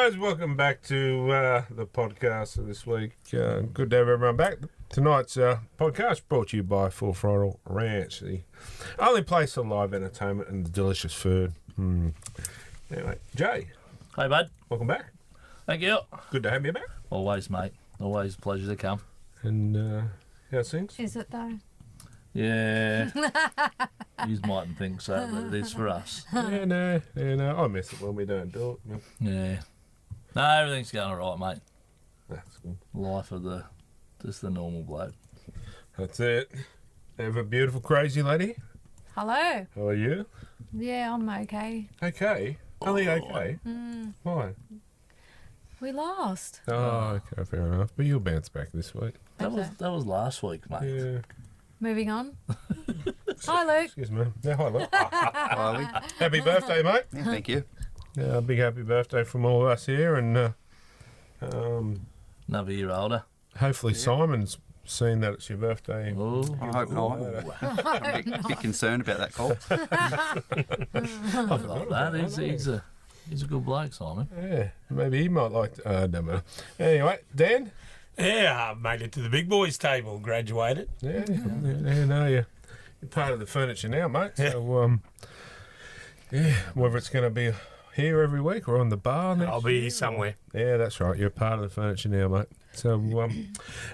guys, welcome back to the podcast this week. Good to have everyone back. Tonight's podcast brought to you by Full Throttle Ranch, the only place for live entertainment and delicious food. Anyway, Jay. Hey, bud. Welcome back. Thank you. Good to have you back. Always, mate. Always a pleasure to come. And how's things? Is it though? Yeah. You mightn't think so, but it is for us. Yeah, no. I miss it when we don't do it. Yeah. No, everything's going all right, mate. That's good. Life of just the normal bloke. That's it. Have a beautiful, crazy lady. Hello. How are you? Yeah, I'm okay. Okay. Only okay? Why? We lost. Oh, okay, fair enough. But you'll bounce back this week. That was last week, mate. Yeah. Moving on. Hi, Luke. Excuse me. Yeah, hi, Luke. Hi, Lee. Happy birthday, mate. Yeah, thank you. Yeah, a big happy birthday from all of us here. And Another year older. hopefully Simon's seen that it's your birthday. Oh, I hope not. I'm a bit concerned about that call. like that. He's a good bloke, Simon. Yeah, maybe he might like to. Don't matter. Anyway, Dan? Yeah, I made it to the big boys table, graduated. Yeah, no, you're part of the furniture now, mate. So, yeah, whether it's going to be here every week or on the bar next I'll be year here somewhere. Yeah, that's right. You're part of the furniture now, mate. So,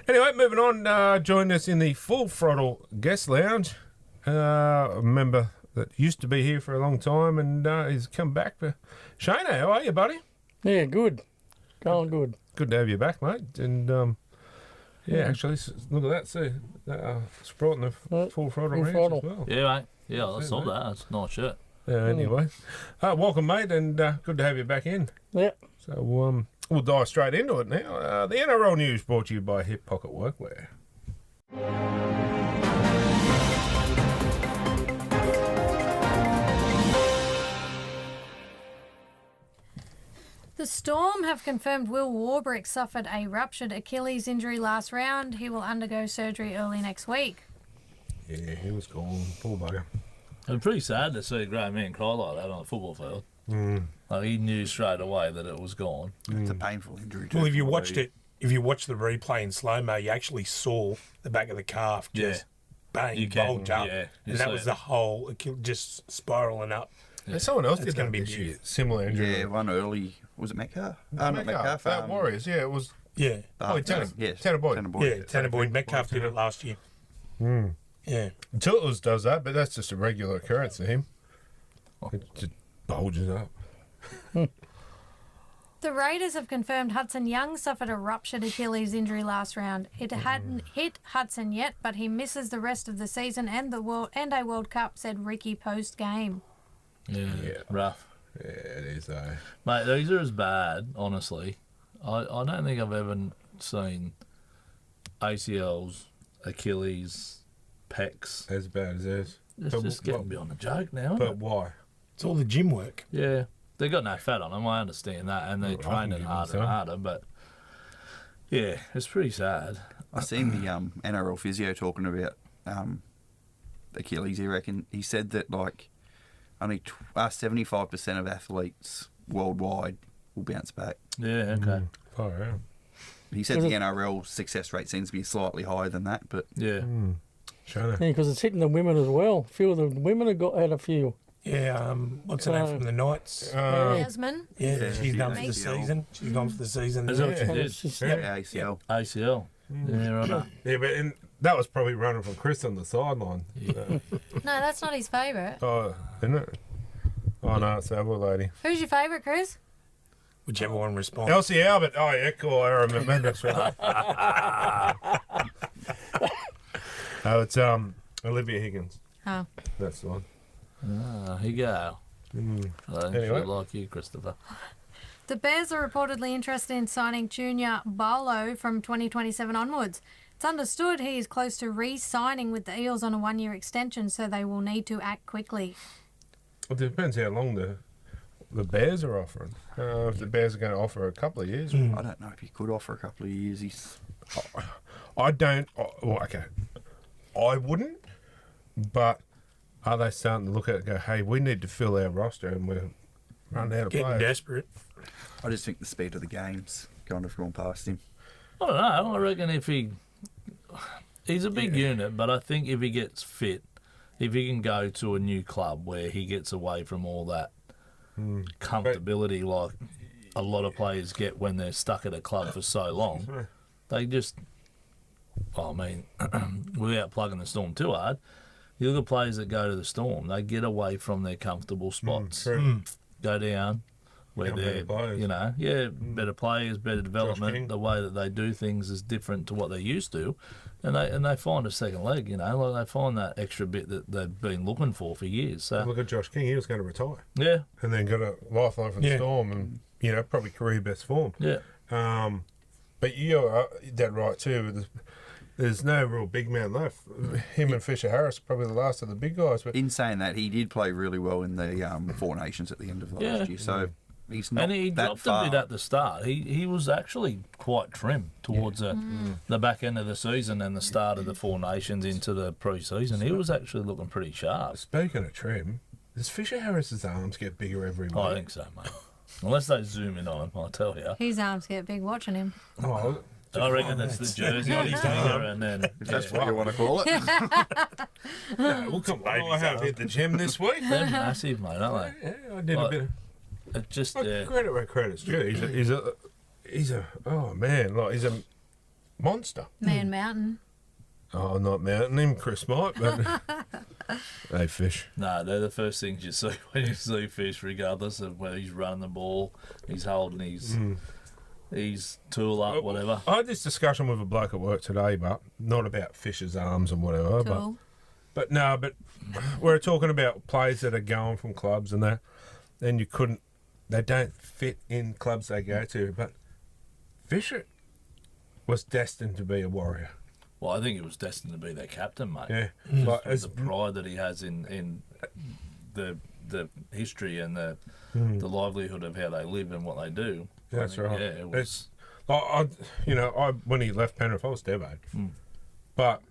anyway, moving on. Join us in the Full Throttle Guest Lounge. A member that used to be here for a long time and he's come back. Shana, how are you, buddy? Yeah, good. Going good. Good to have you back, mate. And, actually, look at that. See, sporting the Full Throttle Ranch as well. Yeah, mate. Yeah, I saw that. That's a nice shirt. Anyway, welcome, mate, and good to have you back in. Yeah. So we'll dive straight into it now. The NRL news brought to you by Hip Pocket Workwear. The Storm have confirmed Will Warbrick suffered a ruptured Achilles injury last round. He will undergo surgery early next week. Yeah, he was gone. Poor bugger. It was pretty sad to see a great man cry like that on the football field. Like he knew straight away that it was gone. It's a painful injury. Well, if you watched the replay in slow-mo, you actually saw the back of the calf just bulge up. Yeah, and that was the whole, just spiralling up. Yeah. Someone else It's did gonna that be this year. beautiful. Similar injury. Yeah, one early. Was it Metcalf? Not Metcalf. Warriors, yeah, it was. Yeah. Tanner. Yes. Tanner Boyd. Yeah, Tanner Boyd Metcalf did it last year. Yeah. Tiltles does that, but that's just a regular occurrence to him. It just bulges up. The Raiders have confirmed Hudson Young suffered a ruptured Achilles injury last round. It hadn't hit Hudson yet, but he misses the rest of the season and a World Cup, said Ricky post-game. Yeah. Rough. Yeah, it is, though. Mate, these are as bad, honestly. I don't think I've ever seen ACLs, Achilles, pecs. As bad as this. It's just getting beyond a joke now. But Isn't it? why? It's all the gym work. Yeah. They got no fat on them, I understand that, and they're Well, I can training give harder them and some. harder, but yeah, it's pretty sad. I seen the NRL physio talking about Achilles. He said that like only 75% of athletes worldwide will bounce back. Yeah, okay. Oh, yeah. He said the NRL success rate seems to be slightly higher than that, but Yeah. Shana. Yeah, because it's hitting the women as well. A few of the women have had a few. Yeah, what's her name from the Knights? Yasmin? Yeah, she's done for the ACL. season. She's gone for the season. Is that what Yeah. you did? ACL. ACL. Yeah, right. Yeah, but that was probably running from Chris on the sideline. No, that's not his favourite. Oh, isn't it? Oh, no, it's the other lady. Who's your favourite, Chris? Whichever one responds. Elsie Albert. Oh, yeah, cool. I remember. That's right. Oh, it's Olivia Higgins. Oh. That's the one. Here you go. Anyway. Like you, Christopher. The Bears are reportedly interested in signing Junior Barlow from 2027 onwards. It's understood he is close to re-signing with the Eels on a one-year extension, so they will need to act quickly. It depends how long the Bears are offering. If the Bears are going to offer a couple of years. I don't know if he could offer a couple of years. I don't. Well, okay. I wouldn't, but are they starting to look at it and go, hey, we need to fill our roster and we're running out of Getting players? desperate. I just think the speed of the game's kind of gone past him. I don't know. I reckon if he's a big unit, but I think if he gets fit, if he can go to a new club where he gets away from all that comfortability like a lot of players get when they're stuck at a club for so long, they just, I mean, without plugging the Storm too hard, you look at players that go to the Storm, they get away from their comfortable spots, go down where they're, better players, better development. The way that they do things is different to what they used to, and they find a second leg. Like they find that extra bit that they've been looking for years. So look at Josh King; he was going to retire, and then got a lifeline from the Storm, and probably career best form. But you're dead right too. There's no real big man left. Him and Fisher Harris are probably the last of the big guys. But in saying that, he did play really well in the Four Nations at the end of last year. So he's not and he that dropped far. a bit at the start. He was actually quite trim towards the back end of the season and the start of the Four Nations into the pre-season. He was actually looking pretty sharp. Speaking of trim, does Fisher Harris's arms get bigger every week? I think so, mate. Unless they zoom in on him, I'll tell you. His arms get big watching him. Oh, I reckon it's the jersey on his finger, and then If that's what you want to call it. well, come on. I have hit the gym this week. they're massive, mate, aren't they? Yeah, I did a bit of... It's just Credit where credit's due. He's a he's a monster. Man Mountain. Oh, not mountain him, Chris might, but hey, Fish. no, they're the first things you see when you see Fish, regardless of whether he's running the ball, he's holding his tool up, whatever. I had this discussion with a bloke at work today, but not about Fish's arms and whatever. Cool. But we're talking about players that are going from clubs and that, and they don't fit in clubs they go to. But Fisher was destined to be a Warrior. Well, I think he was destined to be their captain, mate. Yeah, Just from the pride that he has in the history and the livelihood of how they live and what they do. That's right. Yeah, it was. When he left Penrith, I was devastated. But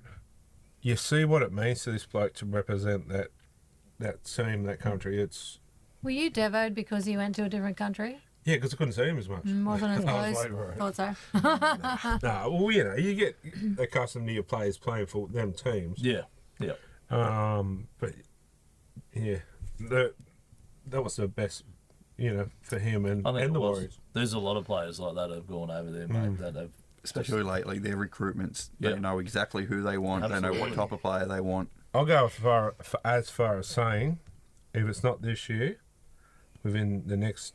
you see what it means to this bloke to represent that team, that country. It's Were you devoed because you went to a different country? because I couldn't see him as much. Wasn't as I was close. late for it. Thought so. No, well, you get accustomed to your players playing for them teams. Yeah. But yeah, that was the best, for him and I think the it was. Warriors. There's a lot of players like that have gone over there, mate, that have. Especially lately, their recruitments, they Yeah. know exactly who they want. They know what Absolutely. type of player they want. I'll go as far as saying, if it's not this year, within the next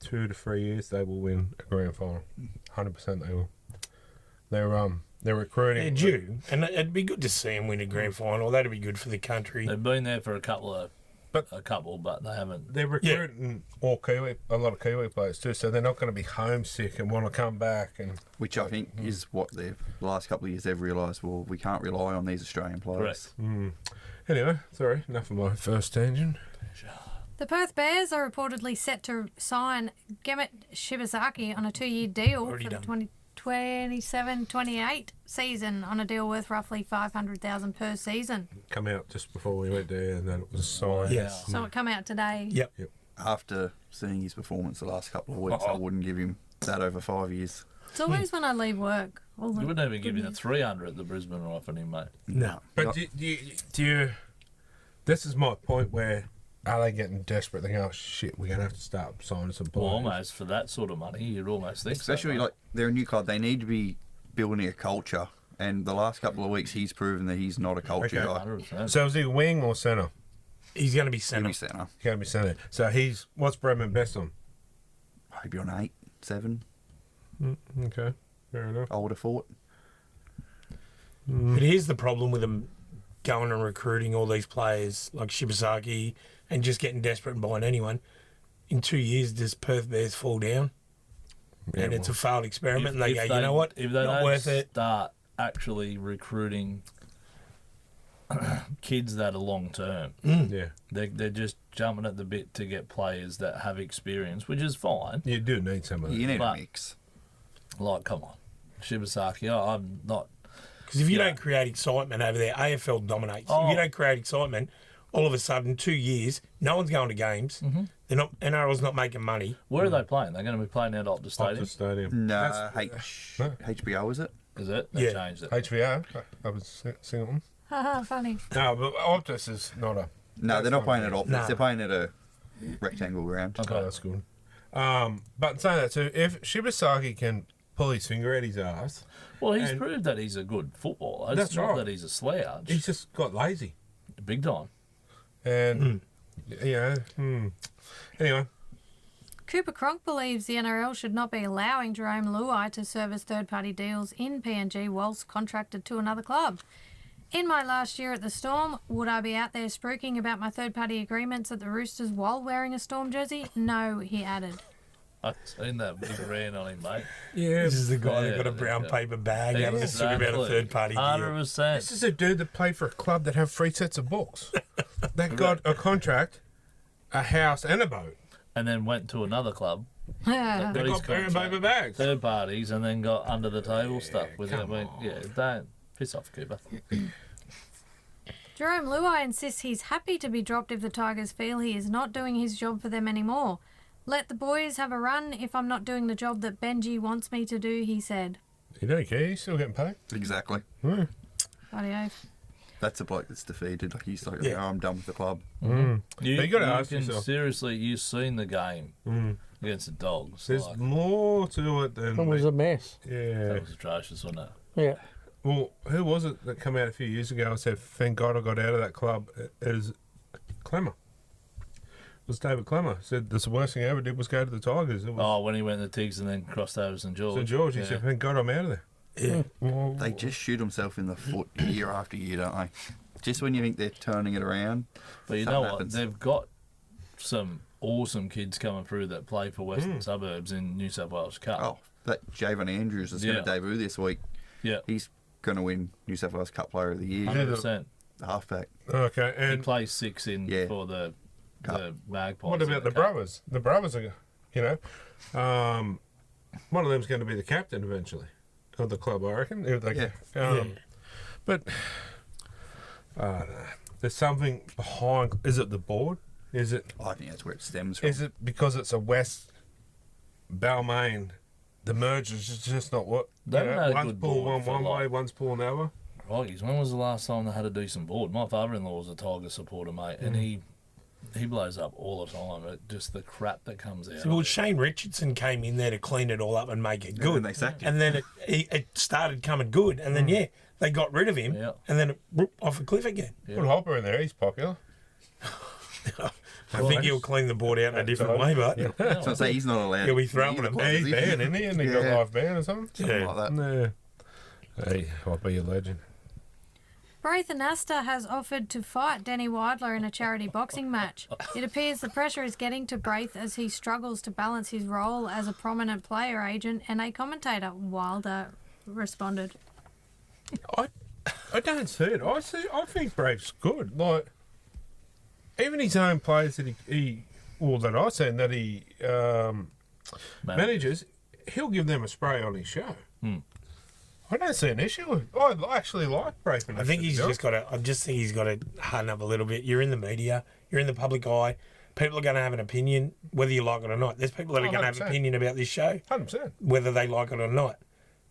2 to 3 years, they will win a grand final. 100% they will. They're recruiting. They're due, and it'd be good to see them win a grand final. That'd be good for the country. They've been there for a couple, but they haven't. They're recruiting a lot of Kiwi players too, so they're not going to be homesick and want to come back. And Which I think is what the last couple of years they've realised, well, we can't rely on these Australian players. Correct. Anyway, sorry, enough of my first tangent. The Perth Bears are reportedly set to sign Gemet Shibazaki on a 2-year deal Already for done. the 2027-28 season on a deal worth roughly $500,000 per season. Come out just before we went there, and then it was signed. Yes. So it come out today. Yep. After seeing his performance the last couple of weeks, I wouldn't give him that over 5 years. It's always when I leave work. All the You wouldn't even give you the good 300 at the Brisbane are offering him, mate. No. But Not- do you? This is my point. Where are they getting desperate? They go, oh, shit, we're gonna have to start signing some Well, players. almost for that sort of money, you'd almost think so, Especially mate. like they're a new club, they need to be building a culture. And the last couple of weeks, he's proven that he's not a culture Okay. guy. 100%. So is he wing or centre? He's going to be He'll centre. be centre. He's going to be centre. So what's Bradman best on? Maybe on 8, 7, Okay, fair enough. I would have thought. But here's the problem with them going and recruiting all these players like Shibazaki and just getting desperate and buying anyone. In 2 years, does Perth Bears fall down? Yeah, And it's a well, failed experiment, and they go, If you know what? If they Not don't worth it. start actually recruiting kids that are long term, yeah, they're just jumping at the bit to get players that have experience, which is fine. you do need some of that. You need a But- mix. Like, come on, Shibazaki. I'm not. Because if you Yeah. don't create excitement over there, AFL dominates. If Oh. you don't create excitement, all of a sudden, 2 years, no one's going to games. Mm-hmm. They're not. NRL's not making money. Where are they playing? They're going to be playing at Optus Stadium. Optus Stadium. No, no. HBO, is it? Is it? They Yeah. changed it. HVO. I was singing them. Haha, funny. No, but Optus is not a. No, they're not playing at Optus. No. They're playing at a rectangle ground. Okay. Oh, that's good. But saying that too, if Shibasaki can pull his finger at his ass, Well, he's And- proved that he's a good footballer. It's That's not right. that he's a slouch. he's just got lazy. Big time. And, Anyway, Cooper Cronk believes the NRL should not be allowing Jerome Luai to service third-party deals in PNG whilst contracted to another club. In my last year at the Storm, would I be out there spruiking about my third-party agreements at the Roosters while wearing a Storm jersey? No, he added. I've seen that big rant on him, mate. yeah, This is the guy Yeah, that got a brown yeah. paper bag having a sing about a third-party deal. 100%. this is a dude that played for a club that have 3 sets of books. That got a contract, a house, and a boat. And then went to another club, They got his got brown contract. paper bags. third parties, and then got under the table stuff with it. come on. Yeah, don't piss off, Cooper. Jerome Luai insists he's happy to be dropped if the Tigers feel he is not doing his job for them anymore. Let the boys have a run if I'm not doing the job that Benji wants me to do, he said. You don't care, he's still getting paid. Exactly. Hmm. Bloody oath. That's a bloke that's defeated. Like he's like, Yeah. oh, I'm done with the club. You, But you gotta ask can yourself. seriously, you've seen the game against the Dogs. There's Like, more to it than. It was a mess. Yeah. that was atrocious, wasn't it? Yeah. Well, who was it that came out a few years ago and said, thank God I got out of that club? It was Clemmer. It was David Clemmer. Said the worst thing I ever did was go to the Tigers. It was Oh, when he went to Tigs and then crossed over St George. St George. He Yeah. said, thank God I'm out of there. Yeah. Well, They just shoot himself in the foot year after year, don't they? Just when you think they're turning it around. But you something know what? happens. They've got some awesome kids coming through that play for Western Suburbs in New South Wales Cup. Oh, that Javon Andrews is going Yeah. to debut this week. Yeah, He's going to win New South Wales Cup Player of the Year. 100%. The halfback. okay. He And plays 6 in Yeah. for the Magpies. what in about the Cup. brothers? The brothers are, one of them's going to be the captain eventually of the club, I reckon. If they, Yeah. But I don't know. There's something behind. Is it the board? Is it? I think that's where it stems from. Is it because it's a West Balmain? The merge is just not what. They haven't had a one's good pulling board for one way, like- one's pulling the other. Crikey's, when was the last time they had a decent board? My father-in-law was a Tiger supporter, mate, and he blows up all the time at just the crap that comes out. Well, of it. Shane Richardson came in there to clean it all up and make it And good. then they sacked him. And then it started coming good. And then, they got rid of him. Yeah. And then it whoop, off a cliff again. Yeah. Put Hopper in there, he's popular. I think he'll clean the board out in a different way, but So I say he's not allowed. He'll be to throwing leave the him. club, He's is he? banned, isn't he? And he got Yeah. live ban or something? Something Yeah. like that. No. Hey, I'll be a legend. Braith Anasta has offered to fight Denny Widler in a charity boxing match. It appears the pressure is getting to Braith as he struggles to balance his role as a prominent player agent and a commentator. Wilder responded. I don't see it. I think Brave's good. Like, even his own players that that I seen that he manages, he'll give them a spray on his show. I don't see an issue with. I actually like Brave. I think he's just got to. I just think he's got to harden up a little bit. You're in the media. You're in the public eye. People are going to have an opinion, whether you like it or not. There's people that are going to have an 100%. opinion about this show, 100%. whether they like it or not.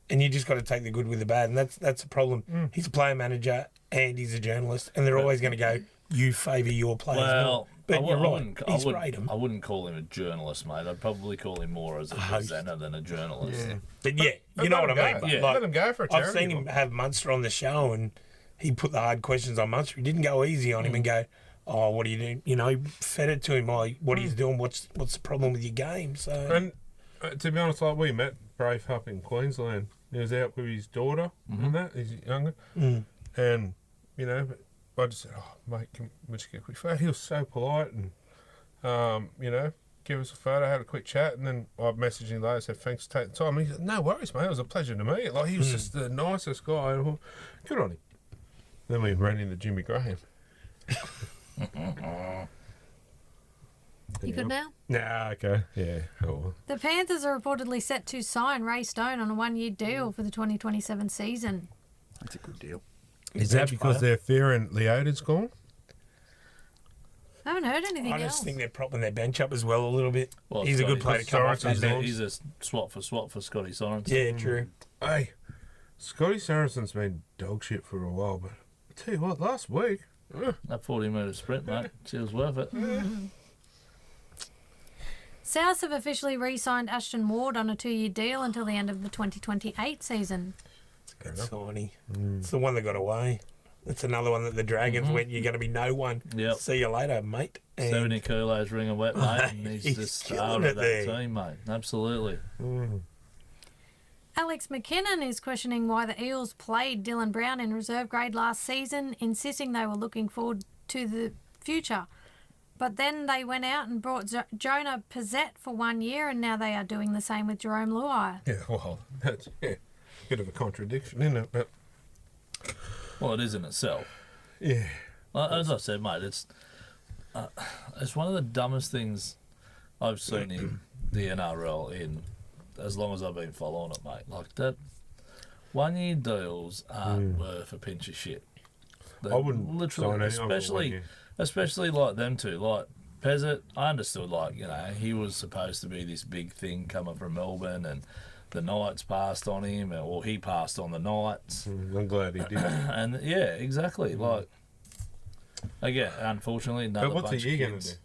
And you just got to take the good with the bad, and that's a problem. He's a player manager and he's a journalist, and they're always going to go, "You favour your players." Well, but you're right. wouldn't- He's rate him. I wouldn't call him a journalist, mate. I'd probably call him more as a presenter than a journalist. But yeah, you know what I mean. Yeah, Like, let him go for a charity. I've seen him have Munster on the show, and he put the hard questions on Munster. He didn't go easy on him and go, "Oh, what are you doing?" You know, he fed it to him. Like, what are you doing? What's the problem with your game? So And to be honest, like we met Brave up in Queensland. He was out with his daughter and that. He's younger. And, I just said, "Oh, mate, can we just get a quick photo?" He was so polite and, give us a photo, had a quick chat. And then I messaged him later, said, "Thanks for taking the time." And he said, "No worries, mate. It was a pleasure to meet you." Like, he was just the nicest guy. Good on him. Then we ran into Jimmy Graham. You good now? Nah, okay. Yeah. Oh, well. The Panthers are reportedly set to sign Ray Stone on a one-year deal for the 2027 season. That's a good deal. Is that because they're fearing Leota's gone? I haven't heard anything I else. just think they're propping their bench up as well a little bit. Well, He's a good player to come off those bench. He's a swap for Scotty Sorensen. Yeah, true. Hey, Scotty Sorensen's been dog shit for a while, but I tell you what, last week, That 40-metre sprint, mate, she was worth it. South have officially re-signed Ashton Ward on a 2-year deal until the end of the 2028 season. Good signing. It's the one that got away. It's another one that the Dragons went, you're going to be no one. Yep. See you later, mate. And 70 kilos ring of wet, mate, and he's the He's star killing of it that there. team, mate. Absolutely. Alex McKinnon is questioning why the Eels played Dylan Brown in reserve grade last season, insisting they were looking forward to the future. But then they went out and brought Jonah Pizzette for 1 year, and now they are doing the same with Jerome Luai. yeah, well, that's a bit of a contradiction, isn't it? But Well, it is in itself. yeah, As I said, mate, it's one of the dumbest things I've seen in the NRL in as long as I've been following it, mate. Like that, 1 year deals aren't worth a pinch of shit. I wouldn't sign literally, anyone for 1 year. especially like them two, like Pezzett. I understood, like he was supposed to be this big thing coming from Melbourne, and the Knights passed on him, or he passed on the Knights. I'm glad he did. And yeah, exactly. Like again, unfortunately, another But what's a bunch year of going kids. to do?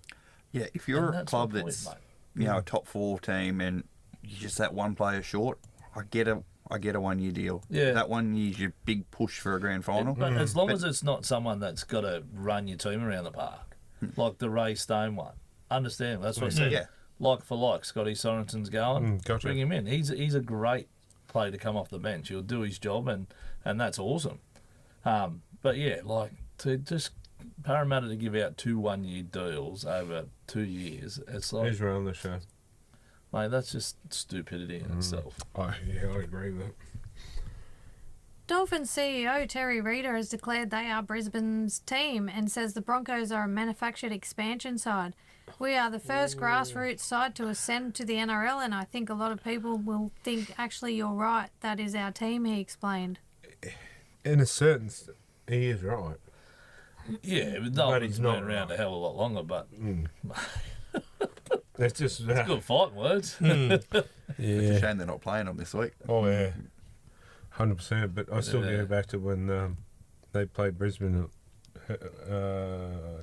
Yeah, if you're And a that's club my point, that's mate. a top 4 team and you're just that one player short, I get a 1 year deal. Yeah. That 1 year's your big push for a grand final. But as long as it's not someone that's got to run your team around the park, like the Ray Stone one, understand? That's what I said. Yeah. Like for like, Scotty Sorensen's going. Gotcha. Bring him in. He's a great player to come off the bench. He'll do his job, and that's awesome. But yeah, like to just Parramatta to give out 2 1-year deals over 2 years, it's like, Who's running the show? mate, that's just stupidity in itself. I agree with it. Dolphins CEO Terry Reader has declared they are Brisbane's team and says the Broncos are a manufactured expansion side. We are the first grassroots side to ascend to the NRL, and I think a lot of people will think, actually, you're right, that is our team, he explained. In a certain, he is right. Yeah, but But Dolphins he's been not around a hell of a lot longer, but That's just good fighting words. It's a yeah. shame they're not playing them this week. Oh yeah, 100%. But I still Yeah. go back to when they played Brisbane at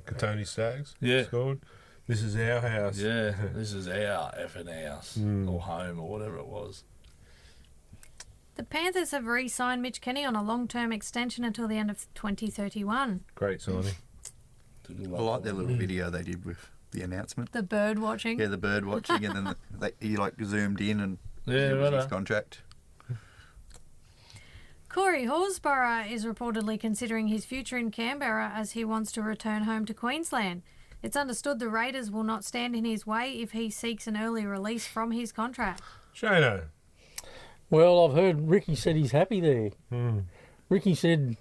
Katoni Stags. Yeah. Scored. This is our house. Yeah, this is our effing house or home or whatever it was. The Panthers have re-signed Mitch Kenny on a long-term extension until the end of 2031. Great signing. I like their little video they did with the announcement. The bird watching. Yeah, the bird watching, and then he zoomed in and Yeah, it was his right. contract. Corey Horsburgh is reportedly considering his future in Canberra as he wants to return home to Queensland. It's understood the Raiders will not stand in his way if he seeks an early release from his contract. Shano. Well, I've heard Ricky said he's happy there. Ricky said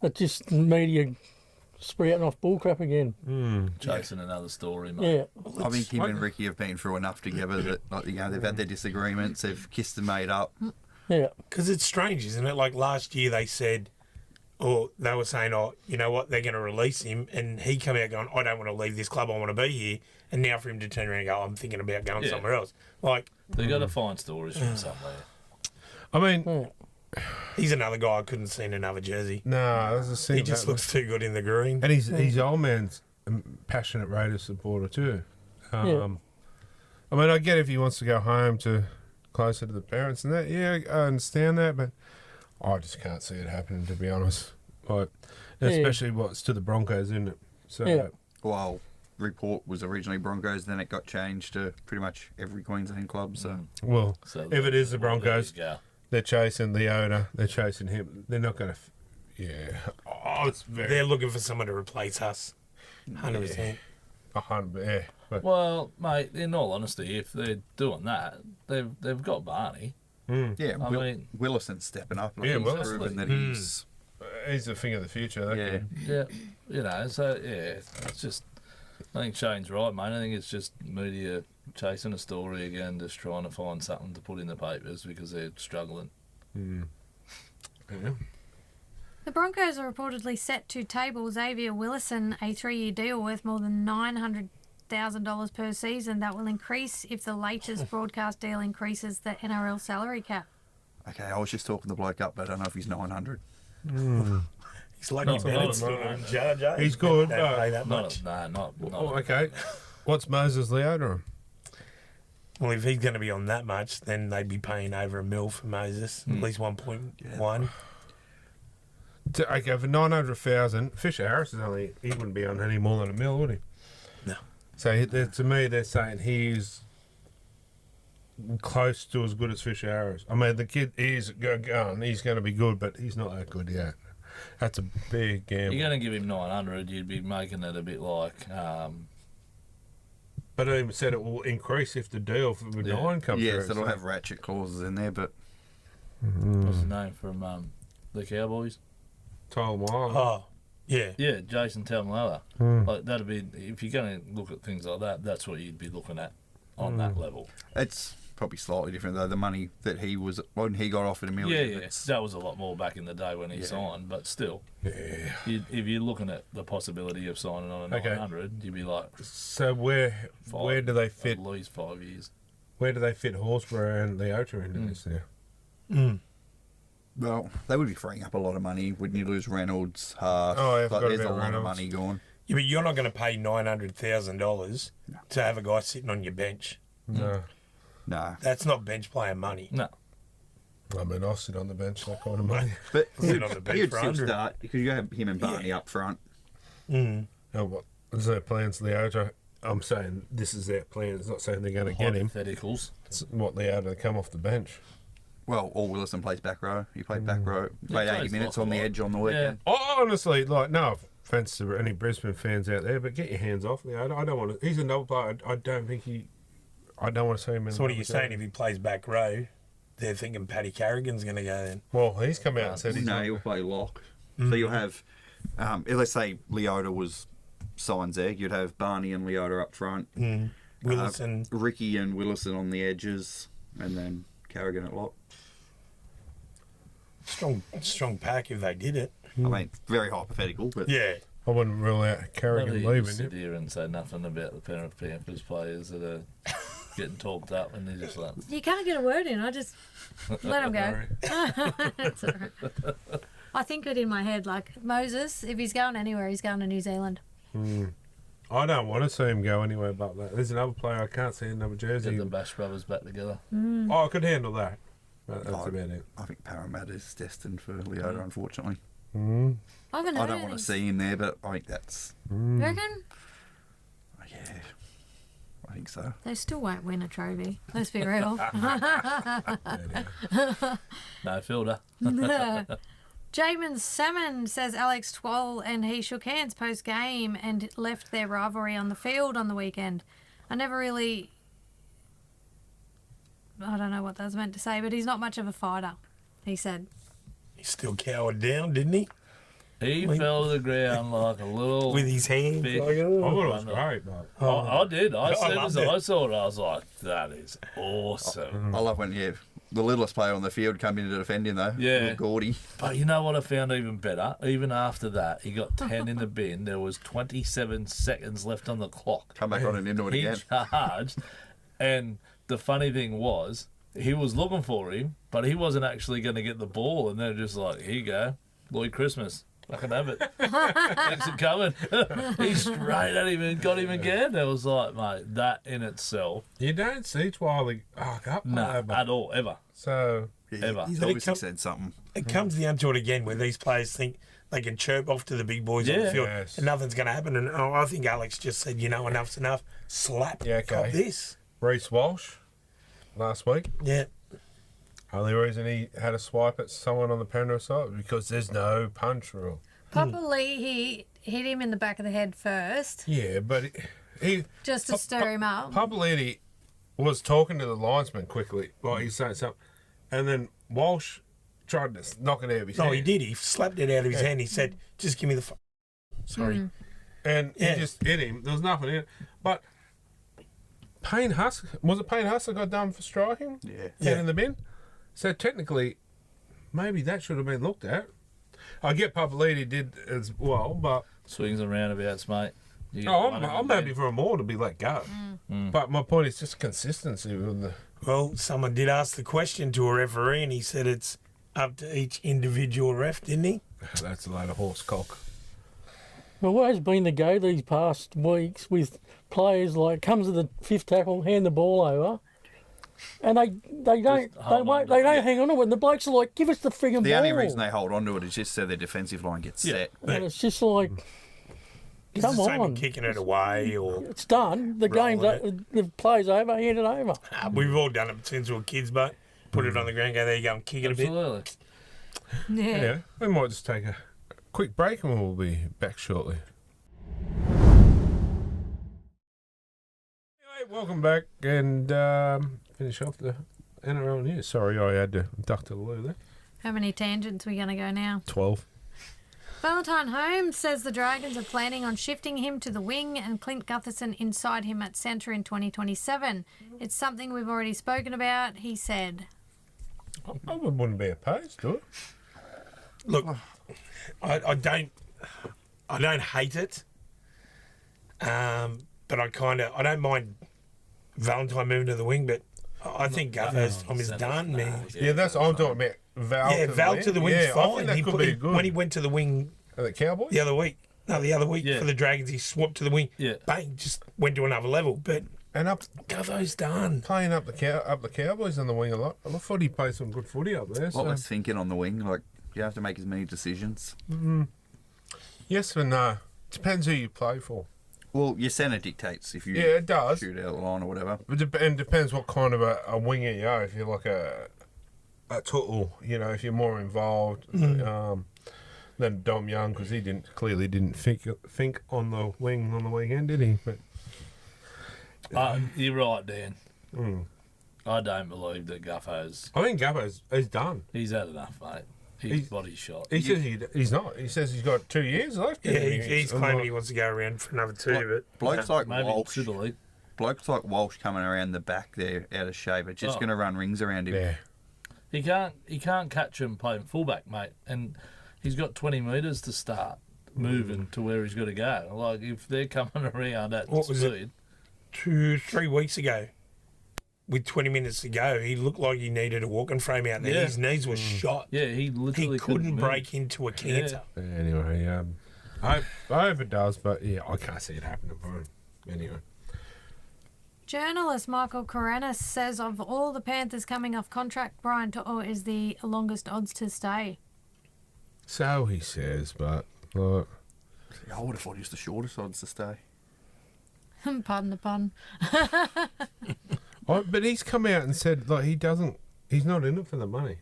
that's just media sprouting off bullcrap again. Chasing another story, mate. Yeah. I think him and Ricky have been through enough together that they've had their disagreements, they've kissed and made up. Yeah. Because it's strange, isn't it? Like last year they said, or they were saying, oh, you know what, they're going to release him. And he came out going, I don't want to leave this club, I want to be here. And now for him to turn around and go, I'm thinking about going Yeah. somewhere else. Like, They got to find stories from somewhere. I mean, he's another guy I couldn't see in another jersey. no, there's a scene. He just looks too good in the green. And he's old man's a passionate Raiders supporter too. I mean, I get if he wants to go home to closer to the parents and that. Yeah, I understand that, but I just can't see it happening, to be honest. Like, especially what's to the Broncos, isn't it? So Yeah. Well, report was originally Broncos, then it got changed to pretty much every Queensland club. So well, So if it is the Broncos, there you go. they're chasing the owner. They're chasing him. They're not going to. Yeah. Oh, it's very. They're looking for someone to replace us. 100%. 100. Yeah. But, Well, mate, in all honesty, if they're doing that, they've got Barney. yeah, I mean- Willison's stepping up. Yeah, He's Willison. proven that he's he's the thing of the future. That yeah. kid. Yeah, so yeah, it's just. I think Shane's right, mate. I think it's just media chasing a story again, just trying to find something to put in the papers because they're struggling. Yeah. The Broncos are reportedly set to table Xavier Willison a 3-year deal worth more than $900,000 per season. That will increase if the latest broadcast deal increases the NRL salary cap. Okay, I was just talking the bloke up, but I don't know if he's 900. He's lucky Not a lot Bennett's of still money. in charge, eh? He's good. Don't pay that much. Not. Oh, okay. What's Moses Leota? Well, if he's going to be on that much, then they'd be paying over $1 million for Moses, at least 1.1. Okay, for 900,000, Fisher Harris he wouldn't be on any more than $1 million, would he? No. So to me, they're saying he's close to as good as Fisher Harris. I mean, the kid is going. He's going to be good, but he's not that good yet. That's a big gamble. You're going to give him 900, you'd be making it a bit like... But I even said it will increase if the deal for the 9 comes through. Yes, it'll have ratchet clauses in there, but... What's his name from the Cowboys? Twal. Oh, yeah. Yeah, Jason Taumalolo. Like, that'd be... If you're going to look at things like that, that's what you'd be looking at on that level. It's probably slightly different, though. The money that he was... When he got offered $1 million... Yeah. That was a lot more back in the day when he signed, but still. Yeah. If you're looking at the possibility of signing on a 900, you'd be like... So where do they fit? At least 5 years. Where do they fit Horsburgh and Leota into this now? Well, they would be freeing up a lot of money. Wouldn't you lose Reynolds, Half? Oh, yeah, I but forgot there's a about lot Reynolds. of money gone. Yeah, but you're not going to pay $900,000 to have a guy sitting on your bench. No. No. That's not bench player money. No. I mean, I'll sit on the bench, that kind of money. But Sit on the bench he'd for still 100. start because you have him and Barney up front. Mm. Oh, what? Is their plans, Leota? I'm saying this is their plan. It's not saying they're going to get him. Hypotheticals. It's what Leota to come off the bench. Well, all Willison plays back row. He played back row. Played plays 80 minutes like on a the lot. edge on the weekend. Oh, honestly, like, no offence to any Brisbane fans out there, but get your hands off Leota. I don't want to. He's a novel player. I don't think he. I don't want to see him in. So what are you another saying? game. If he plays back row, they're thinking Paddy Carrigan's going to go then? Well, he's come out and said he's No, not. he'll play lock. So you'll have, let's say Leota was signs there. You'd have Barney and Leota up front. Willison. Ricky and Willison on the edges, and then Carrigan at lock. Strong pack if they did it. I mean, very hypothetical, but Yeah. I wouldn't rule out Carrigan You leaving. sit here and say nothing about the Penrith Panthers players that are getting talked up, and they're just like... You can't get a word in. I just let him go. That's all right. I think it in my head, like, Moses, if he's going anywhere, he's going to New Zealand. I don't want to see him go anywhere but that. There's another player I can't see in number jersey. Get the Bash Brothers back together. Oh, I could handle that. But that's Oh, about it. I think Parramatta's destined for Leota, unfortunately. I haven't heard I don't want to see him there, but I think that's... You reckon? Yeah, I think so. They still won't win a trophy. Let's be real. No fielder. Jamin Salmon says Alex Twal and he shook hands post-game and left their rivalry on the field on the weekend. I don't know what that was meant to say, but he's not much of a fighter, he said. He still cowered down, didn't he? He fell to the ground like a little... With his hands. Bit. I thought it was great, but I did. I said loved as it. I saw it, I was like, that is awesome. I love when, the littlest player on the field come in to defend him, though. Yeah. Little Gordy. But you know what I found even better? Even after that, he got 10 in the bin. There was 27 seconds left on the clock. Come back on and into it He again. charged, and the funny thing was, he was looking for him, but he wasn't actually going to get the ball, and they're just like, here you go, Lloyd Christmas. I can have it. Thanks for coming. He straight at him and got him again. It was like, mate, that in itself, you don't see Twiley arc up like no, that, but- at all, ever. So, Ever. He's But it obviously come- said something. It comes down to it again where these players think they can chirp off to the big boys on the Yeah. field Yes. and nothing's going to happen. And I think Alex just said, enough's enough. Slap. Yeah, okay. Cop this. Reece Walsh last week. Yeah. Only reason he had a swipe at someone on the Penrith side was because there's no punch rule. Probably he hit him in the back of the head first, Yeah, but he just to stir him up. Papali'i was talking to the linesman quickly, like he's saying something, and then Walsh tried to knock it out of his No, hand. he did. He slapped it out of his hand. He said, just give me the... Sorry. And Yeah. he just hit him. There was nothing in it. But Payne Huss, was it Payne Huss that got done for striking? Yeah. Down in the bin? So technically, maybe that should have been looked at. I get Papali'i did as well, but Swings and roundabouts, mate. I'm happy for them all to be let go. But my point is just consistency with the. Well, someone did ask the question to a referee, and he said it's up to each individual ref, didn't he? That's a load of horse cock. Well, what has been the go these past weeks with players like comes to the fifth tackle, hand the ball over, and they don't hang on to it. And the blokes are like, give us the friggin' ball. The only reason they hold on to it is just so their defensive line gets set. And it's just like, It's come the same on, with kicking it away or it's done. The game's the play's over. Hand it over. we've all done it since we were kids, but put it on the ground, go there you go and kick it a bit. Absolutely. Yeah. Yeah, we might just take a quick break and we'll be back shortly. Anyway, welcome back and finish off the NRL news. Sorry, I had to duck to the loo there. How many tangents are we going to go now? 12. Valentine Holmes says the Dragons are planning on shifting him to the wing and Clint Gutherson inside him at centre in 2027. It's something we've already spoken about, he said. I wouldn't be opposed to it. Look, I don't hate it, but I don't mind Valentine moving to the wing, but I think Guther's time is done, man. Yeah, that's what I'm talking about. Val to the wing's I fine. think that could be good. When he went to the wing Are the Cowboys? the other week Yeah. for the Dragons, he swapped to the wing. Yeah. Bang, just went to another level. But And Guther's done. playing up the Cowboys on the wing a lot. I thought he played some good footy up there. What So. was thinking on the wing? Like, you have to make as many decisions. Yes and no. Depends who you play for. Well, your centre dictates if you Yeah, it does. shoot out the line or whatever. And depends what kind of a winger you are. If you're like a Tuttle, if you're more involved than Dom Young, because he clearly didn't think on the wing on the weekend, did he? But You're right, Dan. I don't believe that Guffo's. I think Gabbo's done. He's had enough, mate. His body's shot. He says he's not. He says he's got 2 years left. Yeah, he's claiming he wants to go around for another two. Blokes like Maybe Walsh, Super League. blokes like Walsh coming around the back there out of shape are just going to run rings around him. Yeah. He can't catch him playing fullback, mate. And he's got 20 metres to start moving to where he's got to go. Like, if they're coming around at What was speed. it? 3 weeks ago, with 20 minutes to go, he looked like he needed a walking frame out there. Yeah. His knees were shot. Yeah, he literally He couldn't move. break into a canter. Anyway, I hope it does, but yeah, I can't see it happening for him. Anyway. Journalist Michael Korenis says of all the Panthers coming off contract, Brian To'o is the longest odds to stay. So he says, but look. I would have thought he was the shortest odds to stay. Pardon the pun. But he's come out and said like he's not in it for the money.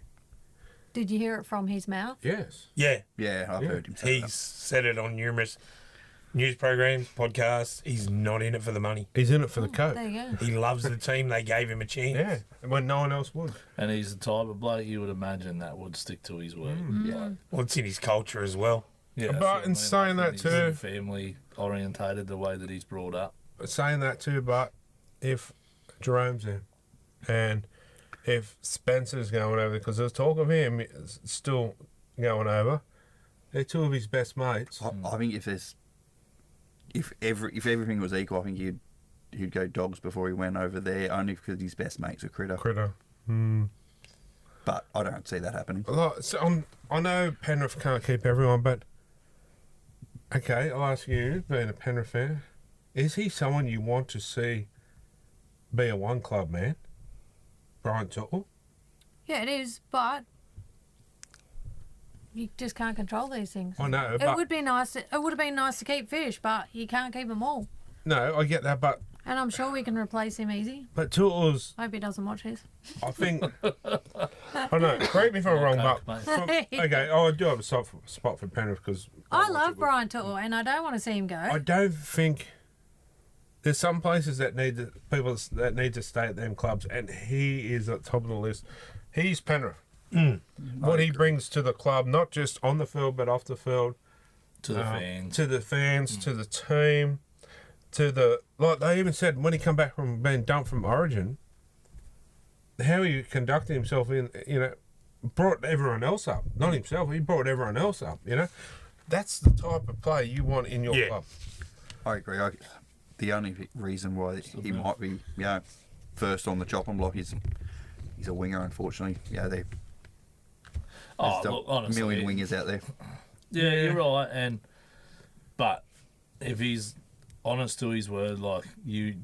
Did you hear it from his mouth? Yes. Yeah, Yeah, I've heard him say he's said it on numerous news programs, podcasts. He's not in it for the money. He's in it for the coat. There you go. He loves the team. They gave him a chance. Yeah. When no one else would. And he's the type of bloke you would imagine that would stick to his word. Like, Well, it's in his culture as well. yeah, But that's what I in mean, saying that he's too- family orientated the way that he's brought up. Saying that too, but if Jerome's in and if Spencer's going over, because there's talk of him still going over, they're two of his best mates. I think if everything was equal, I think he'd go Dogs before he went over there, only because his best mate's a critter. But I don't see that happening. I know Penrith can't keep everyone, but okay, I'll ask you, being a Penrith fan, is he someone you want to see be a one club man? Brian Tuttle? Yeah, it is, but you just can't control these things. I know, It but would be nice. It would have been nice to keep Fish, but you can't keep them all. no, I get that, but And I'm sure we can replace him easy. Tuttle's, Hope he doesn't watch this. I think, I know, correct me if I'm wrong, but Mate. okay, I do have a soft spot for Penrith because I love Brian Tuttle, and I don't want to see him go. I don't think there's some places that need people that need to stay at them clubs, and he is at the top of the list. He's Penrith. What he brings to the club, not just on the field but off the field, To the fans. to the fans, to the team, to the like. They even said when he come back from being dumped from Origin, how he conducted himself in brought everyone else up. Not himself, he brought everyone else up, you know. That's the type of player you want in your club. I agree. The only reason why he might be, first on the chopping block is he's a winger, unfortunately. Yeah, there's look, honestly, a million wingers out there. Yeah, you're right. But if he's honest to his word, like you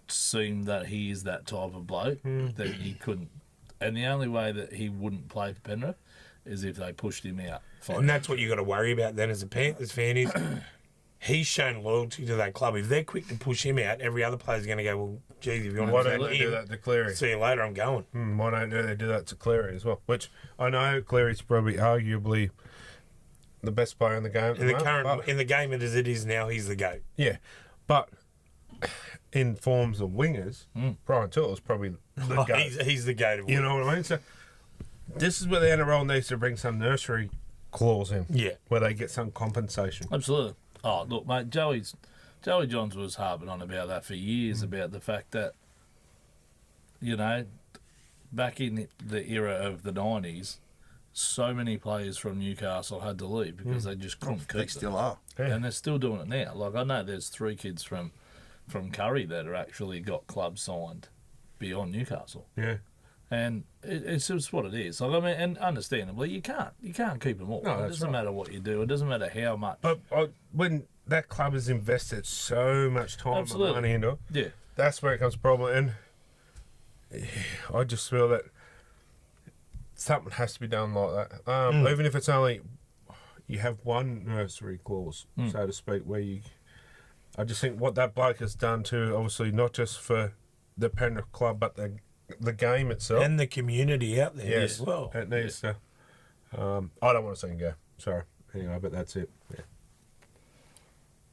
seem that he is that type of bloke, then he couldn't. And the only way that he wouldn't play for Penrith is if they pushed him out. And that's what you got to worry about then as a Panthers fan is he's shown loyalty to that club. If they're quick to push him out, every other player's going to go, well, geez, if you want Why to don't they do that to Cleary? see you later, I'm going. Why don't they do that to Cleary as well? Which I know Cleary's probably arguably the best player in the game. In the game as it is now, he's the GOAT. Yeah, but in forms of wingers, Brian Twal is probably the GOAT. He's the GOAT of You know what I mean? So this is where the NRL needs to bring some nursery clause in. Yeah. Where they get some compensation. Absolutely. Oh, look, mate, Joey Johns was harping on about that for years, about the fact that, you know, back in the era of the 90s, so many players from Newcastle had to leave because they just couldn't keep They still are. Yeah. And they're still doing it now. Like, I know there's 3 kids from Curry that are actually got clubs signed beyond Newcastle. Yeah. And it's just what it is. Like, I mean, and understandably, you can't keep them all. No, It that's doesn't matter what you do. It doesn't matter how much. But when that club has invested so much time Absolutely. and money into it, Yeah. that's where it comes problem. And I just feel that something has to be done like that. Even if it's only you have one nursery clause, so to speak, where you. I just think what that bloke has done to obviously not just for the Penrith club, but the game itself And the community out there as well. It needs to. I don't want to see him go. Sorry. Anyway, but that's it. Yeah.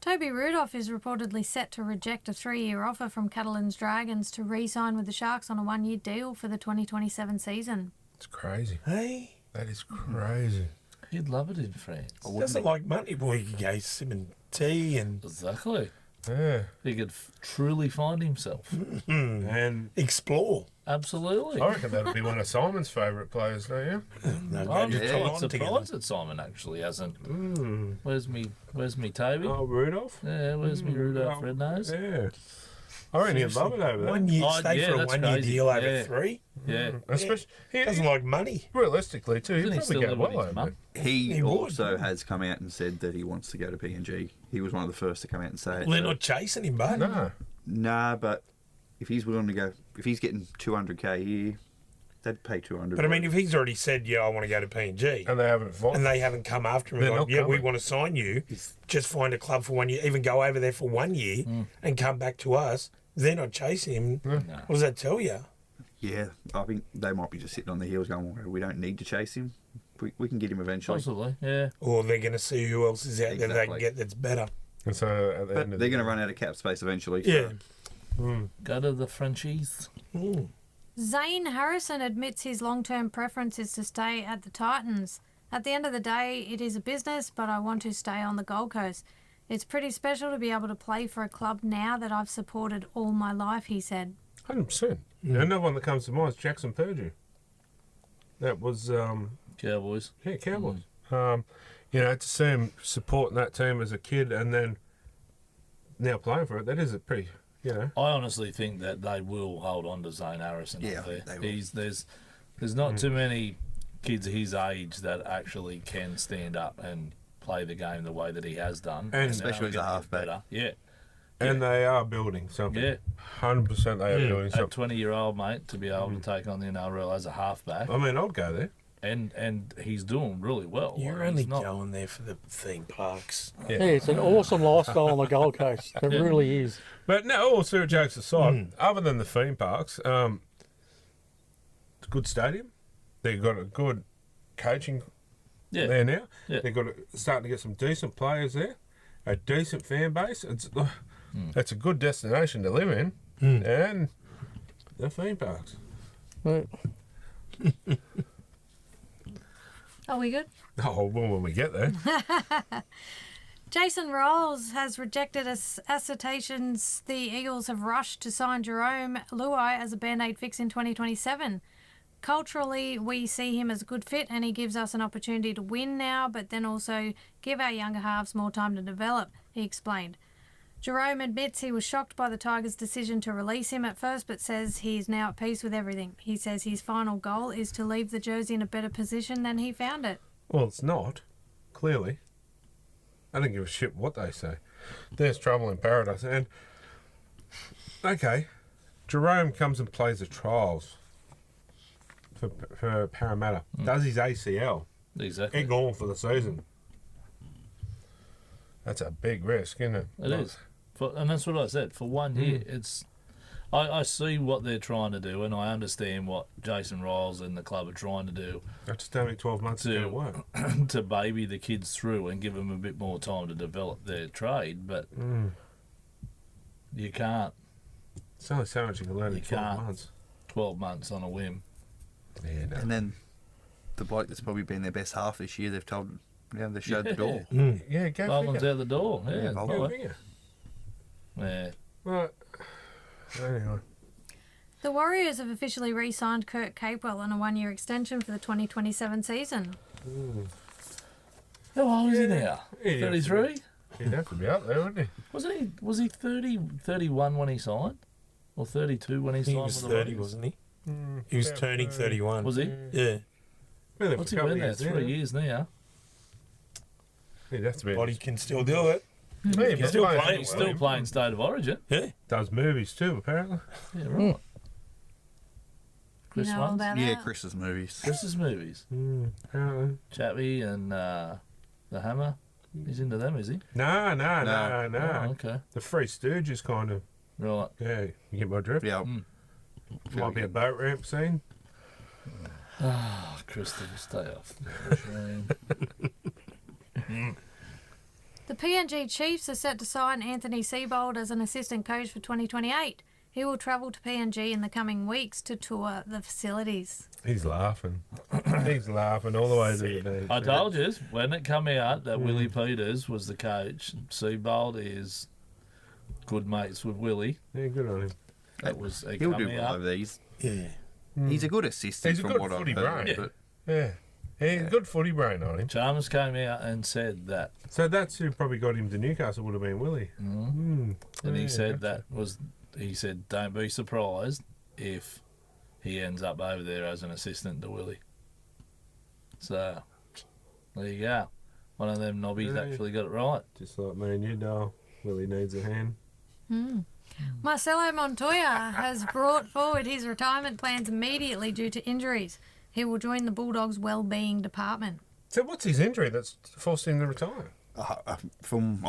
Toby Rudolph is reportedly set to reject a 3-year offer from Catalan's Dragons to re-sign with the Sharks on a 1-year deal for the 2027 season. It's crazy. Hey, That is crazy. He'd love it in France. doesn't like money, boy. He can go sipping tea and Exactly. Yeah. He could truly find himself. And explore. Absolutely. I reckon that'll be one of Simon's favourite players, don't you? I'm Yeah. quite surprised that Simon actually hasn't. Where's me Toby? Oh, Rudolph? Yeah, where's me Rudolph Red Nose? Yeah. I reckon he'd love it over there. 1 year, Oh, stay yeah, for a that's 1 year crazy. deal over Yeah. 3. Yeah. Especially, he Doesn't like money. realistically, too, Doesn't he'd he probably still go live well with his over mum? there. He He would. also has come out and said that he wants to go to PNG. He was one of the first to come out and say it. Well, they're so- not chasing him, bud. No. Nah, but if he's willing to go, if he's getting 200k a year, they'd pay 200. But I mean, if he's already said, yeah, I want to go to PNG, And they haven't fought. and they haven't come after him They're and not gone, yeah, we coming. want to sign you, just find a club for 1 year, even go over there for 1 year and come back to us, they're not chasing him. What does that tell you? yeah, I think they might be just sitting on the heels going, well, we don't need to chase him. We can get him eventually. Possibly, yeah. Or they're going to see who else is out there they can Exactly. get that's better. And so at the But end of they're the going to run out of cap space eventually. so- Yeah. Go to the Frenchies. Zane Harrison admits his long-term preference is to stay at the Titans. At the end of the day, it is a business, but I want to stay on the Gold Coast. It's pretty special to be able to play for a club now that I've supported all my life, he said. 100%. Another one that comes to mind is Jackson Purdue. That was, Cowboys. Cowboys. You know, to see him supporting that team as a kid and then now playing for it, that is a pretty, you know. I honestly think that they will hold on to Zane Harrison Yeah, up there. they will. There's not too many kids his age that actually can stand up and play the game the way that he has done. And especially as a they're only halfback. better. Yeah. And they are building something. Yeah. 100% they are building A something. 20-year-old mate to be able to take on the NRL as a halfback, I mean, I'd go there. and he's doing really well. You're Like, only he's not- going there for the theme parks. Yeah, it's an awesome lifestyle on the Gold Coast. It really is. But no, all serious jokes aside, other than the theme parks, it's a good stadium. They've got a good coaching Yeah. there now. Yeah. They've got starting to get some decent players there, a decent fan base. It's a good destination to live in, and the theme parks. But Are we good? Oh, well, when we get there. Jason Rolls has rejected assertions the Eagles have rushed to sign Jerome Luai as a Band-Aid fix in 2027. Culturally, we see him as a good fit and he gives us an opportunity to win now, but then also give our younger halves more time to develop, he explained. Jerome admits he was shocked by the Tigers' decision to release him at first, but says he is now at peace with everything. He says his final goal is to leave the jersey in a better position than he found it. Well, it's not, clearly. I don't give a shit what they say. There's trouble in paradise. And, okay, Jerome comes and plays the trials for Parramatta. Does his ACL. Exactly. He's gone for the season. That's a big risk, isn't it? It is. And that's what I said. For 1 year, it's... I see what they're trying to do, and I understand what Jason Riles and the club are trying to do I just don't think 12 months is going to work. to baby the kids through and give them a bit more time to develop their trade, but you can't. It's only so much you can learn in You 12 can't. months. 12 months on a whim. Yeah, no. And then the bloke that's probably been their best half this year, they've told, they showed the door. Yeah, go Bowman's figure. out the door. Yeah. Bowman. Go Right. figure. Yeah. Right. Anyway. The Warriors have officially re-signed Kurt Capewell on a 1-year extension for the 2027 season. How old is he now? Yeah. 33? He'd have to be up there, wouldn't he? Was he 30, 31 when he signed? Or 32 when he He signed was with the 30, Warriors? wasn't he? He was turning 31. Was he? Yeah. Been there What's for he a couple been of there? years, 3 yeah. years now. He'd have to be. Body can still do it. Yeah, He's but still playing- playing He's well. still playing State of Origin. Yeah. Does movies too, apparently. Yeah, right. Chris you know all ones? about Yeah, that? Chris's movies. Chris's movies. Apparently. Chappie and The Hammer. He's into them, is he? No. Oh, okay. The Three Stooges kind of. Right. Yeah, you get my drift? Yeah. Might be a boat ramp scene. Oh, Christopher, stay off. The PNG Chiefs are set to sign Anthony Seibold as an assistant coach for 2028. He will travel to PNG in the coming weeks to tour the facilities. He's laughing. He's laughing all the way to the beach. I told you, when it come out that Willie Peters was the coach, Seabold is good mates with Willie. Yeah, good on him. That was it He'll come do well out. over there. He's Mm. a good assistant He's a from good what I've footy heard. brain. But Yeah. He's good footy brain on him. Chalmers came out and said that, So that's who probably got him to Newcastle, would have been Willie. and he Yeah, said gotcha. he said, don't be surprised if he ends up over there as an assistant to Willie. So, there you go. One of them nobbies Yeah. actually got it right. Just like me and you, Dale. Willie needs a hand. Marcelo Montoya has brought forward his retirement plans immediately due to injuries. He will join the Bulldogs' well-being department. So what's his injury that's forced him to retire? I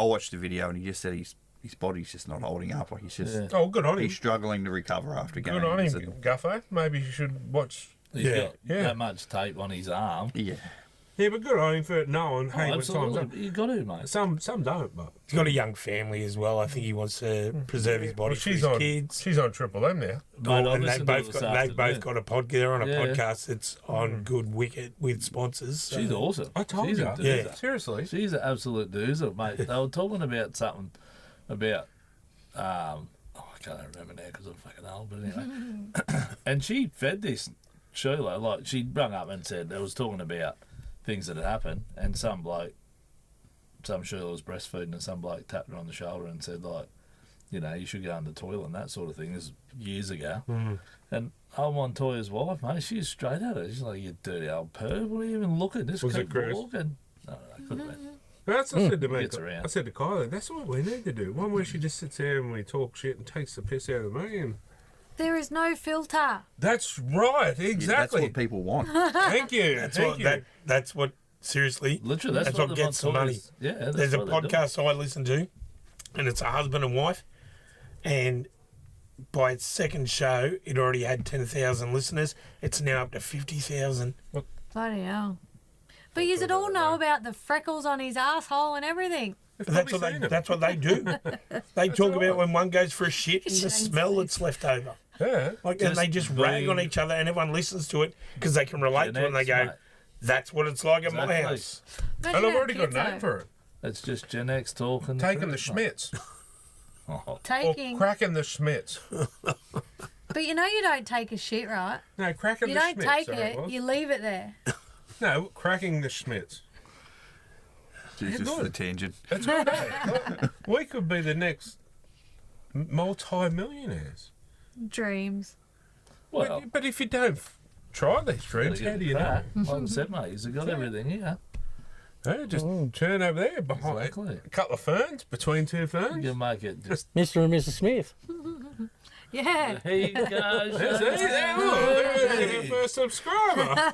watched the video and he just said his body's just not holding up. Like he's just Yeah. Oh, good on him. he's struggling to recover after Good games. on him, And- Guffer. Maybe you should watch. He's Yeah. got Yeah. that much tape on his arm. Yeah. Yeah, but good on him for knowing, Oh, hey, when time's up. absolutely. You got to, mate. Some don't, but He's got a young family as well. I think he wants to preserve his body well, for his kids. She's on Triple M now. Mate, I And listened to it this they've afternoon. both got a podcast. They're on a Yeah. podcast that's on Good Wicket with sponsors. So. She's awesome. I told She's you. a doozer. Yeah. Seriously. She's an absolute doozer, mate. They were talking about something about, I can't remember now because I'm fucking old, but anyway. And she fed this Sheila, like, she rung up and said, they was talking about things that had happened, and some Sheila was breastfeeding, and some bloke tapped her on the shoulder and said, like, you know, you should go under toilet and that sort of thing. This was years ago. And old Montoya's wife, mate, she's straight at her. She's like, you dirty old perv, what are you even looking? Just Was it keep Chris? walking. No, couldn't have been. That's what I said to me. Gets around. I said to Kylie, that's what we need to do. One where she just sits there and we talk shit and takes the piss out of me. And There is no filter. that's right, Yeah, exactly. that's what people want. Thank you. Thank you. That's what, seriously, Literally, that's what what the gets the money. Montoyas- Yeah, that's There's a what they're doing. podcast I listen to, and it's a husband and wife, and by its second show, it already had 10,000 listeners. It's now up to 50,000. Bloody hell. But you should all know about the freckles on his asshole and everything. That's what they do. They talk about when one goes for a shit and the Shane's smell face. that's left over. Yeah. Like, and they just rag on each other, and everyone listens to it because they can relate to it, and they go, Mate. "That's what it's like at my Exactly. house." Imagine And I've how already got a kids name are for it. It's just Gen X talking. Taking the truth, mate. schmitz. Oh, Or taking. cracking the schmitz. But you know you don't take a shit, right? No, cracking You the don't Schmitz. take sorry, it, was. you leave it there. No, cracking the Schmitz. Jesus, good. the tangent. That's good. Look, we could be the next multi-millionaires. Dreams. Well, But if you don't try these dreams, how do you know? Like I said, mate, he's got everything here. Yeah, just turn over there behind Exactly. a couple of ferns, between two ferns. You make it just. Mr. and Mrs. Smith. Yeah. Here you go. There's our first subscriber.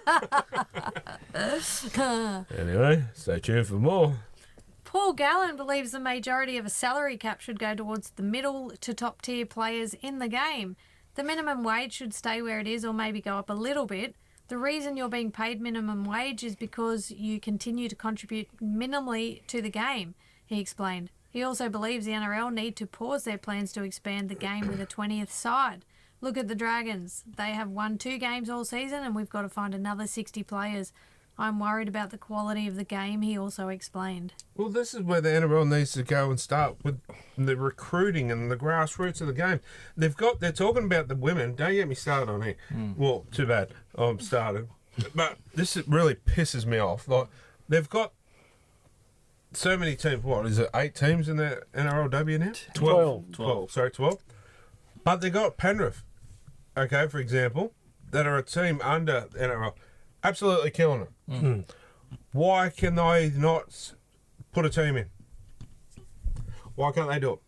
Anyway, stay tuned for more. Paul Gallen believes the majority of a salary cap should go towards the middle to top tier players in the game. The minimum wage should stay where it is or maybe go up a little bit. The reason you're being paid minimum wage is because you continue to contribute minimally to the game, he explained. He also believes the NRL need to pause their plans to expand the game with a 20th side. Look at the Dragons. They have won 2 games all season and we've got to find another 60 players. I'm worried about the quality of the game, he also explained. Well, this is where the NRL needs to go and start with the recruiting and the grassroots of the game. They're talking about the women. Don't get me started on here. Well, too bad. I'm started. But this really pisses me off. Like, they've got so many teams. What is it? 8 teams in the NRLW now? 12. 12. But they got Penrith, okay, for example, that are a team under the NRL, absolutely killing it. Why can they not put a team in? Why can't they do it?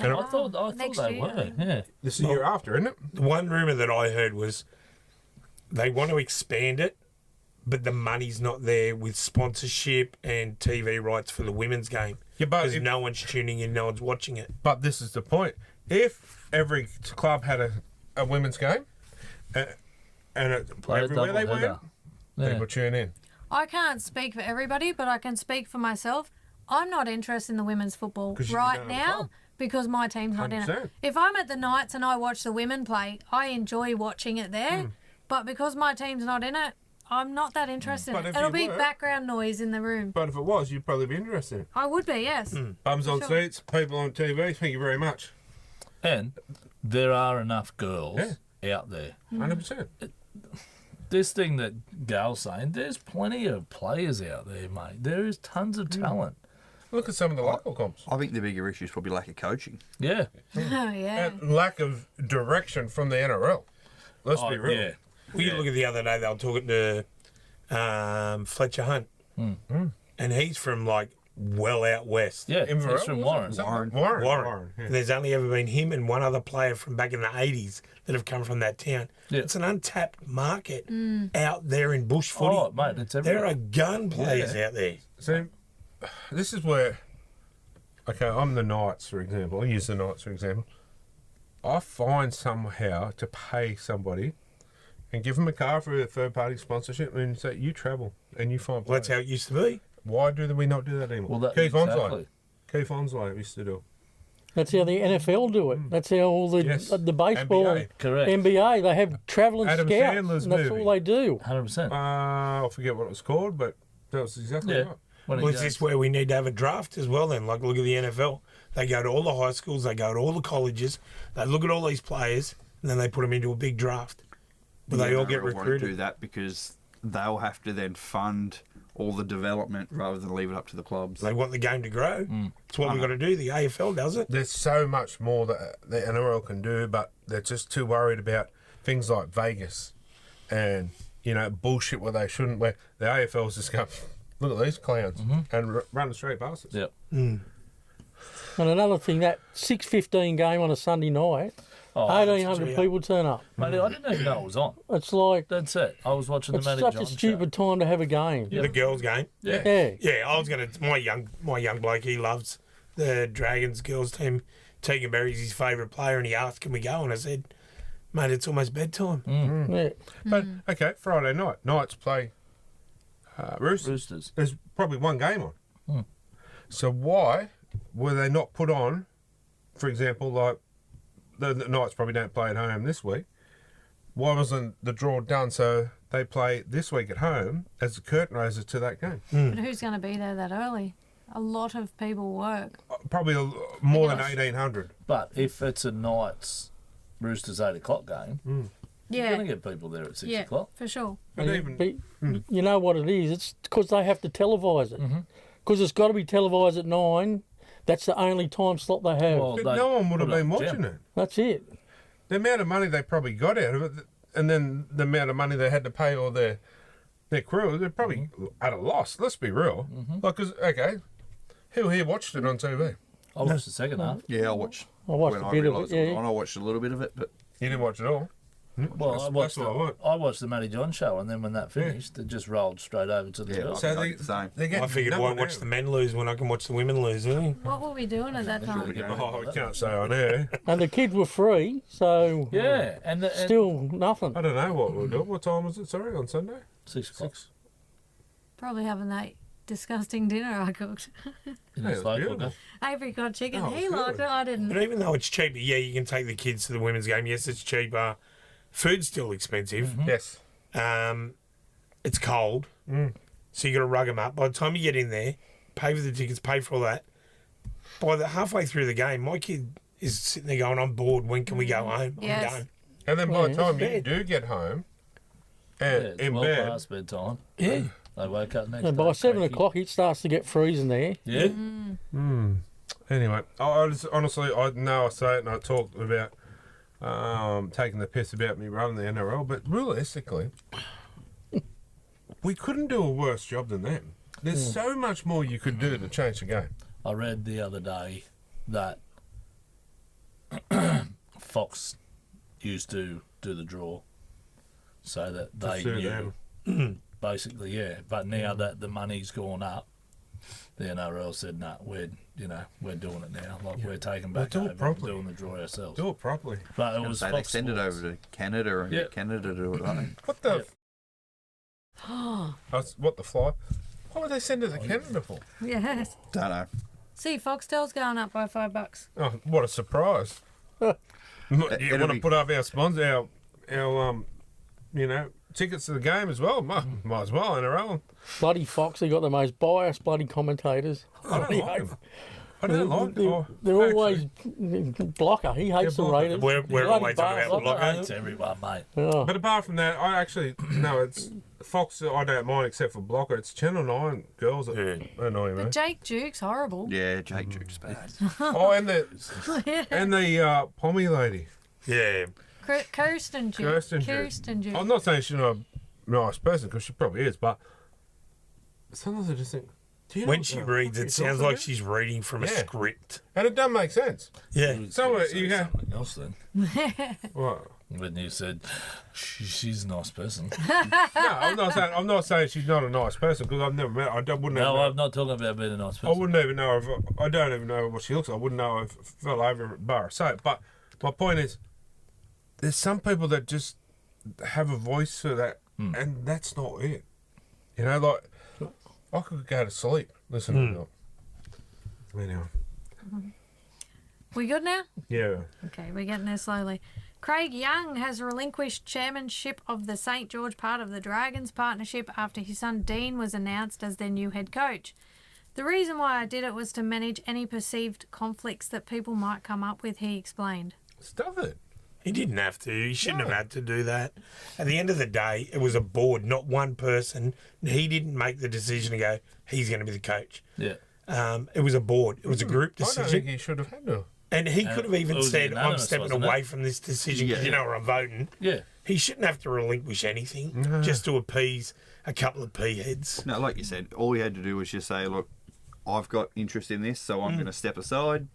I thought Next they year, were. I think. Yeah. This is the year after, isn't it? The one rumour that I heard was they want to expand it, but the money's not there with sponsorship and TV rights for the women's game. Yeah, but Because no one's tuning in, no one's watching it. But this is the point. If every club had a women's game, and Play a everywhere they double went, header. Yeah. people tune in. I can't speak for everybody, but I can speak for myself. I'm not interested in the women's football 'Cause you right don't have a now club. because my team's not in it. 100%. If I'm at the Knights and I watch the women play, I enjoy watching it there. But because my team's not in it, I'm not that interested But in it. if It'll you be were- background noise in the room. But if it was, you'd probably be interested in it. I would be, yes. Bums on Sure. seats, people on TV, thank you very much. And there are enough girls out there. 100%. This thing that Gal's saying, there's plenty of players out there, mate. There is tons of talent. Look at some of the local comps. I think the bigger issue is probably lack of coaching. Yeah. Oh, yeah. And lack of direction from the NRL. Let's be real. Yeah. Well, you look at the other day, they were talking to Fletcher Hunt. And he's from, like, well out west. Yeah. Inverell, He's from was it? Warren. Warren. Yeah. And there's only ever been him and one other player from back in the 80s that have come from that town. Yeah. It's an untapped market out there in bush footy. Oh, mate, it's There everywhere. are gun players out there. See, this is where, okay, I'm the Knights, for example. I use the Knights, for example. I find somehow to pay somebody and give them a car for a third-party sponsorship and say, you travel and you find Well, that's players. how it used to be. Why do we not do that anymore? Well, that, Keith exactly. Onslow. Keith Onslow used to do it. That's how the NFL do it. That's how all the Yes. the baseball, NBA. Correct. NBA, they have travelling Adam scouts. Sandler's And that's movie. all they do. 100%. I forget what it was called, but that was exactly Yeah. right. When he Well, is goes- this where we need to have a draft as well then? Like, look at the NFL. They go to all the high schools, they go to all the colleges, they look at all these players, and then they put them into a big draft. But they all get NRL won't do recruited. that because they'll have to then fund all the development rather than leave it up to the clubs. They want the game to grow. It's what we've got to do. The AFL does it. There's so much more that the NRL can do, but they're just too worried about things like Vegas and, bullshit where they shouldn't. Where the AFL's just go, look at these clowns and run straight past us. Yep. And another thing, that 6:15 game on a Sunday night, Oh, 1,800 yeah. people turn up. mate, I didn't even know it was on. It's like, That's it. I was watching the it's Matty such John a stupid time to have a game. Yeah. The girls' game. Yeah. Yeah. Yeah, I was gonna. My young bloke, he loves the Dragons girls team. Tegan Berry's his favourite player, and he asked, "Can we go?" And I said, "Mate, it's almost bedtime." Yeah. But, okay, Friday night. Knights play Roosters. Roosters. There's probably one game on. So why were they not put on, for example, like the Knights probably don't play at home this week. Why wasn't the draw done so they play this week at home as a curtain raiser to that game? But who's going to be there that early? A lot of people work. Probably more than Yes. 1,800. But if it's a Knights Roosters 8 o'clock game, you're Yeah. going to get people there at 6 Yeah, o'clock. for sure. And even But you know what it is? It's because they have to televise it. Because it's got to be televised at 9. That's the only time slot they have. Well, but they no one would have put it been on watching Gem. it. That's it. The amount of money they probably got out of it, and then the amount of money they had to pay all their crew, they're probably at a loss. Let's be real. Like, 'cause, okay, who here watched it on TV? I watched the second half. Yeah, I watched. I watched when a I bit of realised it, it was yeah. on, I watched a little bit of it, but You didn't watch it all. Well, That's what I want. I watched the Matty John show, and then when that finished, it just rolled straight over to the yeah, girls. So I they- did the same. They're getting I figured why watch the men lose when I can watch the women lose, really? What were we doing at that time? Oh, I can't say on air. And the kids were free, so Yeah, and still nothing. I don't know what we'll do. What time was it? Sorry, on Sunday? 6 o'clock. Probably having that disgusting dinner I cooked. In Yeah, the it's slow beautiful. cooker. Apricot chicken. Oh, He it's liked good. it. I didn't. But even though it's cheaper, yeah, you can take the kids to the women's game. Yes, it's cheaper. Food's still expensive. Yes. It's cold, so you got to rug them up. By the time you get in there, pay for the tickets, pay for all that. By the halfway through the game, my kid is sitting there going, "I'm bored. When can we go home? Yes. I'm done." And then by the Yeah, time it's you bad. do get home Yeah, and it's in well bed, past bedtime. Yeah. They woke up next And day. by 7 cranky. o'clock, it starts to get freezing there. Yeah. anyway, I just, honestly, I know I say it and I talk about taking the piss about me running the NRL, but realistically, we couldn't do a worse job than them. There's so much more you could do to change the game. I read the other day that Fox used to do the draw so that they suit knew. them. Basically, yeah. But now that the money's gone up, the NRL said, "No, we're doing it now. Like we're taking back do it over, and properly. doing the draw ourselves." Do it properly. But it was So they Fox extended Sports. over to Canada and Yeah. get Canada to do it. Don't they? What the? Oh, What the fly? What would they send it to Canada for? yes. Don't know. See, Foxtel's going up by $5. Oh, what a surprise! You It'll want to be- put up our sponsor, our tickets to the game as well? Might as well NRL. Bloody Fox, they got the most biased bloody commentators. I don't like them. I don't like them. They're always Blocker. He hates Yeah, the Blocker. Raiders. We're Bloody always talking bastard. about Blocker. Hates everyone, mate. Yeah. But apart from that, I actually no. It's Fox. I don't mind except for Blocker. It's Channel 9 girls that annoy me. But Jake Duke's horrible. Yeah, Jake Duke's bad. Oh, and the Pommy lady. Yeah. Kirsten Duke. Kirsten Duke. Kirsten Duke. I'm not saying she's not a nice person because she probably is, but sometimes I just think. Do you know When what she the reads, fuck it you're sounds talking like about? she's reading from a Yeah. script. And it doesn't make sense. Yeah. Somewhere Say you go. something else then. What? When you said she's a nice person. No, I'm not saying she's not a nice person because I've never met her. I wouldn't. No, even I'm not talking about being a nice I person. wouldn't even know if I don't even know what she looks like. I wouldn't know if I fell over at bar say it. But my point is, there's some people that just have a voice for that, and that's not it. You know, like I could go to sleep listening to it. Anyway, We good now? yeah. Okay, we're getting there slowly. Craig Young has relinquished chairmanship of the St. George part of the Dragons partnership after his son Dean was announced as their new head coach. The reason why I did it was to manage any perceived conflicts that people might come up with, he explained. Stuff it. He didn't have to. He shouldn't have had to do that. At the end of the day, it was a board, not one person. He didn't make the decision to go, he's going to be the coach. Yeah. It was a board. It was a group I don't think decision. he should have had to. And he could have it even was said, I'm unanimous, stepping wasn't away it? from this decision because Yeah. you know where I'm voting. Yeah. He shouldn't have to relinquish anything just to appease a couple of P heads. No, like you said, all he had to do was just say, look, I've got interest in this, so I'm going to step aside.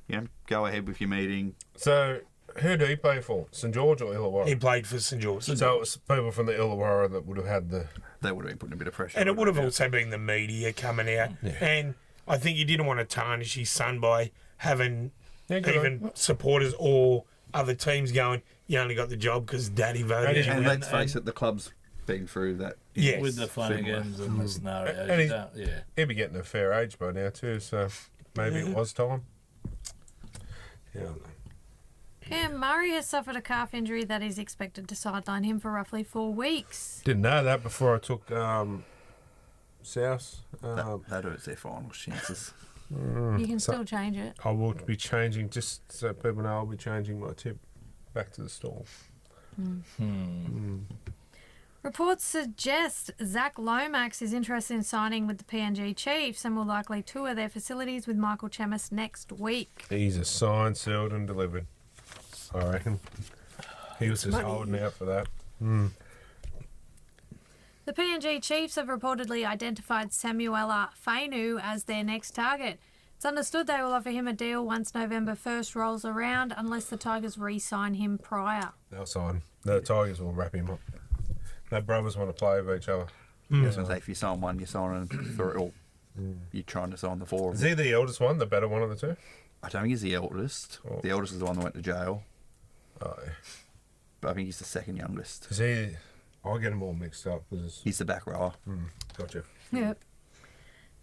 You know, go ahead with your meeting. So, who did he play for? St George or Illawarra? He played for St George. So it was people from the Illawarra that would have had the. They would have been putting a bit of pressure And it on would have him. also been the media coming out. And I think he didn't want to tarnish his son by having Yeah, good even supporters or other teams going, you only got the job because daddy voted. And And he- let's face it, the club's been through that. Yes. With the Flanagans and the scenarios. And you he's- don't- yeah. He'd be getting a fair age by now too, so maybe it was time. Yeah. Cam Murray has suffered a calf injury that is expected to sideline him for roughly 4 weeks. Didn't know that before I took South. That hurts their finals chances. You can still change it. I will be changing, just so people know, I'll be changing my tip. back to the store. Reports suggest Zach Lomax is interested in signing with the PNG Chiefs and will likely tour their facilities with Michael Chemis next week. He's a signed, sealed, and delivered. I reckon. He was just holding out for that. The PNG Chiefs have reportedly identified Samuela Fainu as their next target. It's understood they will offer him a deal once November 1st rolls around, unless the Tigers re-sign him prior. They'll sign. The Tigers will wrap him up. Their brothers want to play with each other. I was going to say, if you sign one, you're signing three, or you're trying to sign the four. Is he the eldest one, the better one of the two? I don't think he's the eldest. Oh. The eldest is the one that went to jail, Oh, yeah. but I think he's the second youngest. Is he... I get them all mixed up. He's the back rower. Gotcha. Yep.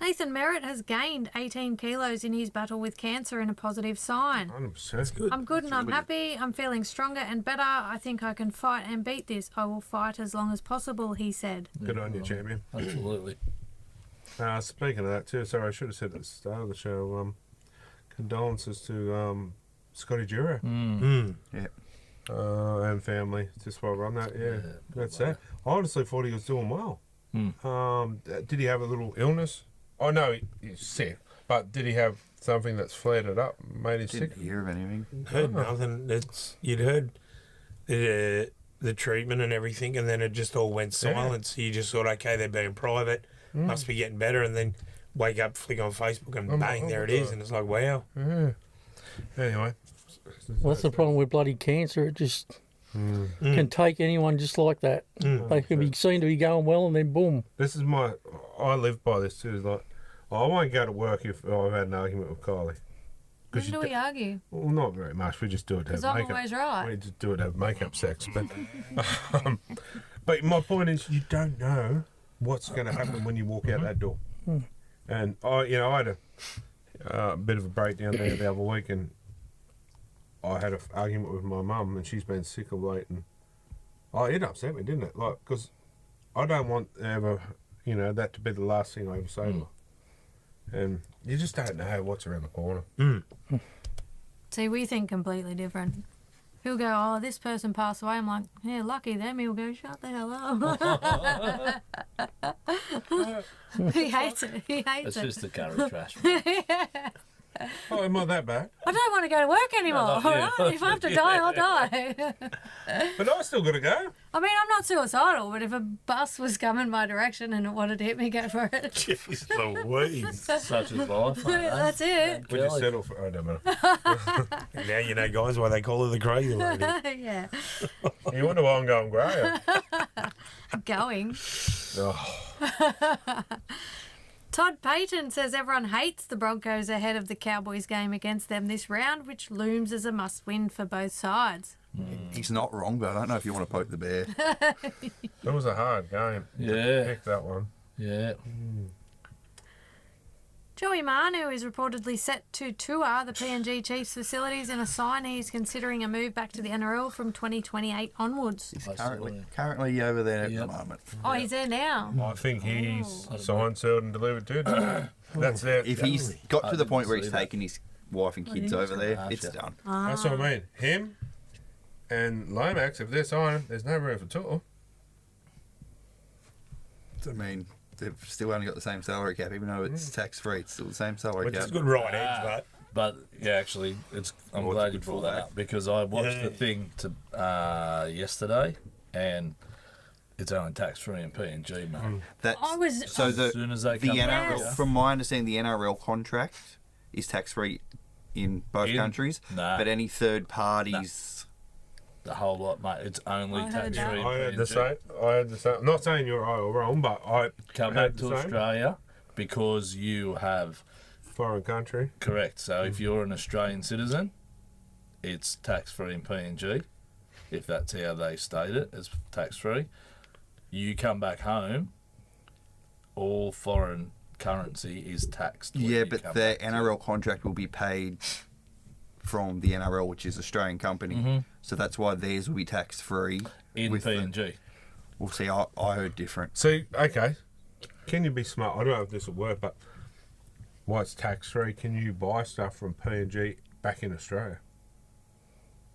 Nathan Merritt has gained 18 kilos in his battle with cancer in a positive sign. 100%. That's good. I'm good and I'm happy. I'm feeling stronger and better. I think I can fight and beat this. I will fight as long as possible, he said. Good on you, champion. Absolutely. Speaking of that too, sorry, I should have said at the start of the show, condolences to Scotty Jura Yeah. and family. Just while we're on that, that's sad. I honestly thought he was doing well. Did he have a little illness? Oh no, he's sick. But did he have something that's flared it up, made him sick? Didn't hear of anything. Heard nothing. You'd heard the treatment and everything, and then it just all went silent. So you just thought, okay, they're being private, must be getting better, and then wake up, flick on Facebook, and bang, there it is, and it's like, wow. Anyway. Well, that's the problem with bloody cancer. It just can take anyone just like that. They can be seen to be going well, and then boom. This is I live by this too. Is like, I won't go to work if I've had an argument with Kylie. When do we argue? Well, not very much. We just do it to have Because I'm makeup. always right. We just do it to have makeup sex. But my point is, you don't know what's going to happen when you walk out that door. And I had a bit of a breakdown there the other week, and I had an argument with my mum, and she's been sick of late, and it upset me, didn't it? Like, because I don't want ever, that to be the last thing I ever say to her. And you just don't know what's around the corner. See, we think completely different. He'll go, oh, this person passed away. I'm like, yeah, lucky them. He'll go, shut the hell up. He hates it. He hates It's it. just the carry trash. Man. Oh, am I that bad? I don't want to go to work anymore. No, All yeah. right? If I have to die, I'll die. But I still got to go. I mean, I'm not suicidal, but if a bus was coming my direction and it wanted to hit me, go for it. Jeez Louise. Such is life. mate, eh? That's it. We just Kelly. settle for... I don't matter. And now you know, guys, why they call her the crazy lady. Yeah. You wonder why I'm going grey. Going. Oh, Todd Payton says everyone hates the Broncos ahead of the Cowboys game against them this round, which looms as a must-win for both sides. He's not wrong, but I don't know if you want to poke the bear. that was a hard game. Yeah. Pick that one. Yeah. Joey Manu is reportedly set to tour the PNG Chiefs facilities in a sign he's considering a move back to the NRL from 2028 onwards. He's Absolutely. currently over there at Yep. the moment. Oh, he's there now. I think he's signed, sealed, and delivered too. That's it. If he's got to the point where didn't he's see that. taking his wife and kids over there, it's Gotcha. done. That's what I mean. Him and Lomax, if they're signing, there's no room for tour. I mean, they've still only got the same salary cap, even though it's tax free. It's still the same salary Which cap. is good right edge, but But yeah, actually, I'm glad you brought that up because I watched the thing yesterday, and it's only tax free in PNG, mate. That's, I was- so As soon as they the come back, NRL, Yes. from my understanding, the NRL contract is tax free in both countries, Nah. but any third parties. the whole lot, mate. It's only I heard tax that. free in I had the PNG. same. I'm not saying you're right or wrong, but I Come had back the to same. Australia because you have Foreign country. correct. So if you're an Australian citizen, it's tax free in PNG. If that's how they state it, as tax free. You come back home, all foreign currency is taxed. when Yeah, you but come the back to- NRL contract will be paid from the NRL, which is Australian company. So that's why theirs will be tax free. in PNG. We'll see. I heard different. See, okay. Can you be smart? I don't know if this will work, but why it's tax free? Can you buy stuff from PNG back in Australia?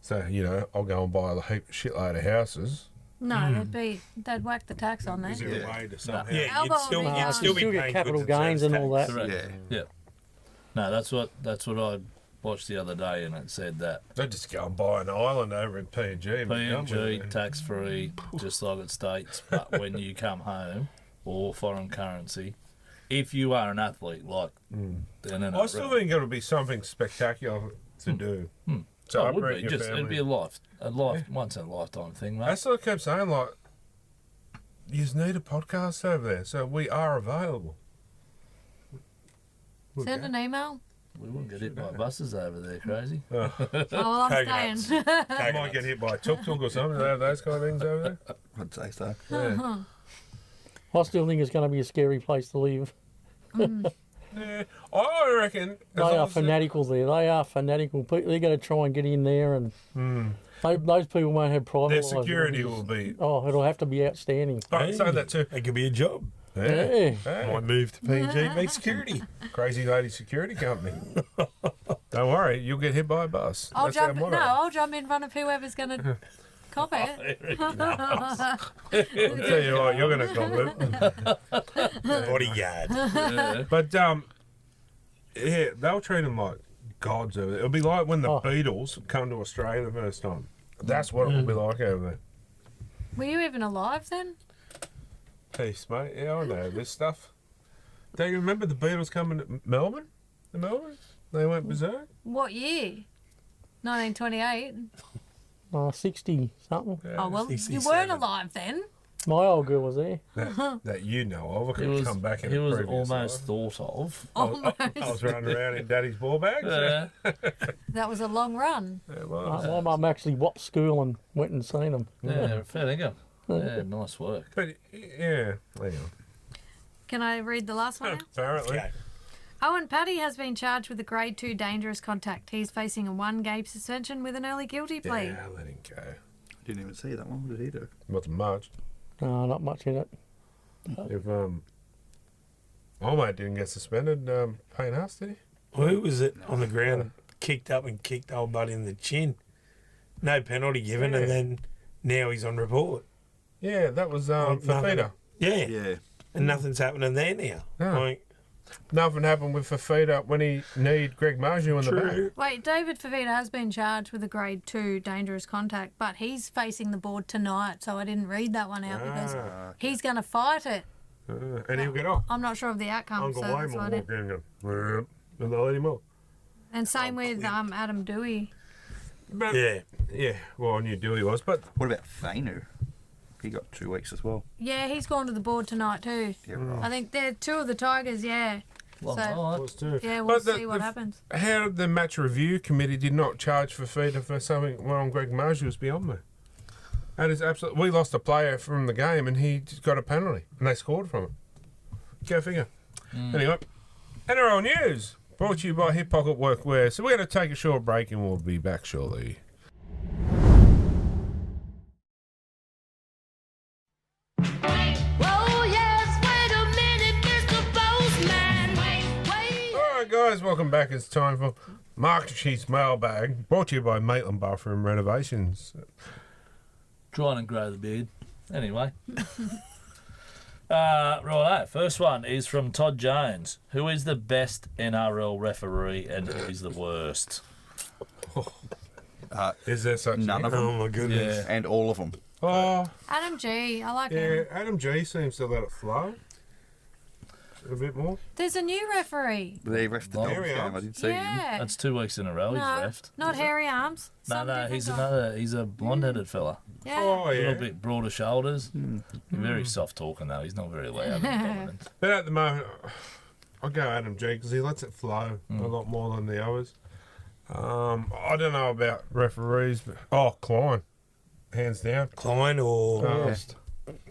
So, I'll go and buy a shitload of houses. No, they'd whack the tax on Is there. there a way to somehow... Yeah, Elbow you'd still, will be you'd gone. still be Still get paying capital goods and gains and all service that. tax. Correct. Yeah. Yeah. No, that's what I watched the other day, and it said that They just go and buy an island over in PNG. PNG tax free, just like it states. But when you come home or foreign currency, if you are an athlete, like then I still think it would be something spectacular to do. So So it would uproot be your just family. it'd be a once in a lifetime thing, mate. That's what I kept saying, like, you just need a podcast over there, so we are available. Send an email. We wouldn't get hit by buses over there, crazy. Oh, well, I'm Coconuts. staying. I might get hit by a tuk-tuk or something. They have those kind of things over there. I'd say so. Yeah. I still think it's going to be a scary place to live. Yeah. I reckon... They are fanatical there. They are fanatical. They're going to try and get in there, and those people won't have private Their lives. security will be... Oh, it'll have to be outstanding. I'd say that too. It could be a job. Yeah. Hey. Might move to PNG, make security. Crazy Lady Security Company. Don't worry, you'll get hit by a bus. I'll That's our jump. motto. No, I'll jump in front of whoever's going to cop it. I'll tell you what, you're going to cop it. Bodyguard. Yeah. But, yeah, they'll treat them like gods over there. It'll be like when the Beatles come to Australia the first time. That's what it will be like over there. Were you even alive then? Peace, mate. Yeah, I know this stuff. Don't you remember the Beatles coming to Melbourne? The Melbourne? They went berserk? What year? 1928. 60 something. Yeah. Oh, well, you 67. weren't alive then. My old girl was there. That you know of. I He could was, come back in he a was previous almost life. thought of. I was running around in Daddy's ball bags. Yeah. That was a long run. It was. My mum actually whopped school and went and seen them. Yeah, fair dinkum. Yeah, nice work. But, yeah. Anyway. Can I read the last one now? Apparently. Okay. Owen Paddy has been charged with a grade 2 dangerous contact. He's facing a 1-game suspension with an early guilty plea. Yeah, let him go. Didn't even see that one. What did he do? Not much. No, not much in it. If my mate didn't get suspended, Payne Huss, did he? Who was it on the ground? Kicked up and kicked old Bud in the chin. No penalty given, and then now he's on report. Yeah, that was Nothing. Fafita. Yeah. Yeah. And nothing's happening there now. No. Like, Nothing happened with Fafita when he kneed Greg Marju in the back. true. Wait, David Favita has been charged with a grade 2 dangerous contact, but he's facing the board tonight, so I didn't read that one out because he's going to fight it. And he'll get off. I'm not sure of the outcome, Uncle so that's Wayne will why I walk didn't. in and go, and they'll let him off. And same with Adam Dewey. But, Yeah. yeah, well, I knew Dewey was, but What about Fainu? He got 2 weeks as well. Yeah, he's gone to the board tonight too. Yeah, right. I think they're 2 of the Tigers, yeah. Long So- night. was too. Yeah, we'll But see what happens. How the match review committee did not charge Fafita for something when Greg Marju was beyond me. That is absolutely. We lost a player from the game and he just got a penalty and they scored from it. Go figure. Anyway, NRL news brought to you by Hip Pocket Workwear. So we're going to take a short break and we'll be back shortly. Oh yes, wait a minute, Mr. Postman. Wait. All right, guys, welcome back. It's time for Mark Sheets Mailbag, brought to you by Maitland Bathroom Renovations. Trying to grow the beard. Anyway. Right, first one is from Todd Jones. Who is the best NRL referee and who is the worst? Is there such None a of thing? them. Oh, my goodness. Yeah. And all of them. Oh, Adam G, I like yeah, him. Adam G seems to let it flow a bit more. There's a new referee. They ref the Well, Dogs there we game. are. I did see him. Yeah. That's 2 weeks in a row he's No, left. not Hairy Arms. No, Some no, different he's guy. he's a blonde-headed fella. Yeah. Oh, A yeah. little bit broader shoulders. Very soft talking though. He's not very loud and dominant. But at the moment, I'll go Adam G because he lets it flow a lot more than the others. I don't know about referees, but Klein, hands down. Klein or First.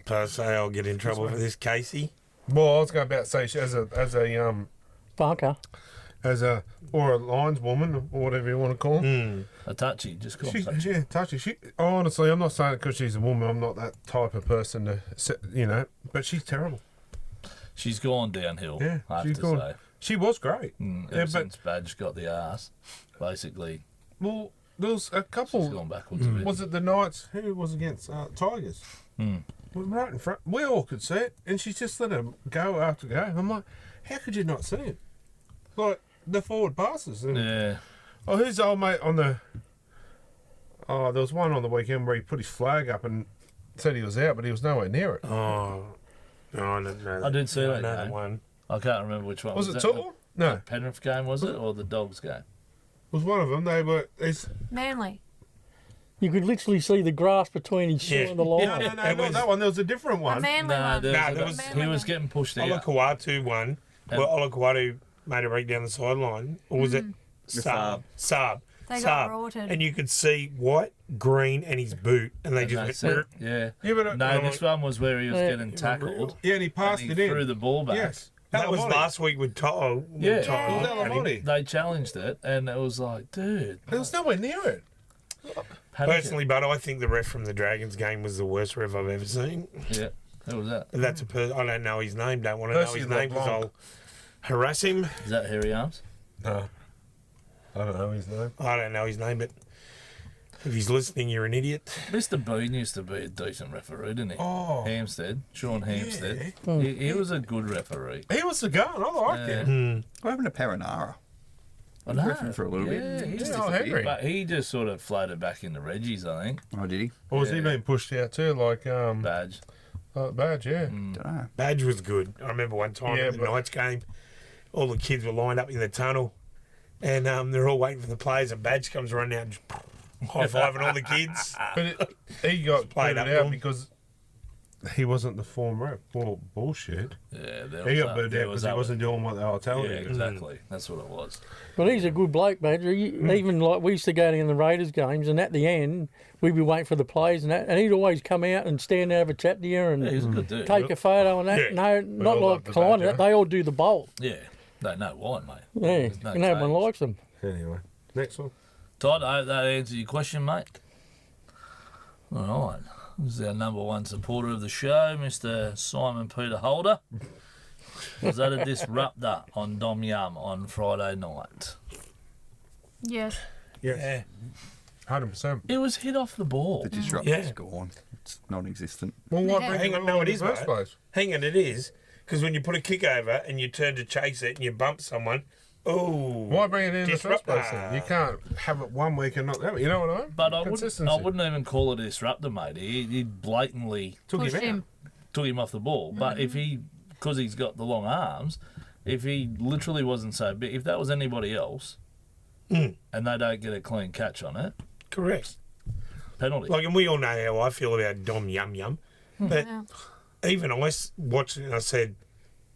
I say I'll get in trouble for this, Casey. Well, I was going about to say Barker. as a or a lineswoman or whatever you want to call her. A touchy, just call She, him touchy. yeah, touchy. She honestly, I'm not saying it because she's a woman. I'm not that type of person to, but she's terrible. She's gone downhill, Yeah, I have she's to gone. say. She was great. Ever Yeah, but since Badge got the arse, basically. well, there was a She's couple. gone backwards a bit. Was it the Knights? Who was against Tigers? We're right in front. We all could see it, and she just let him go after go. I'm like, how could you not see it? Like the forward passes. And, Yeah. Oh, who's the old mate on the? Oh, there was one on the weekend where he put his flag up and said he was out, but he was nowhere near it. Oh, no, I don't know. I did see that Another game. one. I can't remember which one. Was it that Twal? No, the Penrith game, was it? Or the Dogs game? it was one of them. They were. Manly. You could literally see the grass between his shoe Yeah. and the line. No, It not was- that one. There was a different The one. Manly one. there was- he was getting pushed out. Olakuatu won. Well, Olakuatu made a break down the sideline. Or was it Saab? Saab. They got Saab. rorted. And you could see white, green, and his boot. And they And just that's went, it. Yeah. Yeah, but No, this one was where he was Yeah. getting tackled. yeah, and he passed and it he in. threw the ball back. Yes, that was Alamotti. last week with Toto. Yeah. It was Alamotti. They challenged it, and it was like, dude. It was nowhere near it. Personally, but I think the ref from the Dragons game was the worst ref I've ever seen. Yeah. Who was that? But that's I don't know his name. Don't want to know Percy his name because LeBlanc. I'll harass him. Is that Harry Arms? No, I don't know his name. I don't know his name, but if he's listening, you're an idiot. Mr. Bean used to be a decent referee, didn't he? Oh. Hampstead. Sean Hampstead. He was a good referee. He was the gun. I liked Yeah. him. What happened to Perenara? I was refereeing for a little bit. Yeah, he Yeah, just- oh, Henry. But he just sort of floated back into Reggie's, I think. Oh, did he? Or was he Yeah. being pushed out too? Like Badge. Badge, yeah. Don't know. Badge was good. I remember one time Yeah, at the but- Knights game, all the kids were lined up in the tunnel, and they're all waiting for the players, and Badge comes running out and just high-fiving all the kids. But he got Played played up out wrong. because he wasn't the form rep. Bullshit. Yeah, He got booed out because he wasn't doing what they were telling Yeah, him. exactly. That's what it was. But he's a good bloke, Badger. Even like we used to go down the Raiders games, and at the end we'd be waiting for the players, and he'd always come out and stand there, have a chat to you, and Yeah, he's a good dude. take a photo and that. Yeah. No, not all like love the Klein. Badger. They all do the bolt. Yeah, they know why, mate. Yeah, There's no no one change. likes them. Anyway, next one. Todd, I hope that answers your question, mate. All right. This is our number one supporter of the show, Mr. Simon Peter Holder. Was that a disruptor on Dom Yum on Friday night? Yes. Yeah. 100%. It was hit off the ball. The disruptor's Yeah. gone. It's non-existent. Well, what Yeah. brings Hang it on, no, in it is, the first mate. place? Hang on, it is. Because when you put a kick over and you turn to chase it and you bump someone, oh. Why bring it in the first place then? Disruptor. You can't have it one week and not that. You know what I mean? But I Consistency. wouldn't even call it a disruptor, mate. He blatantly Took Pushed him out. him. took him off the ball. But if he, because he's got the long arms, if he literally wasn't so big, if that was anybody else, and they don't get a clean catch on it, Correct. penalty. Like, and we all know how I feel about Dom Yum Yum. But Yeah. even I watched it and I said,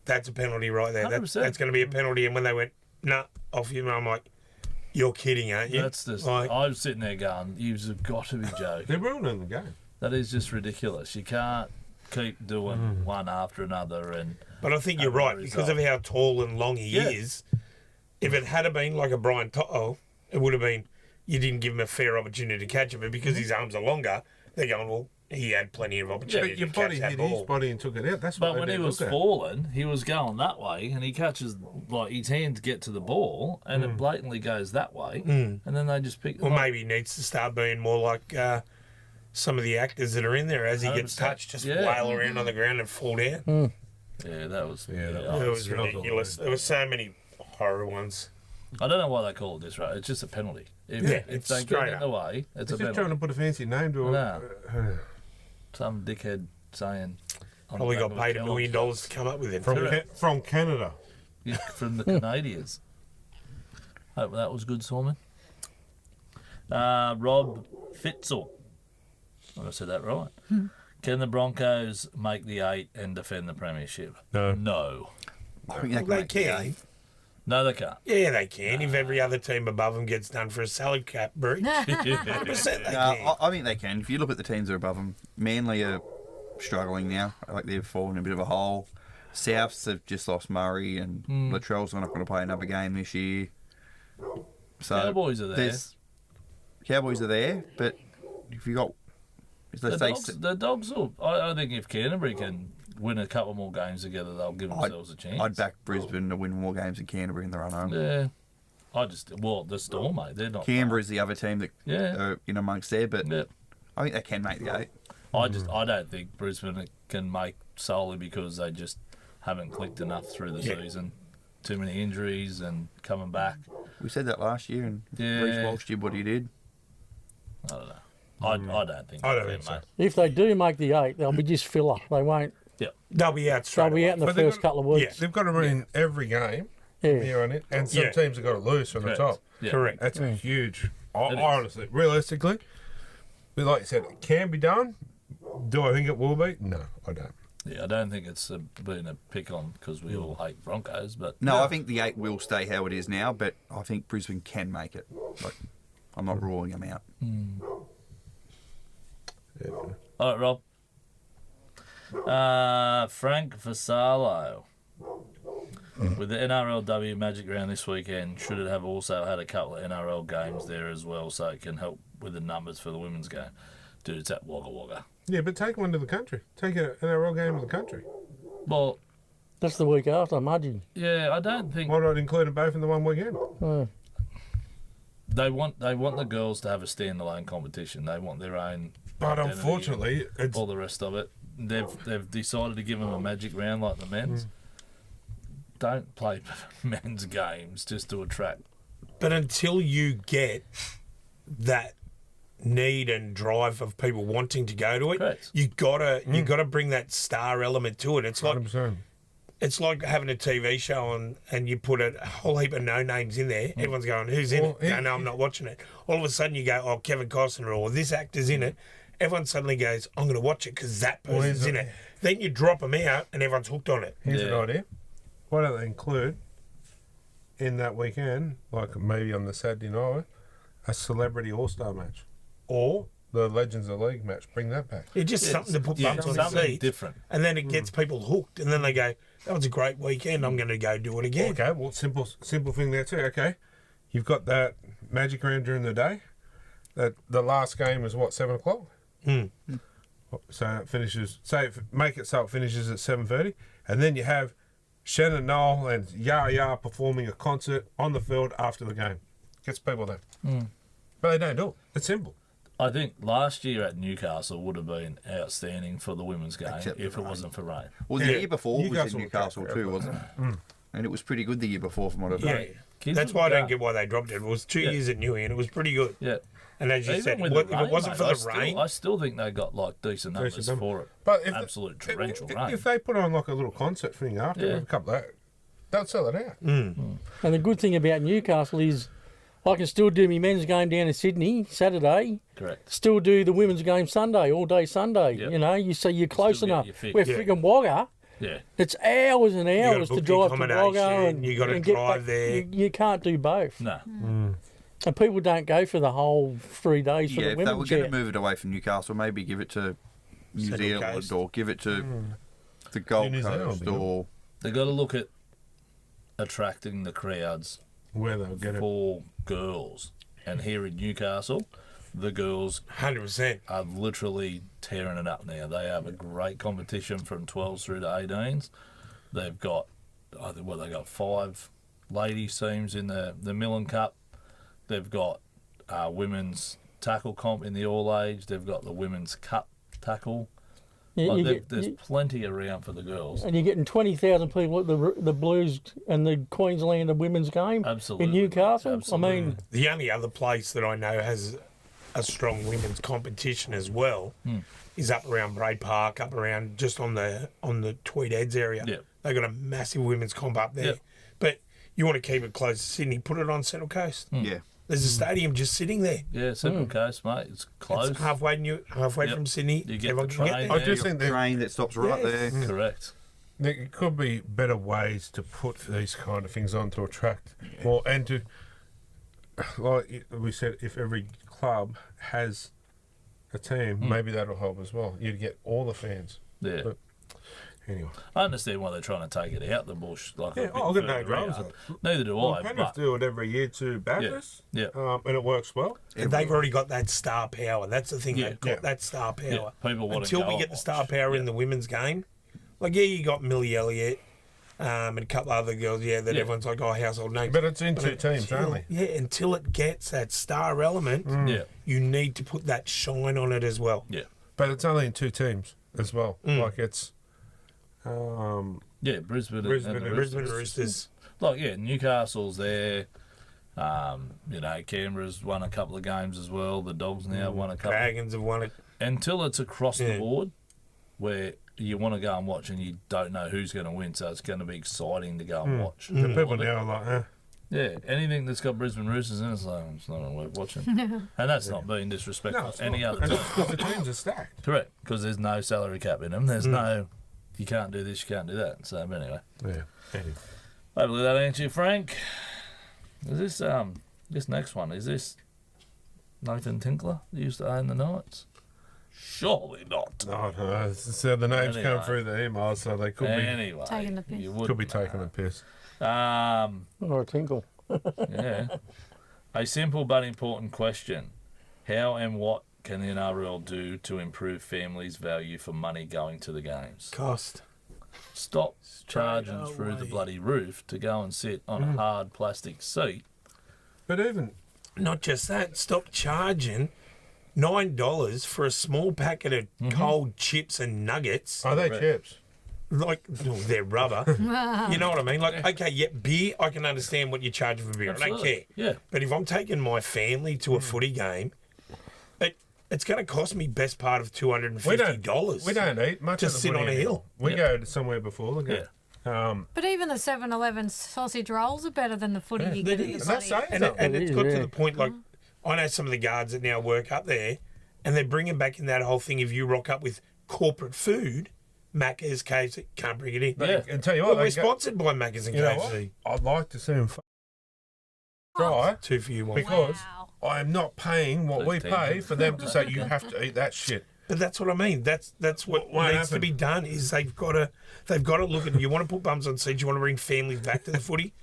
that's a penalty right there. 100%. That's going to be a penalty. And when they went, nah, off you, I'm like, you're kidding, aren't you? That's just. Like, I was sitting there going, "You've got to be joking." They're ruining the game. That is just ridiculous. You can't keep doing one after another. And but I think you're Have a right because of how tall and long he Yeah. is. If it had been like a Brian Toto, it would have been you didn't give him a fair opportunity to catch it. But because his arms are longer, they're going, well, he had plenty of opportunity But your to catch body that hit ball. his body and took it out. That's what but when they he did was look at. falling, he was going that way, and he catches like his hands get to the ball, and it blatantly goes that way, and then they just pick. Well, like, maybe he needs to start being more like some of the actors that are in there. As he gets 100%. touched, just Yeah. wail around on the ground and fall down. Yeah, that was. Yeah, that It was struggle, ridiculous. There were so many horror ones. I don't know why they call it this, right? It's just a penalty. If, Yeah, if it's they get straight in up. the way, it's He's a just trying penalty. to put a fancy name to it. No. Some dickhead saying. on the Probably back got of a paid $1 Kellogg. million to come up with it. From Canada. Yeah, from the Canadians. Hope that was good, Simon. Rob Fitzel. I said that right. Can the Broncos make the 8 and defend the premiership? No. No. I think Well, they can. No, they can't. Yeah, they can. If every other team above them gets done for a salad cap breach, 100% they No, can. I think they can. If you look at the teams that are above them, Manly are struggling now. Like they've fallen in a bit of a hole. Souths have just lost Murray, and Latrell's not going to play another game this year. So Cowboys are there. Cowboys are there, but if you got, The dogs will. I think if Canterbury can win a couple more games together, they'll give themselves a chance. I'd back Brisbane to win more games than Canterbury in the run home. Yeah. The Storm, mate. They're not. Canberra's the other team that Yeah. are in amongst there, but Yeah. I think they can make the 8. I don't think Brisbane can make solely because they just haven't clicked enough through the season. Too many injuries and coming back. We said that last year, and Reece Walsh did what he did. I don't know. I don't think. I don't they think so. mate. If they do make the 8, they'll be just filler. They won't. They'll be out They'll straight be away. out in the But they've first got- couple of weeks. They've got to win every game Yeah. here on it, and some Yeah. teams have got to lose from Correct. the top. Yeah. Correct. That's a huge. I It is. honestly, realistically, but like you said, it can be done. Do I think it will be? No, I don't. Yeah, I don't think it's been a pick on because we all hate Broncos, but No, I think the 8 will stay how it is now, but I think Brisbane can make it. Like, I'm not ruling them out. Yeah. all right, Rob. Frank Vassallo. With the NRLW Magic Round this weekend, should it have also had a couple of NRL games there as well so it can help with the numbers for the women's game? Dude, it's at Wagga Wagga. Yeah, but take one to the country. Take an NRL game to the country. Well, That's the week after, Mudgy. yeah, I don't think Why not include them both in the one weekend? they want the girls to have a standalone competition. They want their own. But identity unfortunately, and it's all the rest of it. They've decided to give them a Magic Round like the men's. Don't play men's games just to attract. But until you get that need and drive of people wanting to go to it, Correct. you gotta bring that star element to it. It's like 100%. it's like having a TV show on and you put a whole heap of no names in there. Everyone's going, "Who's in Well, it?" No, I'm not watching it. All of a sudden you go, "Oh, Kevin Costner or this actor's in it." Everyone suddenly goes, "I'm going to watch it because that person's in it." Then you drop them out and everyone's hooked on it. Here's Yeah. an idea. Why don't they include in that weekend, like maybe on the Saturday night, a celebrity all-star match or the Legends of the League match? Bring that back. It's just something to put bumps on the something seat. different. And then it gets people hooked. And then they go, "That was a great weekend. I'm going to go do it again." Okay, well, simple thing there too. Okay, you've got that Magic Round during the day. That the last game is what, 7:00. So it finishes. Make it so it finishes at 7:30, and then you have Shannon Knoll and Yah performing a concert on the field after the game. Gets people there. But they don't do it. It's simple. I think last year at Newcastle would have been outstanding for the women's game Except if for it rain. wasn't for rain. Well, the Yeah, year before was Newcastle in was Newcastle great, too, wasn't it? And it was pretty good the year before from what I've Yeah. heard. Kids That's would why I go. don't get why they dropped it. It was 2 years at Newey and it was pretty good. Yeah. And as you Even said, with if the it rain, wasn't mate, for I the rain, I still think they got like decent numbers Decent for it. But if Absolute torrential rain. if they put on like a little concert thing after, Yeah. a couple of that, they'll sell it out. And the good thing about Newcastle is I can still do my men's game down in Sydney Saturday, Correct. still do the women's game Sunday, all day Sunday. Yep. You know, you say you're close Still get enough. your fix. We're Yeah. friggin' Wagga. Yeah. It's hours and gotta hours to book the drive to Wagga accommodation, and you gotta and get drive back. there. You can't do both. No. And people don't go for the whole 3 days for Yeah, the if they were women's going to yet. move it away from Newcastle, maybe give it to New Central Zealand Coast. or give it to the Gold New Zealand Coast would be good. or They got to look at attracting the crowds Where they'll get it. for girls. And here in Newcastle, the girls 100%. are literally tearing it up now. They have a great competition from 12s through to 18s. They've got, they got 5 ladies teams in the Millen Cup. They've got women's tackle comp in the All Age. They've got the women's cup tackle. There's plenty around for the girls. And you're getting 20,000 people at the Blues and the Queensland women's game Absolutely. in Newcastle. Absolutely. I mean, The only other place that I know has a strong women's competition as well is up around Braid Park, up around just on the Tweed Heads area. Yeah. They got a massive women's comp up there. Yeah. But you want to keep it close to Sydney, put it on Central Coast. yeah. There's a stadium just sitting there. Yeah, Central Coast, mate. It's close. It's halfway Yep. from Sydney. You get Everyone the can train there. I just think that Train that stops right there. Correct. there could be better ways to put these kind of things on to attract more and to, like we said, if every club has a team, maybe that'll help as well. You'd get all the fans. Yeah. But anyway, I understand why they're trying to take it out the bush. Like yeah, a bit I've got no further dramas out. on it. Neither do Well, I. Penrith But do it every year to Bathurst, yeah. and it works well. And they've already got that star power. That's the thing. Yeah. They've got Yeah. that star power. People want to Until go we and get the star watch. power Yeah. in the women's game, like, yeah, you got Millie Elliott, and a couple other girls, that everyone's like, oh, household names. But it's in two teams only. Yeah, until it gets that star element, Yeah. you need to put that shine on it as well. Yeah. But it's only in two teams as well. Like it's. Yeah, Brisbane and Brisbane the and Roosters. Roosters. Like, Newcastle's there. Canberra's won a couple of games as well. The Dogs now won a couple. Dragons have won it. Until it's across the board, where you want to go and watch and you don't know who's going to win, so it's going to be exciting to go and watch. The people now are like, Yeah, anything that's got Brisbane Roosters in it's like, it's not worth watching. And that's not being disrespectful to any other and team. it's because the teams are stacked. Correct, because there's no salary cap in them. There's no, you can't do this, you can't do that. So, but anyway. Yeah. Anyway. Hopefully that answers you, Frank. Is this next one, is this Nathan Tinkler that used to own the Knights? Surely not. No. So the names Anyway. come through the emails, so they could Anyway. Taking the piss. you be would could be taking a piss. Or a tinkle. Yeah. A simple but important question. How and what can the NRL do to improve families' value for money going to the games? Cost. Stop charging away. through the bloody roof to go and sit on a hard plastic seat. But even Not just that, stop charging $9 for a small packet of cold chips and nuggets. are they Correct. chips? Like, they're rubber. You know what I mean? Like, okay, beer, I can understand what you're charging for beer. I don't Absolutely. care. Yeah. But if I'm taking my family to a footy game, it's going to cost me best part of $250. We don't eat much. Just at the sit footy on a anymore. hill. We Yeah. go to somewhere before the game. But even the 7-Eleven sausage rolls are better than the footy you get It in the is. That's bloody- saying something. And It it's is, got to yeah. the point, like, I know some of the guards that now work up there, and they're bringing back in that whole thing if you rock up with corporate food, Macca's, KFC, can't bring it in. Yeah. And tell you Well, what, we're they go, sponsored by Macca's and you know KFC. what? I'd like to see them try Two for you, one. because Wow. I am not paying what we pay for them to say you have to eat that shit. But that's what I mean. That's what Won't needs to happen. be done. Is they've got to look at. You want to put bums on seats. You want to bring families back to the footy.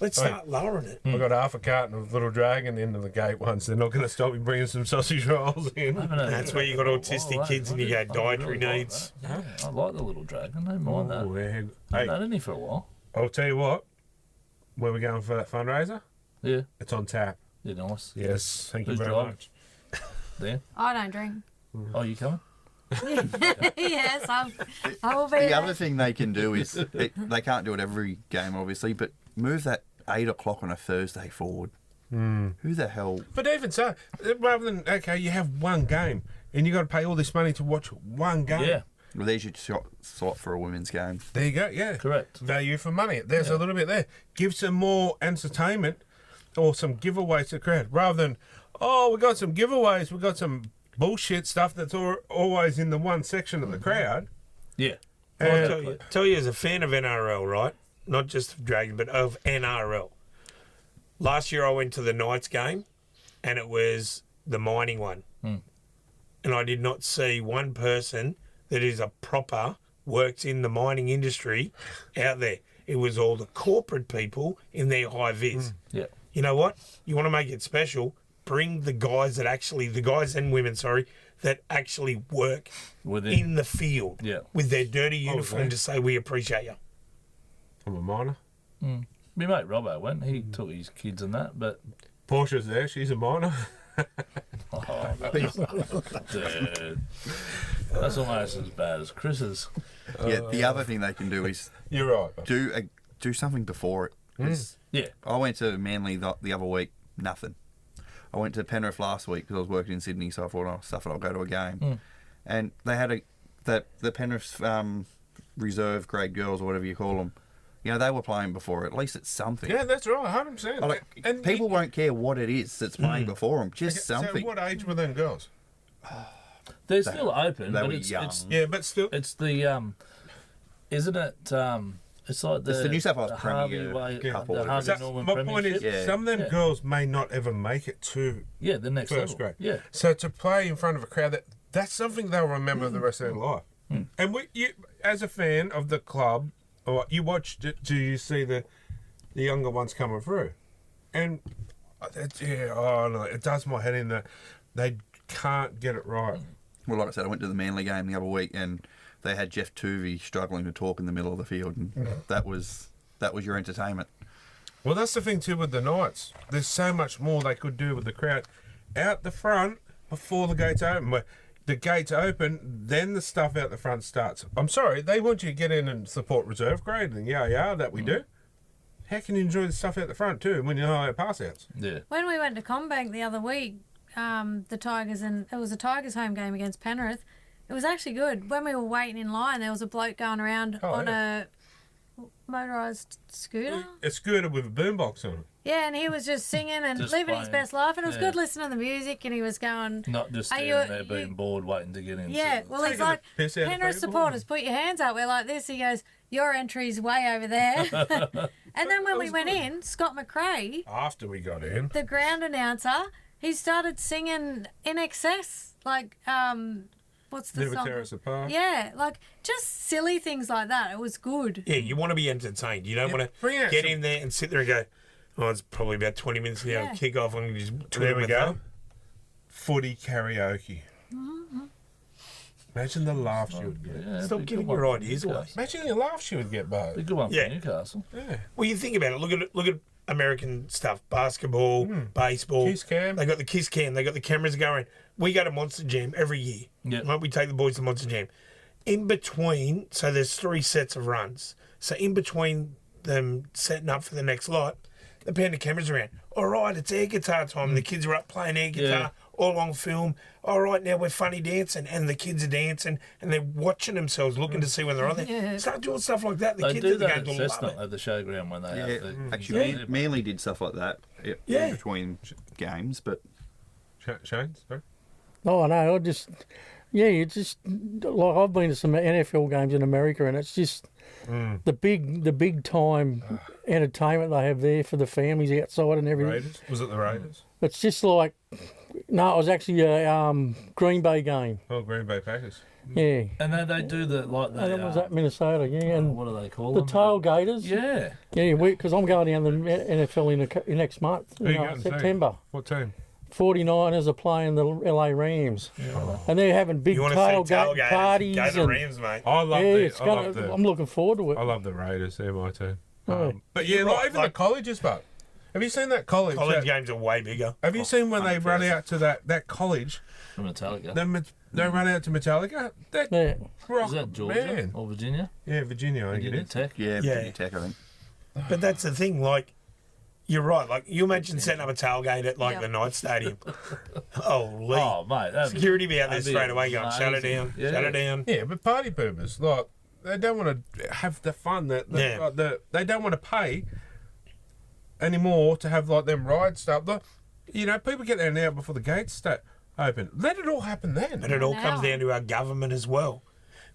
Let's start lowering it. I got half a carton of Little Dragon into the gate once. They're not going to stop me bringing some sausage rolls in. That's where you got autistic kids and you go dietary needs. Yeah, I like the Little Dragon. I don't mind that. Oh, yeah. I've Hey, had any for a while. I'll tell you what. Where we going for that fundraiser? Yeah, It's on tap. you're nice. Yes, thank you Who's very driving? much. There. I don't drink. Oh, you coming? Yes, I will be The there. other thing they can do is they can't do it every game, obviously, but move that 8 o'clock on a Thursday forward. Who the hell? But even so, rather than, okay, you have one game and you got to pay all this money to watch one game. Yeah, Well, there's your slot for a women's game. There you go, yeah. correct. Value for money. There's a little bit there. Give some more entertainment or some giveaways to the crowd rather than, oh, we got some giveaways, we got some bullshit stuff that's always in the one section of the crowd. Yeah. And Tell you as a fan of NRL, right? Not just of Dragon, but of NRL. Last year I went to the Knights game, and it was the mining one, and I did not see one person that is a proper works in the mining industry out there. It was all the corporate people in their high vis. Yeah. You know what? You want to make it special? Bring the guys and women, that actually work Within. in the field Yeah. with their dirty uniform yeah. to say we appreciate you. I'm a minor. My mate Robbo went. He took his kids and that, but Portia's there, she's a minor. oh, dude, that's almost as bad as Chris's. Yeah, the other thing they can do is You're right. But do something before it. 'Cause Yeah. I went to Manly the other week, nothing. I went to Penrith last week because I was working in Sydney, so I thought, oh, stuff it, I'll go to a game. And they had the Penrith reserve grade girls or whatever you call them. You know, they were playing before. At least it's something. yeah, that's right, 100%. Like, and people won't care what it is that's playing before them. Just So something. what age were them girls? They're still open, they but were it's young. Yeah, but still. it's the isn't it it's like the It's the New South Wales the Premier Harvey way, couple. the Harvey So Norman my point Premiership. is, Yeah. some of them Yeah. girls may not ever make it to Yeah, the next first level. grade. Yeah. So to play in front of a crowd, that's something they'll remember the rest of their life. And you, as a fan of the club, or you watched it, do you see the younger ones coming through? And it does my head in that they can't get it right. Well, like I said, I went to the Manly game the other week, and they had Jeff Tuvey struggling to talk in the middle of the field, and that was your entertainment. Well, that's the thing too with the Knights. There's so much more they could do with the crowd out the front before the gates open. Where the gates open, then the stuff out the front starts. I'm sorry, they want you to get in and support reserve grade and that we do. How can you enjoy the stuff out the front too when you know how pass outs? Yeah. When we went to Combank the other week, the Tigers, and it was a Tigers home game against Penrith. It was actually good. When we were waiting in line, there was a bloke going around on a motorised scooter. A scooter with a boombox on it. Yeah, and he was just singing and Just living his playing. best life, and it was Yeah. good listening to the music, and he was going... Not just Are standing you- there being you- bored waiting to get in. Yeah, well, he's Taking like, the piss out of Penrith people. supporters, put your hands up. We're like this. He goes, your entry's way over there. And then when we went in, Scott McRae, After we got in. the ground announcer, he started singing In Excess, like, what's the Never song? tear us apart. Yeah, like, just silly things like that. It was good. Yeah, you want to be entertained. You don't want bring to out get some- in there and sit there and go, oh, it's probably about 20 minutes now. Yeah. Kick off and just There twiddle we my go. thumb. Footy karaoke. Mm-hmm. Imagine the laughs you would get. Yeah, Stop big giving good your one for ideas away. Newcastle. Imagine the laughs you would get, Bo. Big good one Yeah. for Newcastle. Yeah. Well, you think about it. Look at American stuff. Basketball, baseball. Kiss cam. They got the kiss cam. They got the cameras going. We go to Monster Jam every year. Yeah. Right? We take the boys to Monster Jam. In between, so there's 3 sets of runs. So in between them setting up for the next lot, they pan the cameras around. All right, it's air guitar time. The kids are up playing air guitar, all on film. All right, now we're funny dancing, and the kids are dancing, and they're watching themselves, looking to see when they're on there. Yeah. Start doing stuff like that. The They kids do at the that game at will love Cessnock it. at the showground when they Yeah, have the... actually, Manly did stuff like that Yeah. in between games, but Shane, sorry? Oh, no, it's just like I've been to some NFL games in America, and it's just the big time entertainment they have there for the families outside and everything. Raiders? Was it the Raiders? It's just like, no, it was actually a Green Bay game. Oh, Green Bay Packers. Yeah, And then they do the, like, and that was the... at Minnesota. Yeah, and what do they call the them? tailgaters. Yeah. Yeah, because I'm going down the NFL in next month, Who you going to see? September. What team? 49ers are playing the LA Rams, and they're having big You want to see tailgate tailgaters? parties. Go the and, Rams, mate. I love yeah, the. it's I love gonna, the. I'm looking forward to it. I love the Raiders. They're my team. Yeah. But yeah, like, even the colleges, but have you seen that college? College games are way bigger. Have you seen when they run out to that college? From Metallica. They run out to Metallica. That Yeah. rock, Is that Georgia man. or Virginia? Yeah, Virginia. I think it Virginia is. Tech? yeah, Yeah. Virginia Tech, I think. But that's the thing, like, you're right. Like, you imagine setting up a tailgate at, like, Yeah. the Knight Stadium. Holy. Oh, mate. that'd be- Security be out there that'd be straight away going, shut it amazing. down, Yeah. shut it down. Yeah, but party poopers, like they don't want to have the fun that Yeah. they don't want to pay anymore to have like them ride stuff. Look, you know, people get there now before the gates start open. Let it all happen then. But it all Now. comes down to our government as well.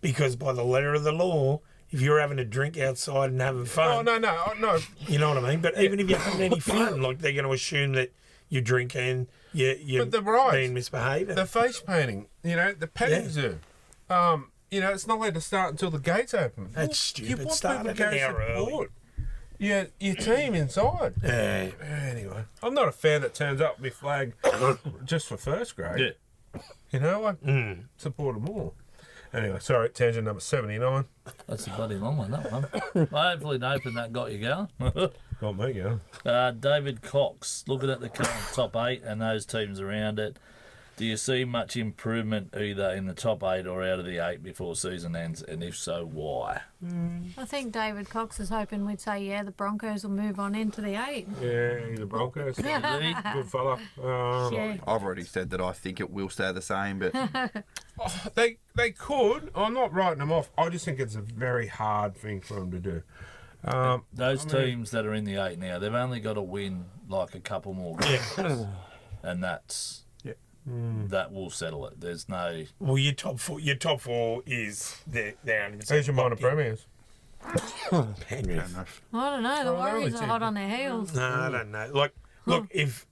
Because by the letter of the law, if you're having a drink outside and having Oh fun, no! you know what I mean? But even if you're having any fun, like, they're going to assume that you're drinking, you're But the rides, being misbehaving. the face painting, you know, the petting Yeah. zoo. You know, it's not allowed to start until the gates open. That's You stupid. want Start people to it go an hour early. support your team inside. Yeah. Anyway, I'm not a fan that turns up with flag just for first grade. Yeah. You know, I support them all. Anyway, sorry, tangent number 79. That's a bloody long one, that one. Well, hopefully, Nathan, that got you going. Got me going. David Cox, looking at the current top 8 and those teams around it, do you see much improvement either in the top 8 or out of the 8 before season ends? And if so, why? I think David Cox is hoping we'd say, yeah, the Broncos will move on into the 8. Yeah, the Broncos. Lee? Good fella. Yeah. I've already said that I think it will stay the same, but They could. I'm not writing them off. I just think it's a very hard thing for them to do. Those teams that are in the 8 now, they've only got to win like a couple more games. And that's... That will settle it. There's no... Well, your top four is they're 100%. Who's your minor premiers? Penrith. fair enough. I don't know. The Oh, they're Warriors only are hot on their heels. No, I don't know. Like, look, if,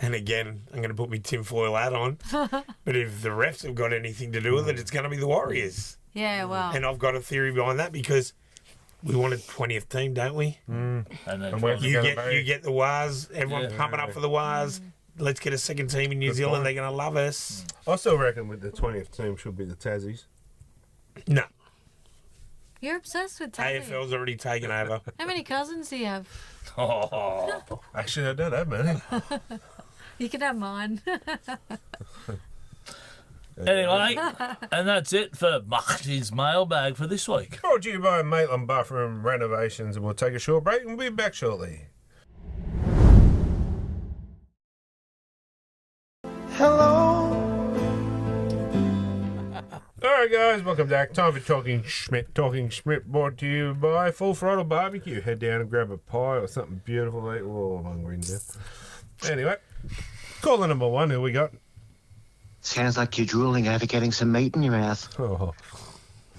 and again, I'm going to put my tinfoil hat on, but if the refs have got anything to do with it, it's going to be the Warriors. Yeah, well. And I've got a theory behind that because we wanted 20th team, don't we? And then And where's You Gonna get be. you get the Wars. Everyone's Yeah. pumping up for the Wars. Let's get a second team in New Good Zealand. point. They're going to love us. I still reckon with the 20th team should be the Tassies. No, You're obsessed with Tassie. AFL's already taken over. How many cousins do you have? Oh, Actually, I don't have many. You can have mine. anyway, and that's it for Mahdi's mailbag for this week. Brought to you by Maitland Bathroom Renovations, and we'll take a short break and we'll be back shortly. All right, guys, welcome back. Time for Talking Schmidt. Talking Schmidt brought to you by Full Throttle Barbecue. Head down and grab a pie or something beautiful to eat. Oh, I'm hungry now. Anyway, caller number one, who we got? Sounds like you're drooling over getting some meat in your mouth. Oh,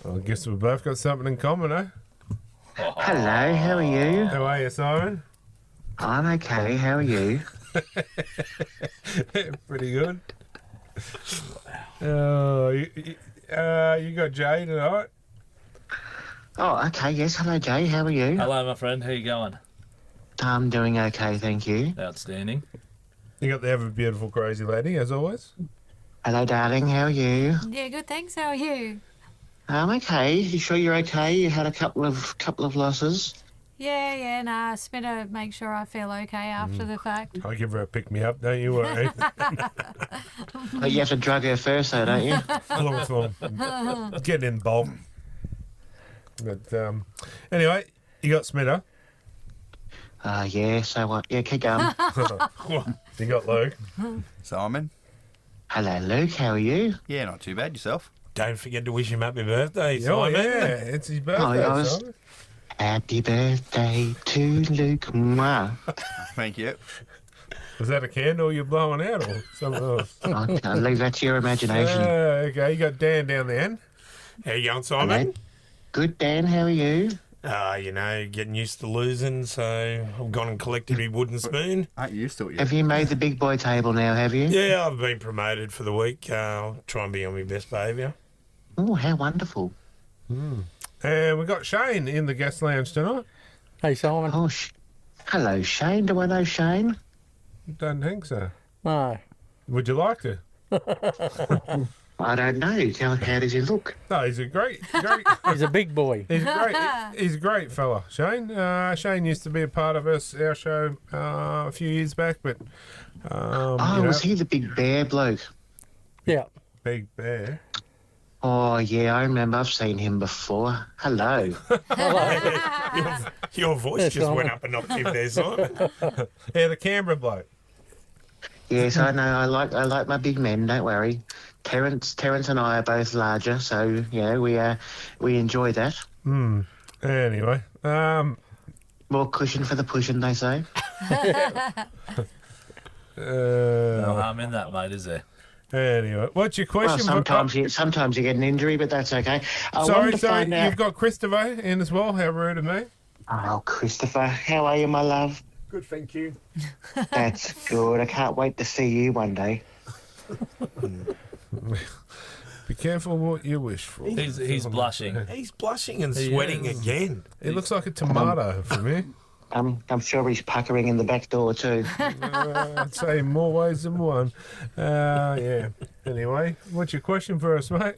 I guess we've both got something in common, eh? Hello, how are you? How are you, Simon? I'm okay, how are you? Pretty good. You got Jay tonight? Oh, okay, yes, hello Jay, how are you? Hello, my friend. How you going? I'm doing okay, thank you. Outstanding. You got the ever beautiful crazy lady, as always. Hello darling, how are you? Yeah, good, thanks. How are you? I'm okay, you sure you're okay? You had a couple of losses? Yeah, nah, it's better make sure I feel okay after the fact. I'll give her a pick me up, don't you worry. But you have to drug her first though, don't you? Long form. Getting in bulk. But anyway, you got Smitter. Yeah, so what? Yeah, keep going. You got Luke. Simon? Hello Luke, how are you? Yeah, not too bad. Yourself? Don't forget to wish him happy birthday, Oh Simon. yeah, it's his birthday. I was- Simon. Happy birthday to Luke. Mwah. Thank you. Was that a candle you're blowing out or something else? I'll leave that to your imagination. Okay, you got Dan down the end. How you going, Hello. Simon? Good Dan, how are you? Getting used to losing, so I've gone and collected my wooden spoon. Aren't you still yet? Have you made the big boy table now, have you? Yeah, I've been promoted for the week. I'll try and be on my best behaviour. Oh, how wonderful. And we got Shane in the guest lounge tonight. Hey, Simon. Oh, hello, Shane. Do I know Shane? Don't think so. No. Would you like to? I don't know. How does he look? No, he's a great. He's a big boy. He's a great fella, Shane. Shane used to be a part of our show a few years back, but Was he the big bear bloke? Yeah. Big Bear. Oh, yeah, I remember. I've seen him before. Hello. Your voice Yes, just Simon. went up an octave there, Simon. Yeah, the Canberra bloke. Yes, I know. I like my big men. Don't worry. Terence and I are both larger, so yeah, we enjoy that. Anyway, More cushion for the pushing, they say. No harm in that, mate, is there? Anyway, what's your Well, question? sometimes you get an injury, but that's okay. I Sorry, wanted to find out. you've got Christopher in as well. How rude of me. Oh, Christopher, how are you, my love? Good, thank you. That's good. I can't wait to see you one day. Be careful what you wish for. He's blushing. He's blushing and He sweating is. again. It looks like a tomato for me. I'm sure he's puckering in the back door too. I'd say in more ways than one. Yeah. Anyway, what's your question for us, mate?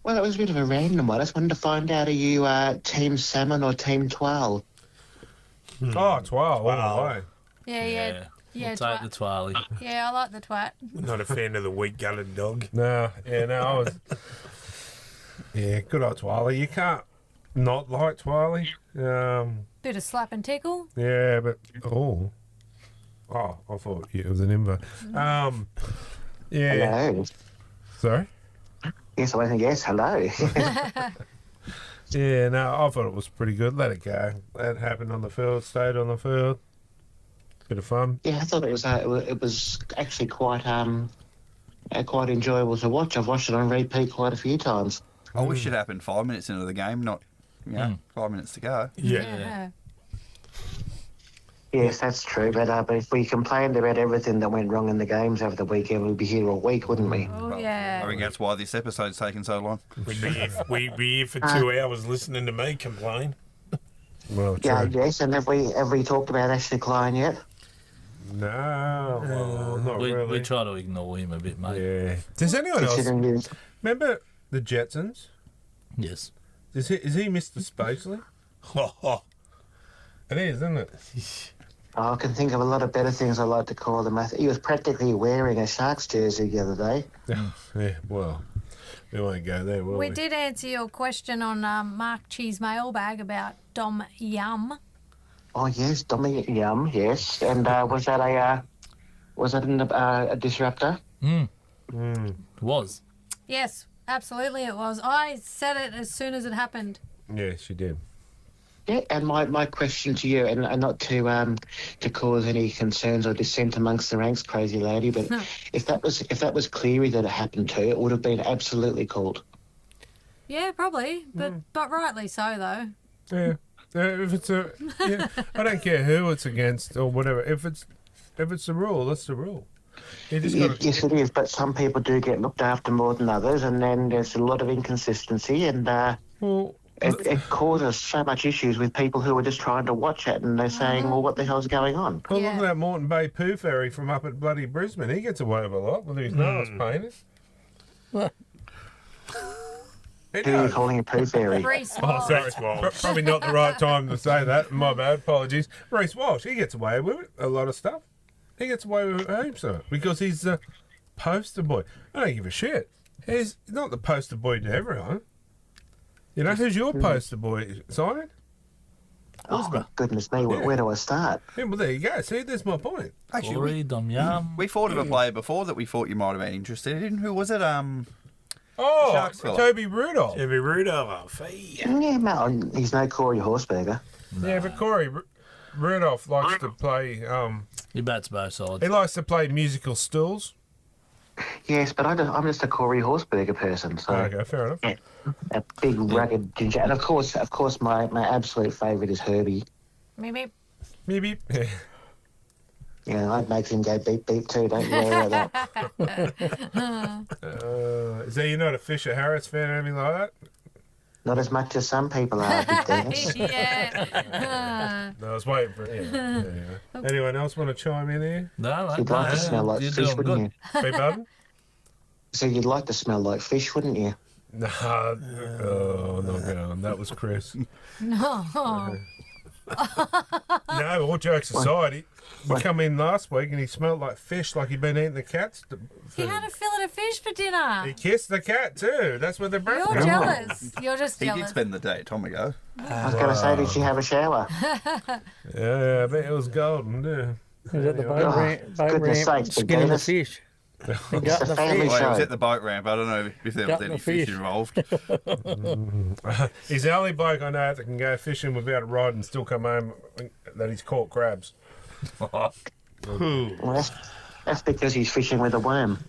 Well, it was a bit of a random one. I just wanted to find out, are you Team Salmon or Team Twal? Oh, Twal, all the Twal. way. Yeah, We'll take twat. the twirly. Yeah, I like the twat. Not a fan of the weak-gutted dog. No, I was. Yeah, good old Twally. You can't not like Twally. Bit of slap and tickle. Yeah, but I thought it was an inver. Yeah. Hello. Sorry. Yes, I wasn't. Yes, hello. Yeah, no, I thought it was pretty good. Let it go. That happened on the field. Stayed on the field. Bit of fun. Yeah, I thought it was actually quite enjoyable to watch. I've watched it on repeat quite a few times. I wish it happened 5 minutes into the game, not 5 minutes to go. Yeah. Yes, that's true. But if we complained about everything that went wrong in the games over the weekend, we'd be here all week, wouldn't we? Oh, I yeah. think that's why this episode's taken so long. We'd be here for 2 hours listening to me complain. Well, true. Yeah, yes. And have we talked about Ashley Klein yet? No, well, not We really. try to ignore him a bit, mate. Yeah. Does anyone else Considering you- remember the Jetsons? Yes. Is he Mr. Spacely? It is, isn't it? Oh, I can think of a lot of better things I like to call him. He was practically wearing a Sharks jersey the other day. Yeah, well, we won't go there, will we? We did answer your question on Mark Cheese mailbag about Dom Yum. Oh yes, Dommy Yum, yes. And was that a disruptor? Was. Yes, absolutely it was. I said it as soon as it happened. Yeah, she did. Yeah, and my question to you, and not to cause any concerns or dissent amongst the ranks, crazy lady, but if that was Cleary that it happened to, it would have been absolutely called. Yeah, probably, but rightly so though. Yeah. If it's I don't care who it's against or whatever. If it's the rule, that's the rule. You just gotta, Yes, it is, but some people do get looked after more than others, and then there's a lot of inconsistency, and well, it causes so much issues with people who are just trying to watch it, and they're saying, well, what the hell's going on? well, Yeah. look at that Moreton Bay poo ferry from up at bloody Brisbane. He gets away with a lot with his nose painted. He Who are you does. calling a poo fairy? Reece Oh, Walsh. sorry. Probably not the right time to say that. My bad. Apologies. Reece Walsh, he gets away with it. A lot of stuff. He gets away with heaps of it because he's the poster boy. I don't give a shit. He's not the poster boy to everyone. You know, who's your poster boy, Simon? Oh, goodness me, where do I start? Yeah, well, there you go. See, there's my point. Actually, Corey, Dom Yum. we thought of a player before that we thought you might have been interested in. Who was it? Oh, Sharks fella. Toby Rudolph. Jimmy Rudolph. Yeah. Yeah, mate, he's no Corey Horseberger. Yeah, but Corey Rudolph likes to play. He bats both sides. He likes to play musical stools. Yes, but I'm just a Corey Horseberger person, so Okay, fair enough. yeah, a big rugged ginger. And of course, my absolute favourite is Herbie. Meep, meep. Beep, beep. Yeah. Yeah, that makes him go beep beep too. Don't you worry about that. Is that you're not a Fisher Harris fan or anything like that? Not as much as some people are. Big Dennis. Yeah. No, I was waiting for it. Yeah. Anyone else want to chime in here? No, You'd like to smell like you're fish, doing wouldn't good. you? Beg pardon? So you'd like to smell like fish, wouldn't you? No, oh, not going. That was Chris. No. No, all jokes aside, we come in last week and he smelled like fish, like he'd been eating the cat's He food. had a fillet of fish for dinner. He kissed the cat too. That's what they're You're from. jealous. You're just He did jealous. spend the day at Tom ago. I was going to say, did she have a shower? Yeah, I bet it was golden, yeah. Is that the boat Oh, ramp, boat goodness ramp sakes, skinning the Dennis. fish? And It's gutting a the family fish. Well, he was show. at the boat ramp. I don't know if there was Gutting any the fish fish. involved. He's the only bloke I know that can go fishing without a rod and still come home that he's caught crabs. Well, that's because he's fishing with a worm.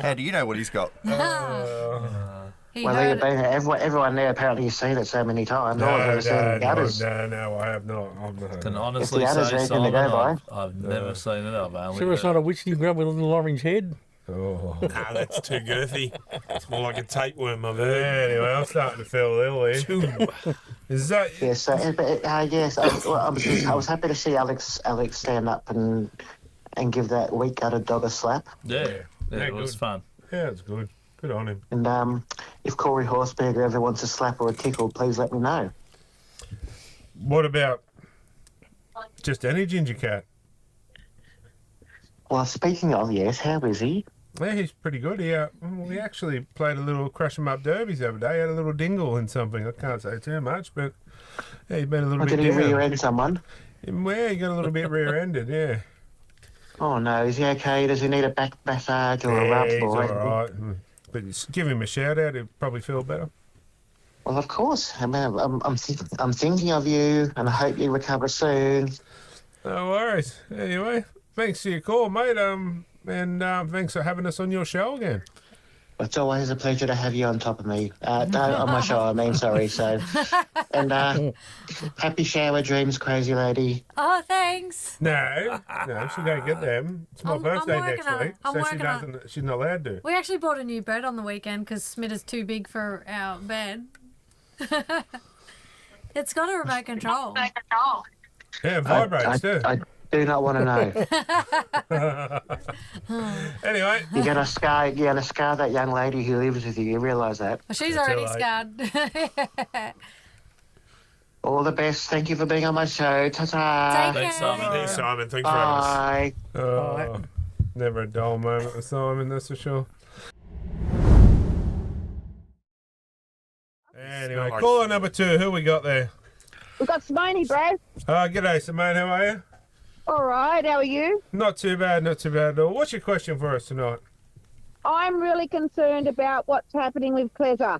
How do you know what he's got? He Well, heard everyone there apparently has seen it so many times. All I've ever seen in gutters. No, I have not. Can honestly others say, reckon they go Simon, by. I've never seen it. I've only Sure, it's not a witchy grub with a little orange head. Oh. Nah, that's too girthy. It's more like a tapeworm, I've heard. Anyway, I'm starting to feel ill here. Is that... Yes, yes. I was happy to see Alex stand up and give that weak gutted dog a slap. Yeah, Yeah, it was good. fun. Yeah, it's good. Good on him. And if Corey Horseberger ever wants a slap or a tickle, please let me know. What about just any ginger cat? Well, speaking of, yes, how is he? Yeah, he's pretty good. We actually played a little crush 'em up derbies the other day. He had a little dingle in something. I can't say too much, but yeah, he's been a little Or bit did he down. rear-end someone? Yeah, he got a little bit rear-ended, yeah. Oh, no, is he okay? Does he need a back massage or a Yeah, rub? he's or all anything? right. But just give him a shout-out. He'll probably feel better. Well, of course. I mean, I'm thinking of you, and I hope you recover soon. No worries. Anyway, thanks for your call, mate. And thanks for having us on your show again. It's always a pleasure to have you on top of me. On my show, I mean, sorry. So, and happy shower dreams, crazy lady. Oh, thanks. No, she don't get them. It's my I'm birthday working next on it. week, I'm so she working on doesn't. She's not allowed to. We actually bought a new bed on the weekend because Smith is too big for our bed. It's got a remote control. Yeah, it vibrates too. Do not want to know. Anyway, You're gonna scar that young lady who lives with you. You realise that? Well, she's That's already all scarred. All the best. Thank you for being on my show. Ta-ta. Take Thanks, care. Simon. Thanks, Simon. Thanks for having us. Bye. oh, never a dull moment with Simon, that's for sure. Anyway, Nice. caller number 2, who we got there? We've got Simone, bro. G'day, Simone, how are you? All right, how are you? Not too bad at all. What's your question for us tonight? I'm really concerned about what's happening with Clezer.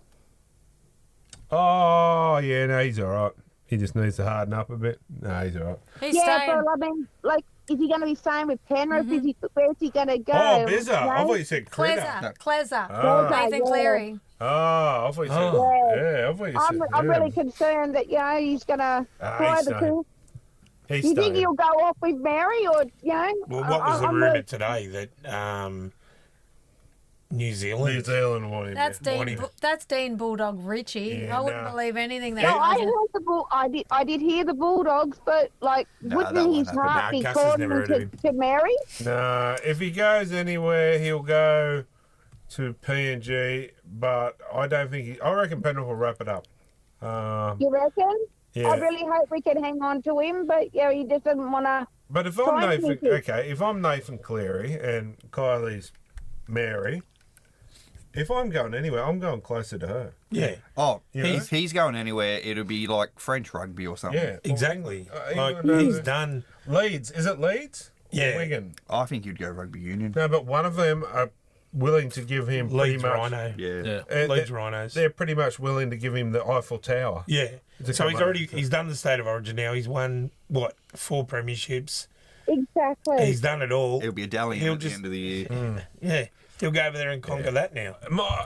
Oh, yeah, no, he's all right. He just needs to harden up a bit. No, he's all right. He's Yeah, staying. but I mean, like, is he going to be staying with Penrith? Where's he going to go? Oh, Bizza. I No? thought you said Critter. Clezer. Ah. Nathan yeah. Cleary. Oh, I thought you said... Yeah. Yeah, I thought you said... I'm yeah. really concerned that, he's going to try he's the staying. coup. He's You think staying. he'll go off with Mary or, Well, what was the I'm rumour really- today that New New Zealand? Zealand want him. That's yeah. Dean. That's Dean Bulldog Richie. Yeah, I wouldn't nah. believe anything that. No, he I doesn't- heard the bull. I did hear the Bulldogs, but like, No, that wouldn't won't his happen. heart Nah, be Gus has calling never him heard of to Mary? Nah, if he goes anywhere, he'll go to PNG, but I don't think I reckon Penrith will wrap it up. You reckon? Yeah. I really hope we can hang on to him, but he just doesn't want to. But if I'm Fine, Nathan, thank you. if I'm Nathan Cleary and Kylie's Mary, if I'm going anywhere, I'm going closer to her. Yeah, Oh, You if he's going anywhere, it'll be like French rugby or something. Yeah, exactly. Like, even, he's done. Leeds. Is it Leeds? Or Yeah. Wigan. I think you'd go rugby union. No, but one of them are willing to give him pretty Leeds much. Rhino. Yeah. Leeds they're- Rhinos. They're pretty much willing to give him the Eiffel Tower. Yeah. To So come he's over, already so- he's done the State of Origin now. He's won 4 premierships. Exactly. He's done it all. It'll be a dally He'll at the just- end of the year. Yeah. He'll go over there and conquer that now.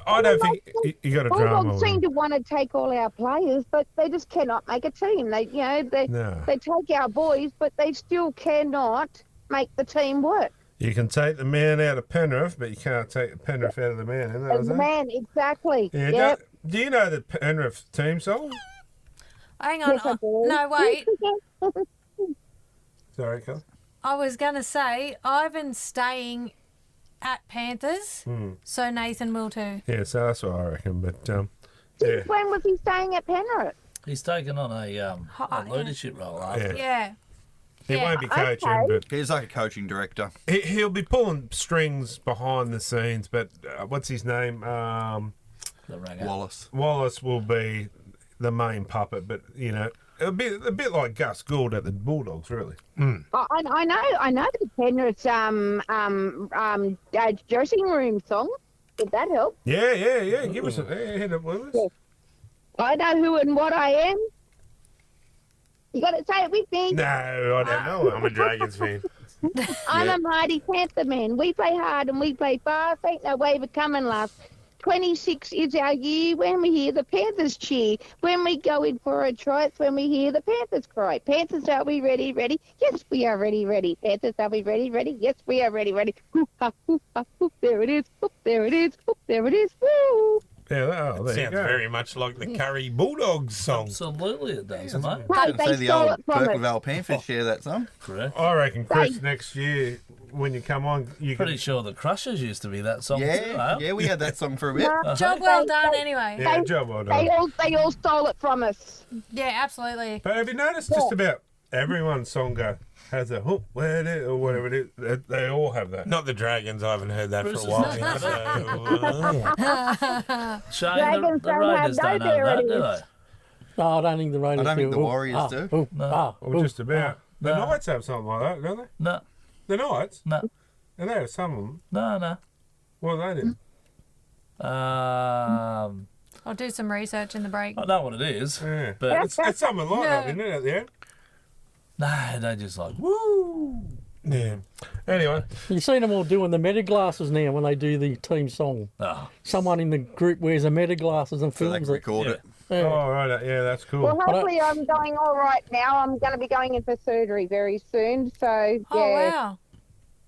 I don't think you got a drama. Bulldogs with seem him. to want to take all our players, but they just cannot make a team. They No. they take our boys, but they still cannot make the team work. You can take the man out of Penrith, but you can't take the Penrith out of the man. Isn't that what And I'm saying? man, exactly. Yeah. Yep. Do you know the Penrith team song? Hang on. Yes, I do. No, wait. Sorry, Carl. I was going to say, Ivan's staying at Panthers, so Nathan will too. Yeah, so that's what I reckon. But yeah, When was he staying at Penrith? He's taken on a yeah. leadership role after. Yeah. he Yeah, won't be coaching, okay. but He's like a coaching director. he'll be pulling strings behind the scenes. But what's his name? The ringer. Wallace. Wallace will be the main puppet, but it'll be a bit like Gus Gould at the Bulldogs, really. I know the Penrith's dressing room song. Did that help? Yeah. Give us a hit it with us. I know who and what I am. You got to say it with me. No, I don't know. I'm a Dragons fan. I'm a mighty Panther man. We play hard and we play fast. Ain't no way of coming last. 26 is our year when we hear the Panthers cheer. When we go in for a try, it's when we hear the Panthers cry. Panthers, are we ready, ready? Yes, we are ready, ready. Panthers, are we ready, ready? Yes, we are ready, ready. Hoo, ha, hoo, ha, hoo. There it is. Whoop, there it is. Whoop, there it is. Woo! Yeah, there you Sounds go. very much like the Curry Bulldogs song. Absolutely it does, mate. Hey, Say they the stole old it from us. Burkevale Panthers share that song. Correct. I reckon, Chris, next year when you come on, you Pretty can. sure the Crushers used to be that song too, Yeah, eh? yeah, we had that song for a bit. Job well done, anyway. Yeah, job well They done. all stole it from us. Yeah, absolutely. But have you noticed just about everyone's song has a hook, where it is, or whatever it is? They all have that. Not the Dragons. I haven't heard that Bruce for a while. is now, so, Shane, Dragons the don't Raiders have don't have that, do no they? No, I don't think the Raiders I don't think do. the Warriors do. Or just about. The No. Knights have something like that, don't they? No, The Knights? no, And they have some of them. no. Well, they do. I'll do some research in the break. I know what it is, Yeah. but It's something like that, isn't it, at the end? no, they just like woo. yeah. Anyway, You've seen them all doing the meta glasses now when they do the team song. Oh, Someone in the group wears a meta glasses and So they films can it. record it. Yeah. oh, right, yeah, that's cool. Well, hopefully I'm going all right now. I'm going to be going in for surgery very soon. So, yeah. Oh, wow.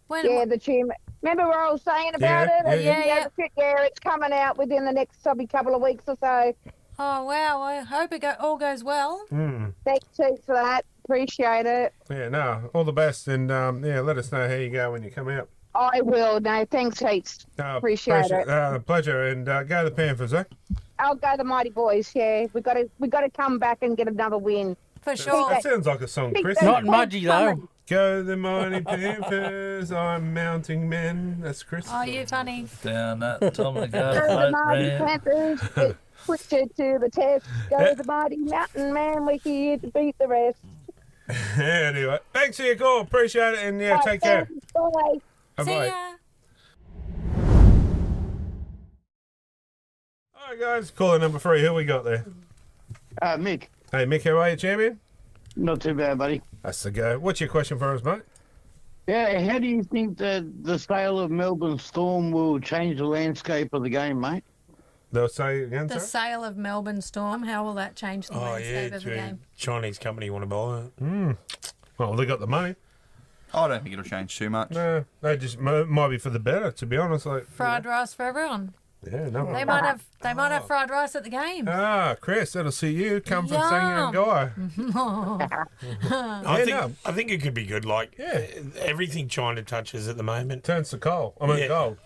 When, Yeah, the tumor. Remember what I was saying about Yeah, it? yeah. Yeah, it's coming out within the next probably couple of weeks or so. Oh, wow. I hope it all goes well. Mm. Thanks heaps for that. appreciate it. Yeah, no, all the best, and yeah, let us know how you go when you come out. I will. No, thanks heaps. Appreciate it. Pleasure, and go the Panthers, eh? I'll go the Mighty Boys. Yeah, we got to come back and get another win. For sure. That sounds like a song, Chris. Not Mudgy, though. Go the mighty Panthers, I'm mounting men. That's Chris. Oh, you funny. Down that Tom and Go the Mighty Panthers. Push it to the test. Go the Mighty Mountain Man. We're here to beat the rest. Anyway, thanks for your call. Appreciate it, and yeah, Right, take care. Bye. See Bye-bye. ya. All right, guys, caller number 3. Who we got there? Mick, Hey, Mick, how are you, champion? not too bad, buddy. That's the go. What's your question for us, mate? Yeah, how do you think that the sale of Melbourne Storm will change the landscape of the game, mate? They'll say again, The sir? sale of Melbourne Storm, how will that change the Oh, landscape yeah, of the game? Chinese company want to buy it. Well, they got the money. I don't think it'll change too much. No, they just might be for the better, to be honest. Like, Fried rice for everyone. yeah, no. They might have fried rice at the game. Ah, Chris, that'll see you. Come from singing guy. I think it could be good. Like everything China touches at the moment. Turns to coal. I mean, gold.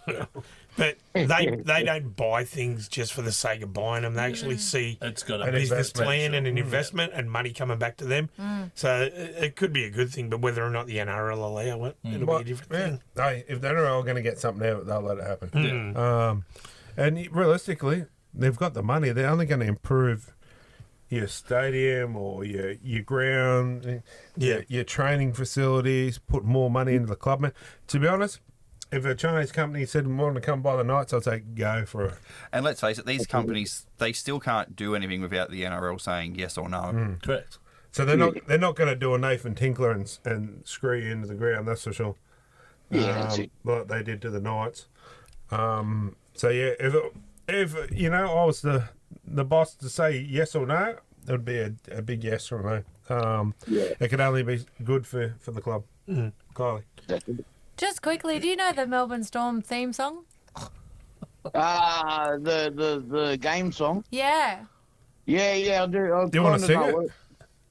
But they don't buy things just for the sake of buying them. They actually see It's got a a business investment. plan and an investment and money coming back to them. So it could be a good thing. But whether or not the NRL allow it, it'll be a different thing. Hey, if they're all going to get something out of it, they'll let it happen. And realistically, they've got the money. They're only going to improve your stadium or your ground, your training facilities, put more money into the club. Man, to be honest, if a Chinese company said we want to come buy the Knights, I'd say go for it. And let's face it, these companies, they still can't do anything without the NRL saying yes or no. Correct. So they're not going to do a Nathan Tinkler and screw you into the ground. That's for sure. Yeah, that's it. Like they did to the Knights. So yeah, if you know I was the boss to say yes or no, it would be a big yes from me. It could only be good for the club. Kylie. Just quickly, do you know the Melbourne Storm theme song? The game song. Yeah. Yeah, I do. Do you want to sing it?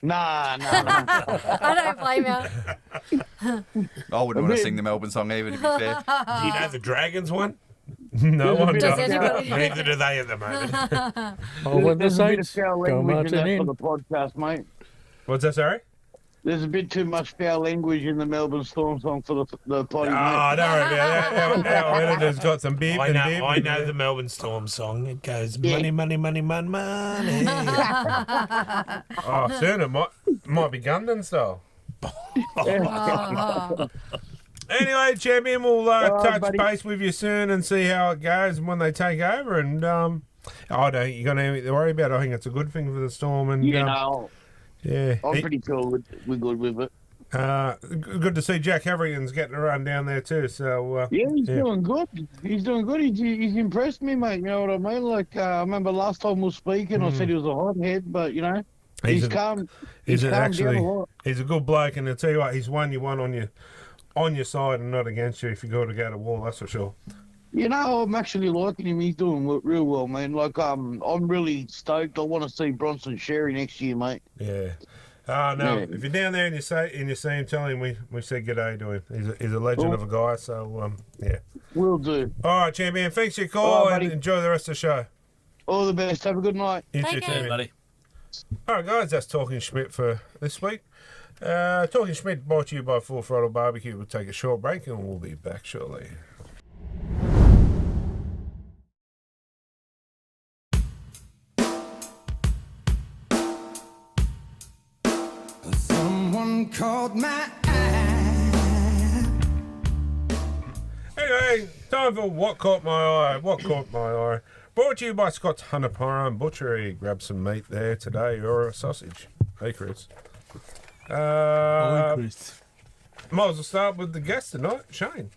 Nah. I don't blame you. I wouldn't want to sing the Melbourne song even, to be fair. Do you know the Dragons one? No one Does does. anybody? Neither do they at the moment. Oh, when the There's a bit of Saints foul go language in marching that for in. the podcast, mate. What's that, sorry? There's a bit too much foul language in the Melbourne Storm song for the potty, Oh, mate. don't worry about that. Our editor's got some beep I and beep. know. I know the Melbourne Storm song. It goes money, money, money, money, money. Oh, soon it might be Gundan style. Oh. Anyway, champion, we'll touch buddy. base with you soon and see how it goes when they take over. And I don't think you're going to have anything to worry about. I think it's a good thing for the Storm. And You know, yeah, I'm pretty cool. We're good with it. good to see Jack Haverian's getting a run down there too. So Yeah, he's doing good. He's doing good. He's impressed me, mate. You know what I mean? Like, I remember last time we were speaking, I said he was a hothead, but, you know, he's calm. He's calmed down a lot. he's a good bloke, and I'll tell you what, he's won you one on your side and not against you if you got to go to war. That's for sure. You know, I'm actually liking him. He's doing real well, man. Like, I'm really stoked. I want to see Bronson Sherry next year, mate. Yeah. No, Yeah. if you're down there and you see him, tell him we said g'day to him. He's a legend Cool. of a guy. So yeah. Will do. All right, champion. Thanks for your call All right, and buddy. enjoy the rest of the show. All the best. Have a good night. You Take too, care. Yeah, champion. buddy. All right, guys, that's Talking Schmidt for this week. Talking Schmidt brought to you by Full Throttle Barbecue. We'll take a short break and we'll be back shortly. Someone called my eye. Anyway, time for What Caught My Eye. What Caught My Eye. Brought to you by Scott's Hunter Butchery. Grab some meat there today or a sausage. Hey, Chris. Might as well start with the guest tonight, Shane.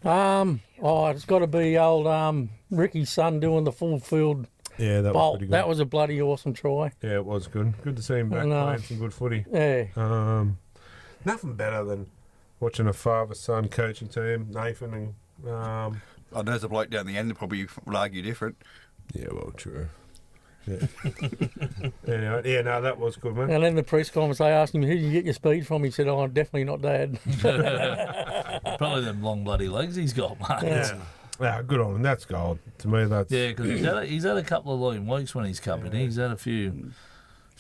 It's got to be old Ricky's son doing the full field Yeah, that was bolt. pretty good. That was a bloody awesome try. Yeah, it was good. Good to see him back No. playing some good footy. Yeah. Nothing better than watching a father-son coaching team, Nathan and I know there's a bloke down the end that probably would argue different. yeah, well, true. Anyway, yeah, no, that was good, man. And in the press conference, they asked him, who did you get your speed from? He said, oh, definitely not Dad. Probably them long bloody legs he's got, mate. Yeah. Yeah, good on him. That's gold. To me, that's... Yeah, because he's had a couple of lean weeks when he's come in. He's had a few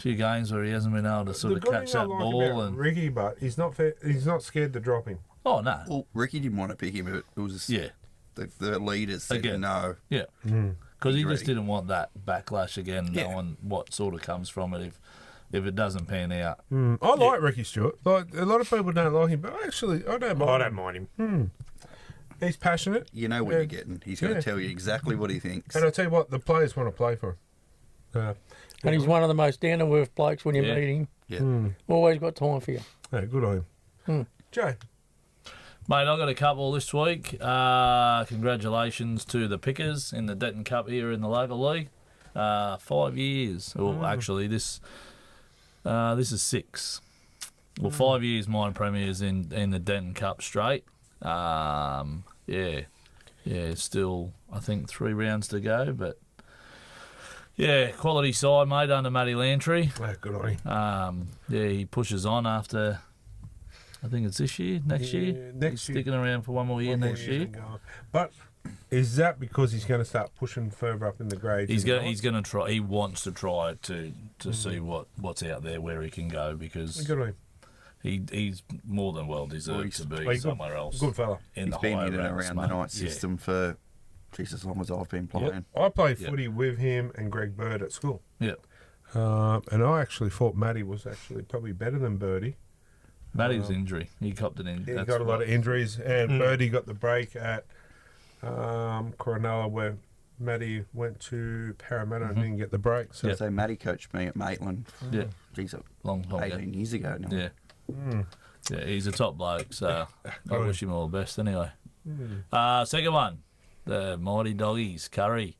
games where he hasn't been able to sort of catch that ball. And Ricky, but he's not scared to drop him. oh no, Well, Ricky didn't want to pick him, but it was the leaders said Again. no. yeah, because he Agree. just didn't want that backlash again, Yeah. knowing what sort of comes from it if it doesn't pan out. I like Ricky Stewart. Like, a lot of people don't like him, but actually, I don't mind I him. don't mind him. He's passionate. You know what Yeah. you're getting. He's going to Yeah. tell you exactly what he thinks. And I tell you what, the players want to play for him. And he's one of the most down-to-earth blokes when you Yeah. meet him. Yeah. Always got time for you. Yeah, good on him. Jay. Mate, I got a couple this week. Congratulations to the Pickers in the Denton Cup here in the local league. 5 years. Well, actually, this is 6. Well, 5 years mine premiers in the Denton Cup straight. Still I think 3 rounds to go, but yeah, quality side, mate, under Matty Lantry. Yeah, good on him. He pushes on after. I think it's this year, next year. next He's year. sticking around for one more year next year. But is that because he's going to start pushing further up in the grades? He's going to try. He wants to try to see what's out there where he can go because Good on him. he's more than well deserved to be He's somewhere else. Good fella. In He's the been higher in and ranks, around the mate. night system for just as long as I've been playing. I played Yep. footy with him and Greg Bird at school. Yeah, And I actually thought Matty was actually probably better than Birdie. Matty's injury. He copped it in. He That's got a lot what- of injuries, and Birdie got the break at Coronella where Matty went to Parramatta and didn't get the break. So So Matty coached me at Maitland. Yeah, Geez, long time ago. 18 years ago now. Yeah. Yeah, he's a top bloke, so I wish him all the best anyway. Second one, the mighty doggies, Curry.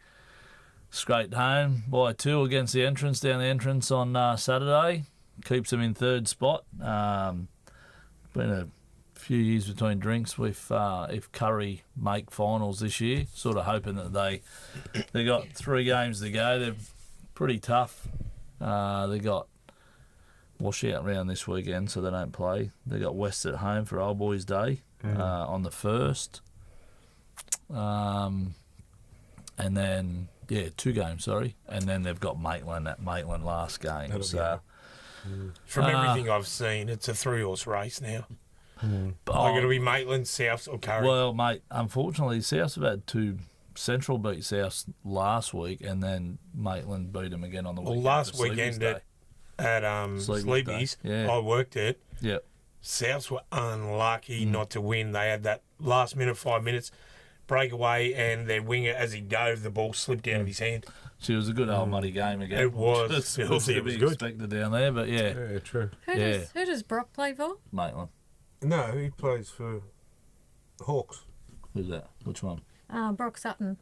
Scraped home by 2 against the entrance, down the entrance on Saturday. Keeps them in 3rd spot. Been a few years between drinks with if Curry make finals this year. Sort of hoping that they got 3 games to go. They're pretty tough. They got washout round this weekend, so they don't play. They got West at home for Old Boys Day on the 1st. And then 2 games, sorry. And then they've got Maitland at Maitland last game. That'll So From everything I've seen, it's a 3-horse race now. but, Like it'll be Maitland, Souths or Curry. well, mate, unfortunately, Souths have had 2 Central beat Souths last week, and then Maitland beat them again on the weekend. last for Sleepy's weekend Day. at Sleepy's Sleepy's, Day, yeah. I worked it. Yep. Souths were unlucky not to win. They had that last minute, 5 minutes breakaway, and their winger, as he dove, the ball slipped out of his hand. She was a good old muddy game again. It was. It's Filthy, to it was be good. expected down there, but yeah, yeah, true. Who does Brock play for? Maitland. No, he plays for the Hawks. Who's that? Which one? Brock Sutton.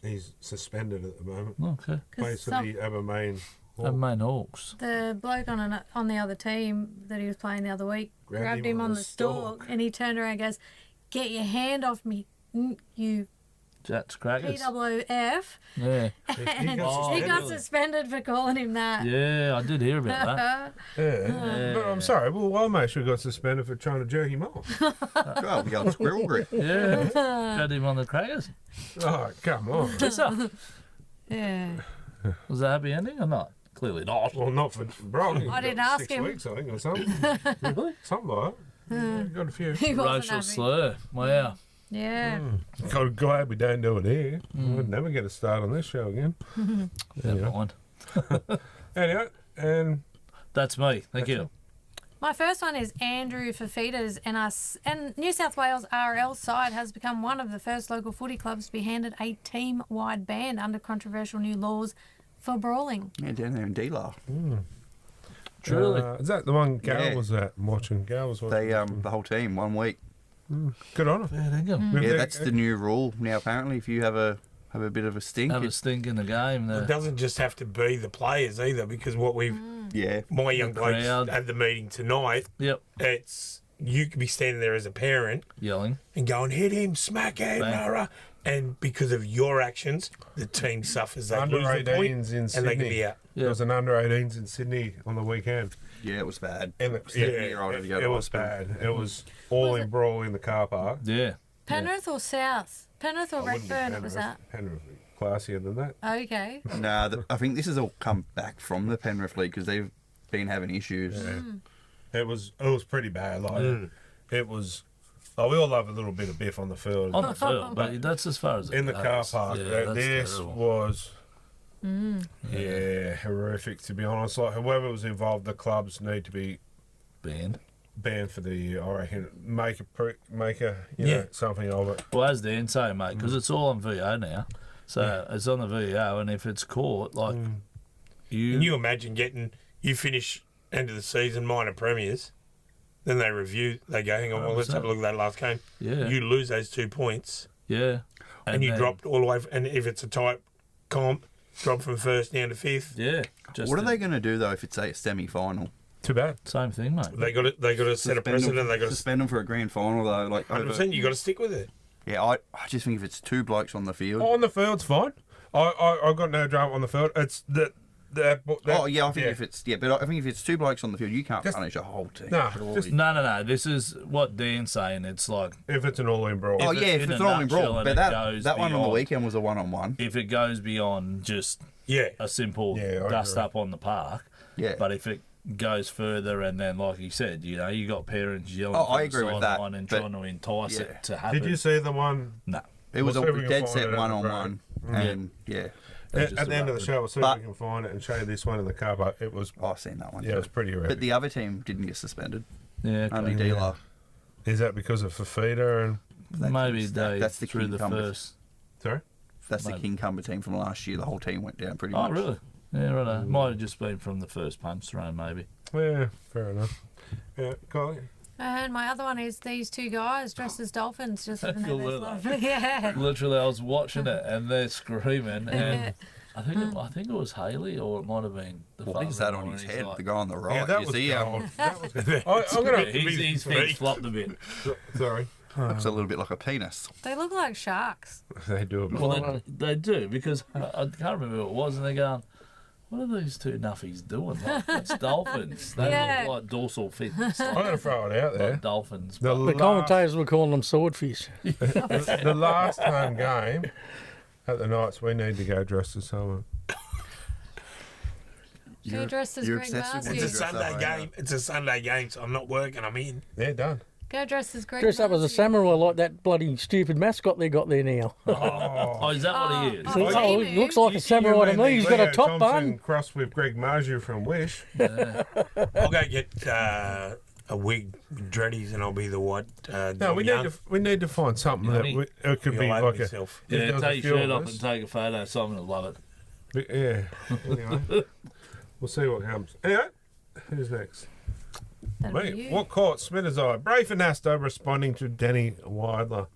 He's suspended at the moment. Okay. Plays for the Abermain Hawks. Main Hawks. The bloke on the other team that he was playing the other week grabbed him on the stalk, and he turned around and goes, "Get your hand off me, you Jats Crackers. PWF." Yeah. And he got got really? suspended for calling him that. Yeah, I did hear about that. Yeah. But I'm sorry, well, I made sure he got suspended for trying to jerk him off. Oh, the old squirrel grip. Yeah. Had him on the Crackers. Oh, come on. What's up? Yeah. Was that a happy ending or not? Clearly not. Well, not for Brock. He I got didn't ask 6 him. weeks, I think, or something. Really? Something like that. Yeah, got a few. He wasn't Racial happy. slur. Wow. Yeah. God, glad we don't do it here. We'd never get a start on this show again. Never mind. Anyway, and That's me. Thank you. My first one is Andrew Fafita's and New South Wales RL side has become one of the first local footy clubs to be handed a team-wide ban under controversial new laws for brawling. Yeah, down there in D-Lar. Truly. is that the one Gal Yeah. was at watching? Gal was watching. They the whole team 1 week. Good on her. Yeah, thank you. Yeah, that's the new rule now. Apparently, if you have a bit of a stink, Have a stink in the game. It doesn't just have to be the players either, because what we've yeah, my young blokes crowd. at the meeting tonight, Yep. it's you could be standing there as a parent Yelling. and going, hit him, smack him, Bang. rah, and because of your actions, the team suffers. They Under lose the point, 18s in and Sydney. they can be out. There was an under 18s in Sydney on the weekend. Yeah, it was bad. And the, Seven-year-old had to go to it was hospital. bad. It was all in brawl in the car park. Yeah. Penrith or South? Penrith or Wouldn't be Redfern it was at? Penrith classier than that. Okay. Nah, I think this has all come back from the Penrith League because they've been having issues. It was pretty bad. Like it was. Oh, we all love a little bit of biff on the field. On the field, but that's as far as it In the car goes. park, Yeah, that's this terrible. was horrific. To be honest, like whoever was involved, the clubs need to be banned for the year. I reckon make a you know something of it. Well, as Dan say, mate, because it's all on VO now. So it's on the VO, and if it's caught, like Can you imagine you finish end of the season minor premiers, then they review, they go, hang on, well, let's have a look at that last game. Yeah. You lose those 2 points. Yeah. And you then- dropped all the way, and if it's a tight comp, drop from first down to fifth. Yeah. What are they going to do though if it's a semi-final? Too bad. Same thing, mate. They got to set a precedent. They got to suspend them for a grand final though. Like 100%. You got to stick with it. Yeah, I just think if it's two blokes on the field. On the field's fine. I got no drama on the field. It's that. Oh yeah, I think if it's but I think if it's two blokes on the field, you can't punish a whole team. Nah, surely. No. This is what Dan's saying. It's like if it's an all-in brawl. Oh yeah, if in it's a an all-in nutshell brawl, and but it that goes one on the beyond- weekend was a one-on-one. if it goes beyond just a simple I dust agree. up on the park. Yeah. But if it goes further, and then like you said, you know, you got parents yelling. Oh, from I the agree with that, sideline and but- trying to entice yeah. it to happen. Did you see the one? No. It was We'll see if we a can dead find set it at the one-on-one, break. and yeah. At the end of the show, we'll see But- if we can find it and show you this one in the car park. It was. I've seen that one. Yeah, it was pretty horrific. But the other team didn't get suspended. Yeah, Only okay. Dealer. Is that because of Fafita and? Maybe they That's the through King the Cumber. first. Sorry. That's the Maybe. King Cumber team from last year. The whole team went down pretty Oh, much. really? Yeah, right. Might have just been from the first punch thrown, maybe. Yeah, fair enough. Yeah, Kylie. And my other one is these two guys dressed as dolphins just looking at this Absolutely. lovely. Yeah. Literally, I was watching it and they're screaming, and I think it was Haley, or it might have been the What is that on father-in-law, his and he's head? like- The guy on the right. Yeah, that you was see, gold. That was good. I'm gonna. his feet flopped a bit. Sorry. looks a little bit like a penis. They look like sharks. They do a bit. Well, they do, because I can't remember who it was, and they're going, what are these two nuffies doing? Like, it's dolphins. They Yeah. look like dorsal fins. I'm gonna throw it out there. Like dolphins. The, The commentators were calling them swordfish. the last home game at the Knights, we need to go dressed as someone. Go dressed as you're Greg obsessed with Marsden. It's a Sunday game. It's a Sunday game, so I'm not working. I'm in. They're done. Go dressed as Greg Dressed up as a Marsden. samurai like that bloody stupid mascot they got there now. Oh, is that what he is? Oh, Oh, Emu. he looks like a samurai to You me. He's got a Leo top Thompson bun. crossed with Greg Marju from Wish. I'll go get a wig, dreadies, and I'll be the white. No, we need to find something that it could be like a. myself. if there Yeah, was a take few your shirt of off us. and take a photo. Simon will love it. Yeah. Anyway, we'll see what comes. Anyway, who's next? That'll be Me. you. What caught Smithers' eye? Brave Anasto responding to Danny Weidler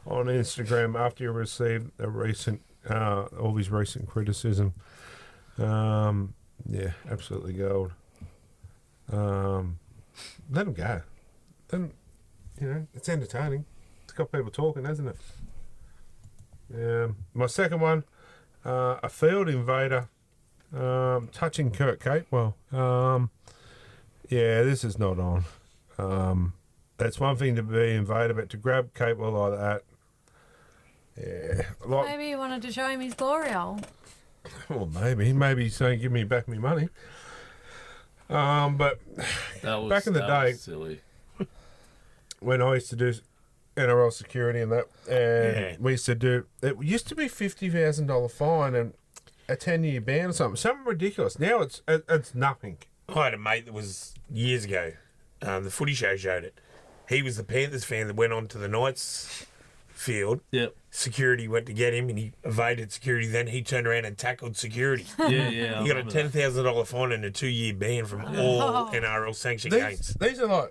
on Instagram after he received a recent, all his recent criticism. Yeah, absolutely gold. Let him go. Then, it's entertaining. It's got people talking, hasn't it? My second one, a field invader touching Kurt Capewell. Yeah, this is not on. It's one thing to be invaded, but to grab Capewell like that, yeah. Like, Maybe you wanted to show him his glory hole. well, maybe he's saying, give me back my money. But That was, back in the that day, was silly. when I used to do NRL security and that, and we used to do, it used to be $50,000 fine and a 10-year ban or something ridiculous. Now it's nothing. I had a mate that was years ago. The footy show showed it. He was the Panthers fan that went on to the Knights field. Yep. Security went to get him and he evaded security. Then he turned around and tackled security. Yeah. He got a $10,000 fine and a 2-year ban from all NRL sanctioned games. These are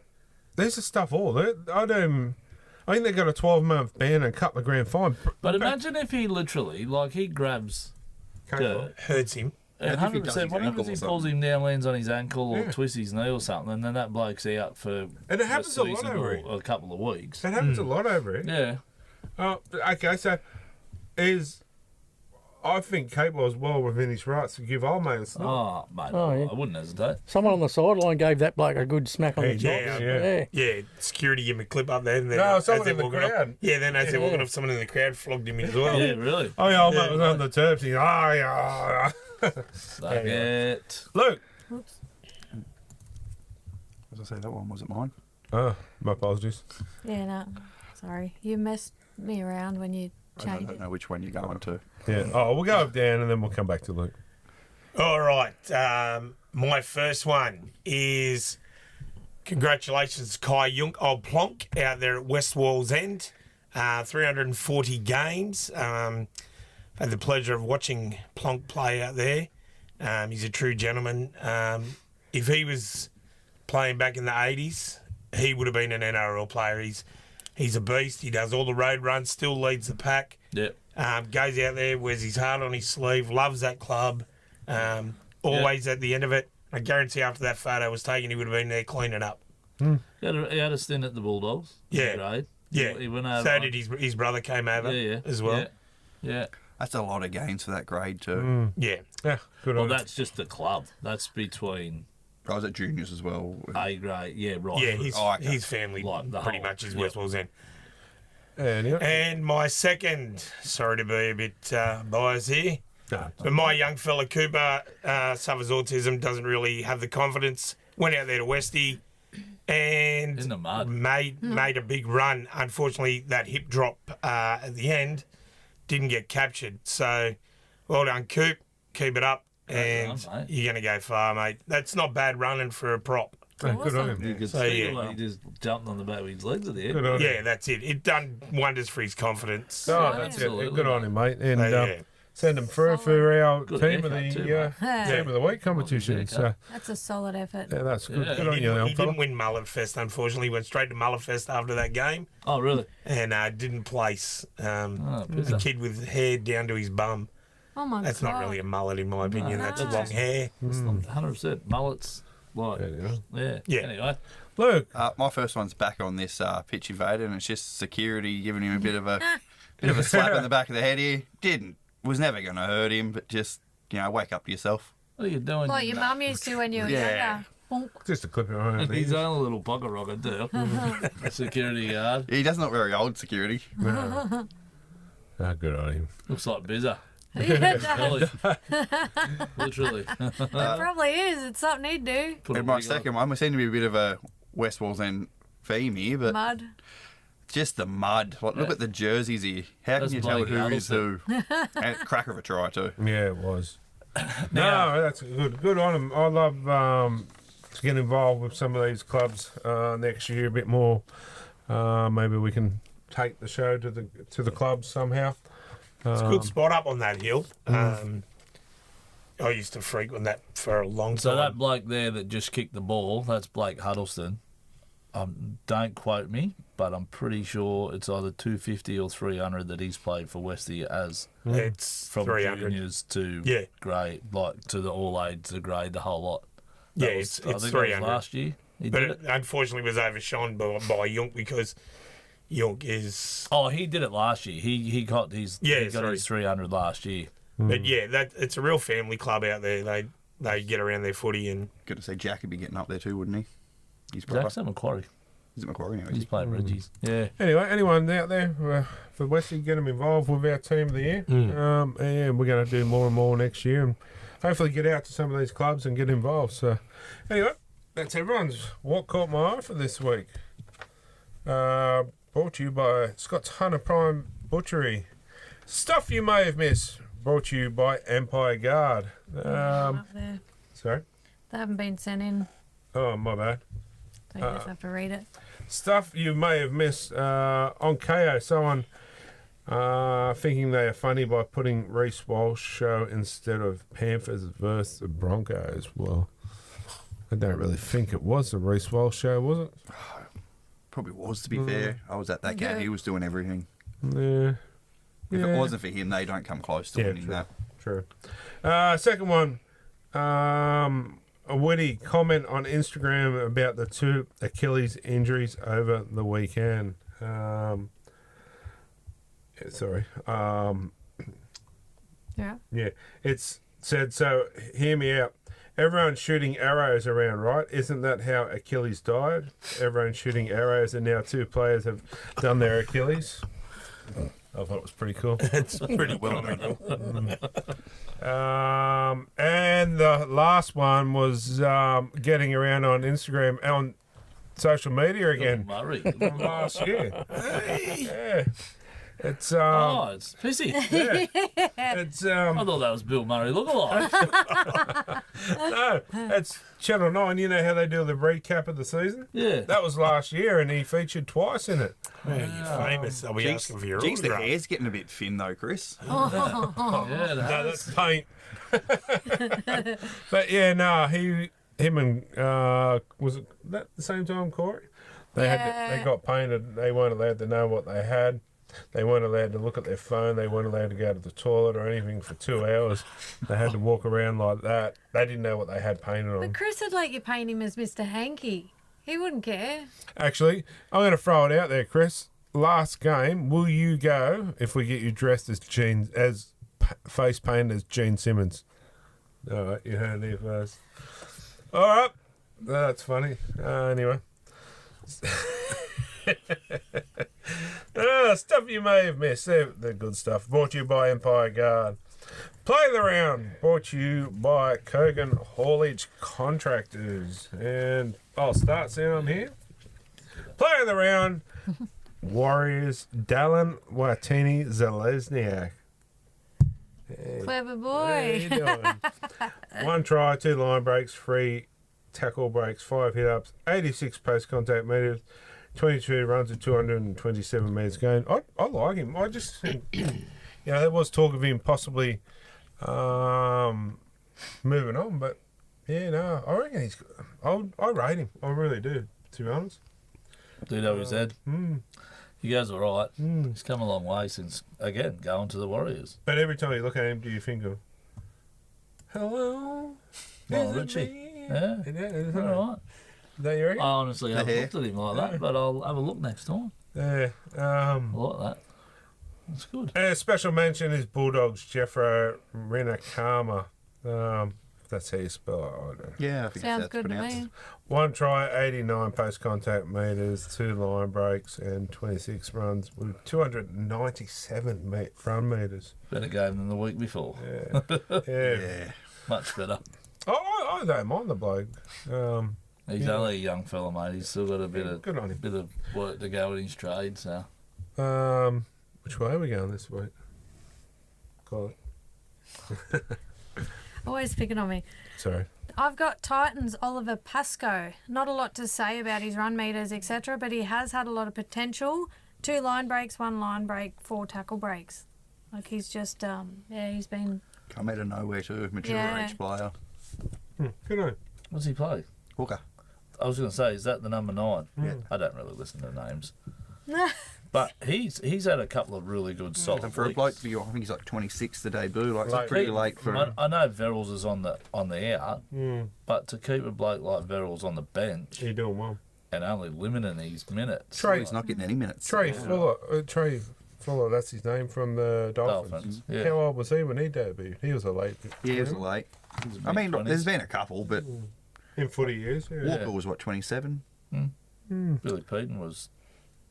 stuff all. I think they got a 12-month ban and a couple of grand fine. But imagine if he literally, like, he grabs Capewell. Hurts him. And if he does 100%. his What ankle happens if he or pulls him down, lands on his ankle, or Yeah. twists his knee or something, and then that bloke's out for And it happens a lot season over or it. a couple of weeks. That happens a lot over it. Yeah. Oh, okay, so is, I think Capewell was well within his rights to give old mate a snap. Oh, mate, Oh, yeah. I wouldn't hesitate. Someone on the sideline gave that bloke a good smack on the chops. Yeah, security gave him a clip up there. And then No, as someone they're in the walking crowd. Up, yeah, then as they're walking up, someone in the crowd flogged him as well. Yeah, really. Oh, yeah, old mate was on the turf. He's, yeah. Suck it. Luke. As I say, that one wasn't mine. Oh, my apologies. Yeah, no. Sorry. You messed me around when you I changed don't it. know which one you're going to. Yeah. Oh, we'll go down and then we'll come back to Luke. All right. My first one is congratulations, Kai Junk, old Plonk, out there at West Wall's End. 340 games. Had the pleasure of watching Plonk play out there. He's a true gentleman. If he was playing back in the 80s, he would have been an NRL player. He's a beast. He does all the road runs, still leads the pack. Yep. Goes out there, wears his heart on his sleeve, loves that club. Always at the end of it. I guarantee after that photo was taken, he would have been there cleaning up. He had a stint at the Bulldogs. Yeah. Grade. Yeah. He went over. So did his brother came over as well. Yeah. That's a lot of games for that grade too. Yeah. Yeah, good Well, on you. that's just the club. That's between I was at juniors as well. A grade. Yeah, right. Yeah, okay. his family Like the pretty whole- much is yeah. West Wall's End. Anyway. And my second, sorry to be a bit biased here, No. but my young fella Cooper suffers autism, doesn't really have the confidence. Went out there to Westie and In the mud. made a big run. Unfortunately, that hip drop at the end didn't get captured. So, well done, Coop. Keep it up, and done, mate. you're going to go far, mate. That's not bad running for a prop. Good on him. You could So, see yeah. he just jumped on the back with his legs at the end. Good on him. Yeah, that's it. It done wonders for his confidence. Oh, that's it. Absolutely. Good on him, mate. And So, yeah. send him through for our Good team of haircut the too, mate. team of the week competition. Good So haircut. That's a solid effort. yeah, that's good. Yeah. Good on He you, didn't, young he fella. didn't win Mullet Fest, unfortunately. He went straight to Mullet Fest after that game Oh, really? and didn't place. Oh, A pizza. kid with hair down to his bum. Oh my That's god. not really a mullet, in my opinion. That's long hair. 100% mullets. Like, Anyway. Yeah. Anyway, Luke. My first one's back on this pitch invader, and it's just security giving him a bit of a slap in the back of the head here. Was never going to hurt him, but just wake up to yourself. what are you doing? Like your mum used to when you were Yeah. younger. Just a clip around His these. own little pocket rocket too. Security guard. He doesn't look very old, security. Ah, good on him. Looks like Bizza. Yeah, it does. Really. Literally. It probably is. It's something he'd do. Put a And my wig on. second one, we seem to be a bit of a West Walls End theme here, but Mud. just the mud. Like, look at the jerseys here. How That's can you tell Blake who is who? And cracker of a try too. Yeah, it was. No, that's good. Good on him. I love to get involved with some of these clubs next year a bit more. Maybe we can take the show to the clubs somehow. It's a good spot up on that hill. I used to frequent that for a long time. So that bloke there that just kicked the ball, that's Blake Huddleston. Don't quote me, but I'm pretty sure it's either 250 or 300 that he's played for Westie as It's from 300. juniors to Yeah. grade, like to the all age to grade, the whole lot. Yeah, That it's I think that was 300. last year. He But did it it. unfortunately was overshone by Junk because Junk is. Oh, he did it last year. He got his Yeah, he got sorry. his 300 last year. But yeah, it's a real family club out there. They get around their footy and Good to see Jack would be getting up there too, wouldn't he? He's proper. Jackson Macquarie. He's at Macquarie now, is He's he? playing Reggie's. Yeah. Anyway, anyone out there for Westie, get them involved with our team of the year. And we're going to do more and more next year and hopefully get out to some of these clubs and get involved. So, anyway, that's everyone's What Caught My Eye for this week. Brought to you by Scott's Hunter Prime Butchery. Stuff you may have missed. Brought to you by Empire Guard. Up there. Sorry. They haven't been sent in, Oh, my bad. so you just have to read it. Stuff you may have missed on KO. Someone thinking they are funny by putting Reece Walsh show instead of Panthers versus the Broncos. Well, I don't really think it was the Reece Walsh show, was it? Probably was, to be fair. I was at that game. Yeah. He was doing everything. Yeah. If Yeah. it wasn't for him, they don't come close to winning true. that. True. Second one. A witty comment on Instagram about the two Achilles injuries over the weekend. Sorry. Yeah. Yeah, it's said, so hear me out. Everyone's shooting arrows around, right? Isn't that how Achilles died? Everyone's shooting arrows, and now 2 players have done their Achilles. I thought it was pretty cool. It's pretty well done. And the last one was getting around on Instagram, on social media again. Murray. From last year. Yeah. It's Oh, it's pissy. yeah. It's I thought that was Bill Murray lookalike. no, it's Channel 9. You know how they do the recap of the season? Yeah. That was last year, and he featured twice in it. Man, you're famous. I'll be asking for your Jeez, the autograph. hair's getting a bit thin though, Chris. Yeah, No, that's paint. But yeah, no, him and was it that the same time, Corey? They Yeah. they got painted. They weren't allowed to know what they had. They weren't allowed to look at their phone. They weren't allowed to go to the toilet or anything for 2 hours. They had to walk around like that. They didn't know what they had painted on. But Chris would let you paint him as Mr. Hanky. He wouldn't care. Actually, I'm going to throw it out there, Chris. Last game, will you go if we get you dressed as face painted as Gene Simmons? All right, you heard it here first. All right, that's funny. Anyway. Stuff you may have missed. They're good stuff. Brought to you by Empire Guard. Play the round. Brought to you by Kogan Haulage Contractors. And I'll start sound here. Play the round. Warriors. Dallin Watini Zalesniak. Clever How boy. you doing? 1 try, 2 line breaks, 3 tackle breaks, 5 hit ups, 86 post contact meters, 22 runs at 227 metres gained. I like him. I just think, there was talk of him possibly moving on, but yeah, no, I reckon he's good. I rate him. I really do, to be honest. Do you know his head? He goes all right. He's come a long way since, again, going to the Warriors. But every time you look at him, do you think of, hello? Well, Is it Richie. me? Yeah. Is that All right. Is that your I honestly haven't hair. looked at him like that, but I'll have a look next time. Yeah. I like that. That's good. Special mention is Bulldogs Jeffro Rinakama. If that's how you spell it, I don't know. Yeah, I think Sounds that's good to pronounced. me. 1 try, 89 post contact meters, 2 line breaks, and 26 runs with 297 run meters. Better game than the week before. Yeah. Yeah. Much better. I don't mind the bloke. He's only a young fella, mate. He's still got a Good on him. bit of work to go in his trade. So Which way are we going this week? Call it. Always picking on me. Sorry. I've got Titans Oliver Pascoe. Not a lot to say about his run meters, etc., but he has had a lot of potential. 2 line breaks, 1 line break, 4 tackle breaks. Like he's just, he's been. Come out of nowhere too, mature Yeah. age player. Good on him. what's he play? Hooker. I was going to say, is that the number 9? Yeah. I don't really listen to names, but he's had a couple of really good solid And for a weeks. bloke, I think he's like 26 to debut. Like, Late. it's pretty late for I know Verrills is on the out, but to keep a bloke like Verrills on the bench You're doing well. and only limiting his minutes, Trey- He's not getting any minutes. Trey Fuller, that's his name, from the Dolphins. Dolphins, yeah. How old was he when he debuted? He was a late. Yeah, he was late. I mean, look, there's been a couple, but In footy years, yeah. Walker was what, 27? Billy Peden was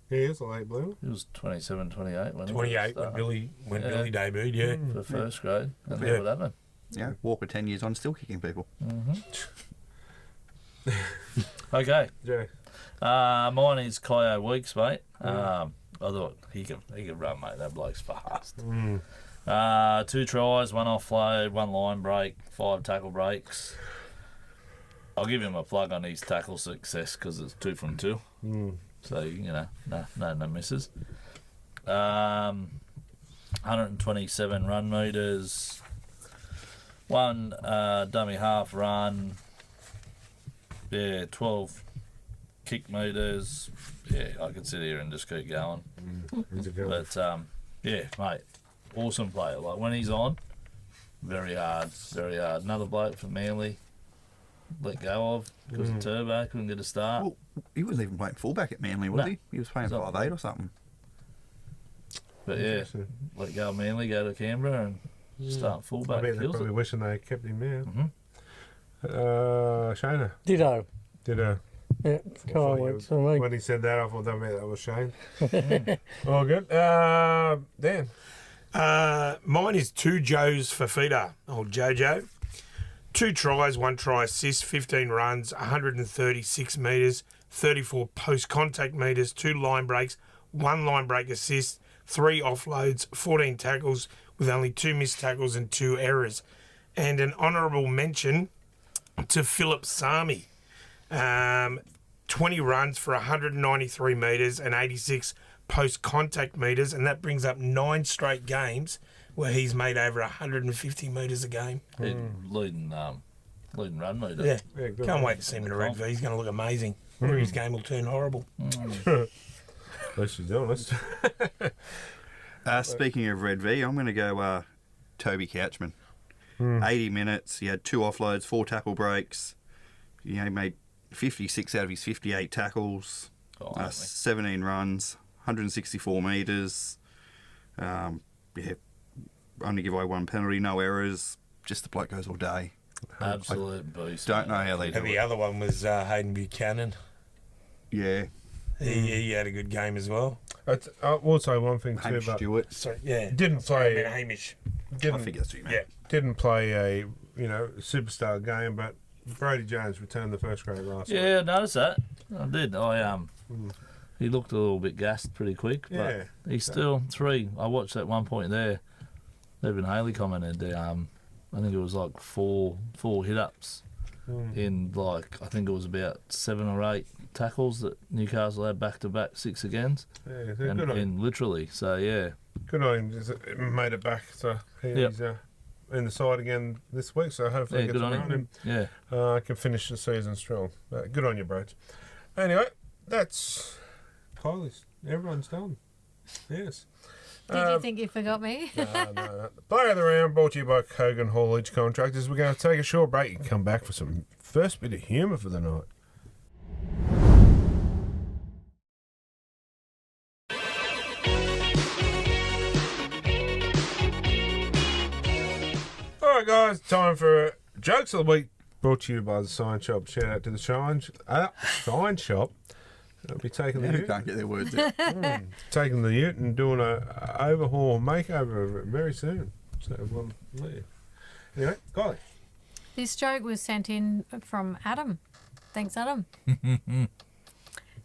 Yeah, he was a late bloomer. he was 27, 28 when he 28 started when Yeah. Billy debuted, yeah. for first grade, and Yeah. then what happened? Yeah, Walker 10 years on, still kicking people. Okay, Yeah. mine is Kyo Weeks, mate. I thought he could run, mate. That bloke's fast. 2 tries, 1 offload, 1 line break, 5 tackle breaks. I'll give him a plug on his tackle success because it's 2 from 2. So, no misses. 127 run meters, 1 dummy half run, 12 kick meters. Yeah, I could sit here and just keep going. He's a good one. But, mate, awesome player. Like, when he's on, very hard, very hard. Another bloke for Manly, let go of because of Turbo, couldn't get a start. Well, he wasn't even playing fullback at Manly, was No. he? He was playing He's not. 5'8" or something. But, yeah, let go of Manly, go to Canberra, and Start I fullback. bet they're Kills probably it. wishing they kept him there. Mhm. Shana, Ditto. did a Yeah, kind of works for me. when he said that, I thought that was Shane. All good. Dan. Mine is 2 Joes for Fafita, old Jojo. 2 tries, 1 try assist, 15 runs, 136 metres, 34 post-contact metres, 2 line breaks, 1 line break assist, 3 offloads, 14 tackles with only 2 missed tackles and 2 errors. And an honourable mention to Philip Sami. 20 runs for 193 metres and 86 post-contact metres, and that brings up 9 straight games where he's made over 150 metres a game. Leading run meter. Yeah, Yeah, good can't one. wait to see him in a red V. He's going to look amazing. Or his game will turn horrible. At least he's honest. Speaking of Red V, I'm going to go Toby Couchman. 80 minutes. He had 2 offloads, 4 tackle breaks. He made 56 out of his 58 tackles. 17 runs, 164 metres. Only give away 1 penalty, no errors. Just the bloke goes all day. Absolute beast. Don't know how they do And the it. other one was Hayden Buchanan. Yeah. He had a good game as well. I will say one thing too, Hamish but Stewart. So yeah, didn't Sorry, I play. meant Hamish. I Didn't think that's what you meant. Yeah, didn't play a superstar game, but Brody Jones returned the first grade last week. Yeah, I noticed that. I did. He looked a little bit gassed pretty quick, but Yeah. he's still 3. I watched at one point there. Evan Haley commented. I think it was like four hit ups in like I think it was about 7 or 8 tackles that Newcastle had back to back 6 agains, Yeah, so and good on him. literally. So yeah, Good on him. Just made it back, so he's in the side again this week. So hopefully yeah, he good gets on around him. him. Yeah, Can finish the season strong. Good on you, bro. Anyway, that's Kylie's. Everyone's done. Yes. Did you think you forgot me? No. Player of the round brought to you by Kogan Haulage Contractors. We're going to take a short break and come back for some first bit of humour for the night. All right, guys, time for Jokes of the Week, brought to you by the Sign Shop. Shout out to the Sign Shop. I'll be taking the Who ute, can't get their words out? taking the ute and doing a overhaul makeover of it very soon. So, yeah. Anyway, Kylie. This joke was sent in from Adam. Thanks, Adam.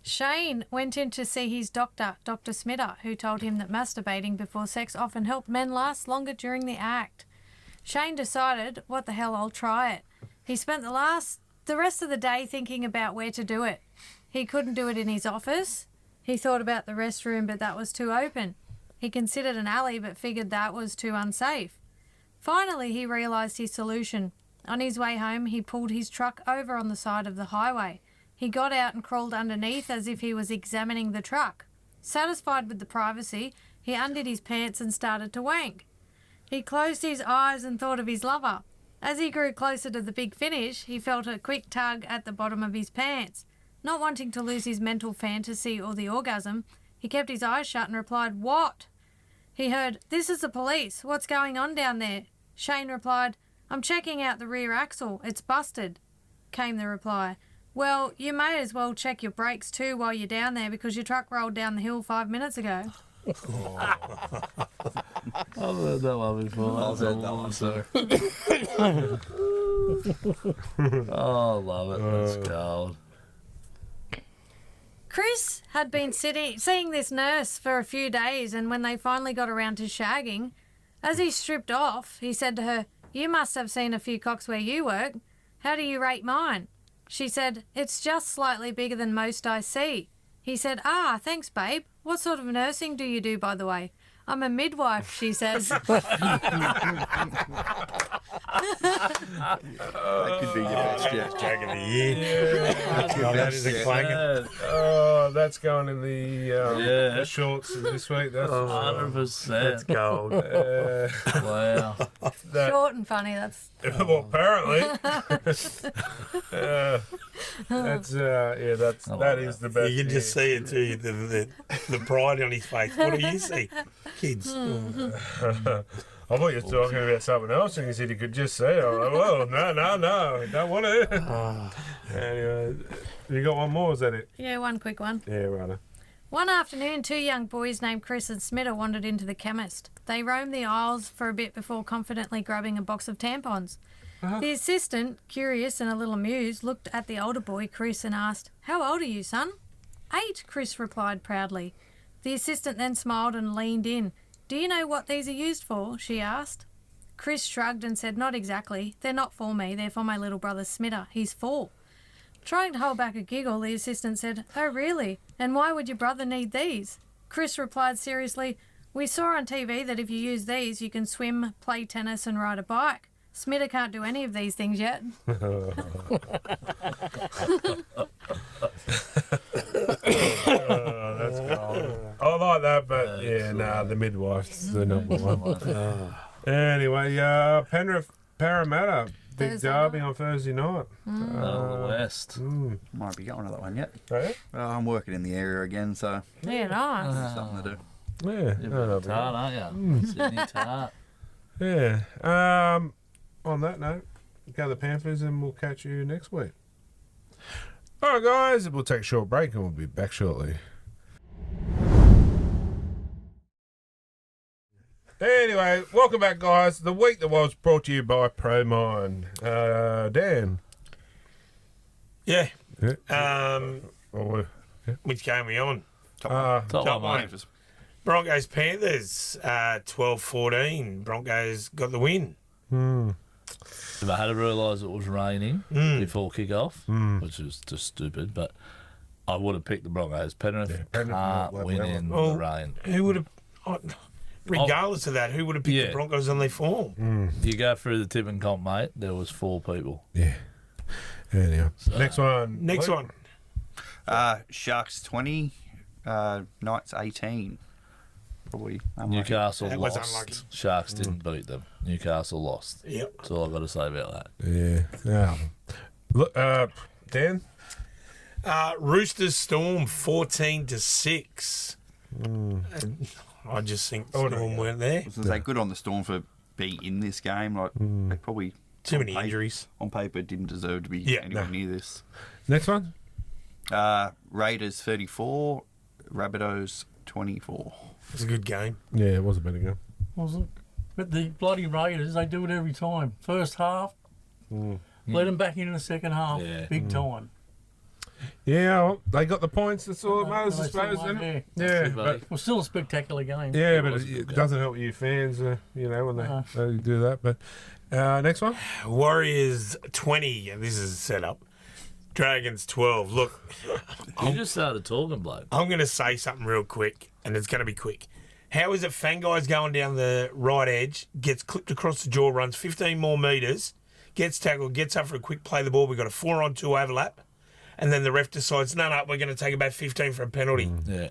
Shane went in to see his doctor, Dr. Smitter, who told him that masturbating before sex often helped men last longer during the act. Shane decided, what the hell, I'll try it. He spent the rest of the day thinking about where to do it. He couldn't do it in his office. He thought about the restroom, but that was too open. He considered an alley, but figured that was too unsafe. Finally, he realised his solution. On his way home, he pulled his truck over on the side of the highway. He got out and crawled underneath as if he was examining the truck. Satisfied with the privacy, he undid his pants and started to wank. He closed his eyes and thought of his lover. As he grew closer to the big finish, he felt a quick tug at the bottom of his pants. Not wanting to lose his mental fantasy or the orgasm, he kept his eyes shut and replied, "What?" He heard, "This is the police. What's going on down there?" Shane replied, "I'm checking out the rear axle. It's busted." Came the reply, "Well, you may as well check your brakes too while you're down there because your truck rolled down the hill 5 minutes ago." I've heard that one before. I've heard that one too. Oh, love it. That's cold. Chris had been seeing this nurse for a few days, and when they finally got around to shagging, as he stripped off, he said to her, "You must have seen a few cocks where you work. How do you rate mine?" She said, "It's just slightly bigger than most I see." He said, "Ah, thanks, babe. What sort of nursing do you do, by the way?" "I'm a midwife," she says. That could be your best joke. Joke of the year. That is a clanger. Oh, that's going in the shorts this week. That's 100%. That's gold. Wow. Short and funny, that's... Well, apparently. That is the best. You can just see it too, the pride on his face. What do you see? Kids. I thought you were talking about something else, and you said you could just see it. I'm like, well, no, don't want to. Anyway, you got one more? Is that it? Yeah, one quick one. Yeah, right. One afternoon, two young boys named Chris and Smitter wandered into the chemist. They roamed the aisles for a bit before confidently grabbing a box of tampons. The assistant, curious and a little amused, looked at the older boy, Chris, and asked, "How old are you, son?" 8, Chris replied proudly. The assistant then smiled and leaned in. "Do you know what these are used for?" she asked. Chris shrugged and said, "Not exactly. They're not for me. They're for my little brother Smitter. He's 4. Trying to hold back a giggle, the assistant said, "Oh, really? And why would your brother need these?" Chris replied seriously, "We saw on TV that if you use these, you can swim, play tennis and ride a bike. Smitter can't do any of these things yet." Oh, that's cool. I like that, but the midwife's the number one. Anyway, Penrith Parramatta, big Thursday derby night. on Thursday night. the West. Might be going to that one yet. Right? I'm working in the area again, so Yeah, nice. something to do. Yeah. You're no, a tart, aren't you? Sydney tart. Yeah. On that note, go the Panthers, and we'll catch you next week. All right, guys, we'll take a short break, and we'll be back shortly. Anyway, welcome back, guys. The week that was brought to you by ProMine. Dan. Yeah. Yeah. Which game are we on? Top Top one, one. mate. Broncos Panthers, 12-14. Broncos got the win. If I had to realise it was raining before kick-off, which was just stupid, but I would have picked the Broncos. Penrith Penrith can't will win well. in Well, the rain. Who would have, regardless of that, who would have picked Yeah. the Broncos on their form? You go through the tip and comp, mate, there was 4 people. Yeah. Anyway, next one. Next Luke. one. Sharks 20, Knights 18. Probably unlucky. Newcastle That was lost. unlucky. Sharks didn't beat them. Newcastle lost. Yep. That's all I've got to say about that. Yeah. Look, Dan. Roosters Storm 14-6. I just think Storm weren't there. I was gonna say, good on the Storm for being in this game. Like they probably Too many on paper- injuries. on paper didn't deserve to be Yeah, anywhere no. near this. Next one. Raiders 34, Rabbitohs 24. It was a good game. Yeah, it was a better game. Was it? But the bloody Raiders, they do it every time. First half, let them back in the second half, Yeah. big time. Yeah, well, they got the points. That's all that matters, I They still suppose, won, isn't it? yeah. Yeah, Good, buddy. but Well, still a spectacular game. yeah, but was a good it game. doesn't help you fans, when they do that. But next one. Warriors 20. And this is a setup. Dragons 12. Look, You just started talking, bloke. I'm going to say something real quick, and it's going to be quick. How is it Fangai's going down the right edge, gets clipped across the jaw, runs 15 more metres, gets tackled, gets up for a quick play of the ball. We've got a 4-on-2 overlap, and then the ref decides, no, we're going to take about 15 for a penalty. Yeah.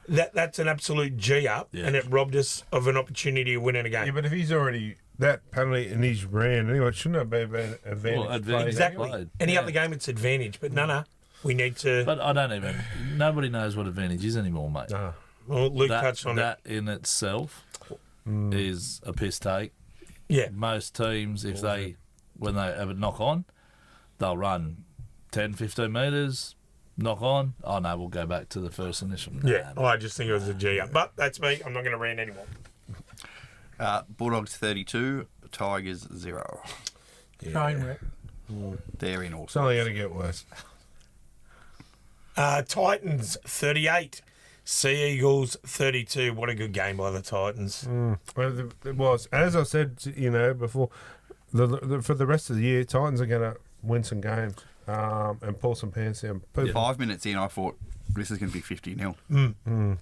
That's an absolute G-up, Yeah. and it robbed us of an opportunity of winning a game. Yeah, but if he's already that penalty and he's ran anyway, it shouldn't have been an advantage. Well, advantage. play. Exactly. Played. Any Yeah. other game, it's advantage, but no. We need to... But I don't even. Nobody knows what advantage is anymore, mate. Nah. well, Luke touched on it. That in itself is a piss take. Yeah. Most teams, when they have a knock on, they'll run 10, 15 metres, knock on. Oh, no, we'll go back to the first initial. Yeah, Nah, I just think it was a G-up. But that's me. I'm not going to rant anymore. Bulldogs 32, Tigers 0. Train wreck. They're in It's also. only going to get worse. Titans 38, Sea Eagles 32. What a good game by the Titans. Well, it was, as I said, before, for the rest of the year, Titans are going to win some games and pull some pants down. 5 minutes in, I thought this is going to be 50-0.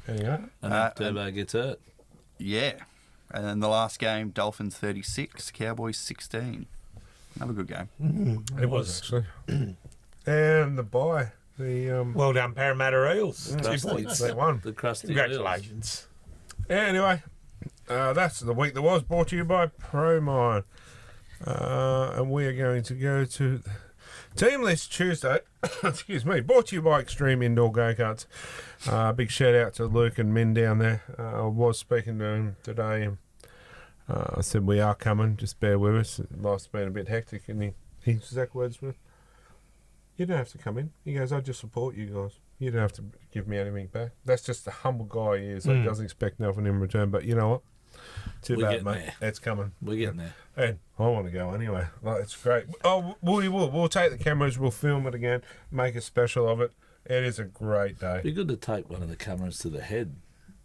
Anyway, And if Turbo gets hurt. Yeah. And then the last game, Dolphins 36, Cowboys 16. Another good game. it was actually. And the bye, Well done, Parramatta Eels. 2 Crusty. points. they won. The crusty Congratulations. Anyway, that's the week that was brought to you by ProMine. And we are going to go to Team List Tuesday, excuse me, brought to you by Extreme Indoor Go-Karts. Big shout out to Luke and Min down there. I was speaking to him today and I said we are coming, just bear with us. Life's been a bit hectic, and his exact words were, you don't have to come in. He goes, I just support you guys. You don't have to give me anything back. That's just the humble guy he is. He doesn't expect nothing in return, but you know what? Too We're bad, getting mate. there. It's coming. We're getting there. And I want to go anyway. Like, it's great. Oh, we'll take the cameras. We'll film it again. Make a special of it. It is a great day. Be good to take one of the cameras to the head.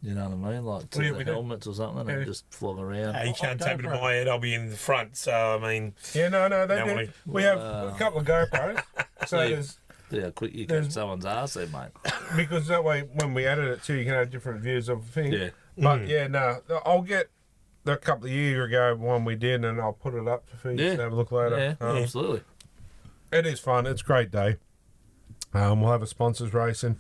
You know what I mean? Like to Yeah, the we do. helmets or something, and just flog around. You can't tape it to my head. I'll be in the front. So I mean, Yeah, no, they No, do. we- We have a couple of GoPros. So Yeah. there's See how quick you catch someone's arse there, mate. because that way when we edit it too, you can have different views of the thing. Yeah. But yeah, no, I'll get the couple of years ago one we did, and I'll put it up for you to have a look later. Yeah, absolutely. It is fun. It's a great day. We'll have a sponsors racing.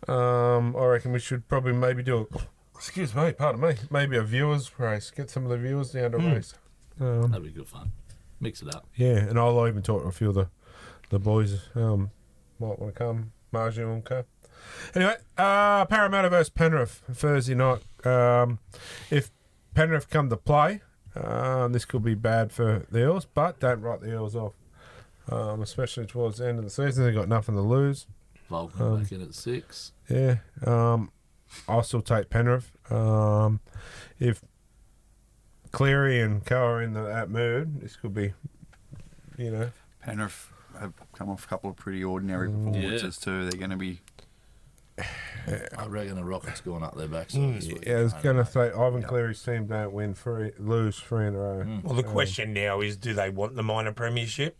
I reckon we should probably maybe do a. Excuse me, pardon me. Maybe a viewers race. Get some of the viewers down to race. That'd be good fun. Mix it up. Yeah, and I'll even talk to a few of the boys. Might want to come. Margie will come. Anyway, Parramatta versus Penrith Thursday night. If Penrith come to play, this could be bad for the Eels, but don't write the Eels off. Especially towards the end of the season, they've got nothing to lose. Vulcan back in at 6. Yeah, I'll still take Penrith. If Cleary and Co are in that mood, this could be, Penrith have come off a couple of pretty ordinary performances too. They're going to be. I reckon the Rockets going up their backside this week. Yeah, I was going to say Ivan Cleary's team don't lose 3 in a row. well, the question now is, do they want the minor premiership,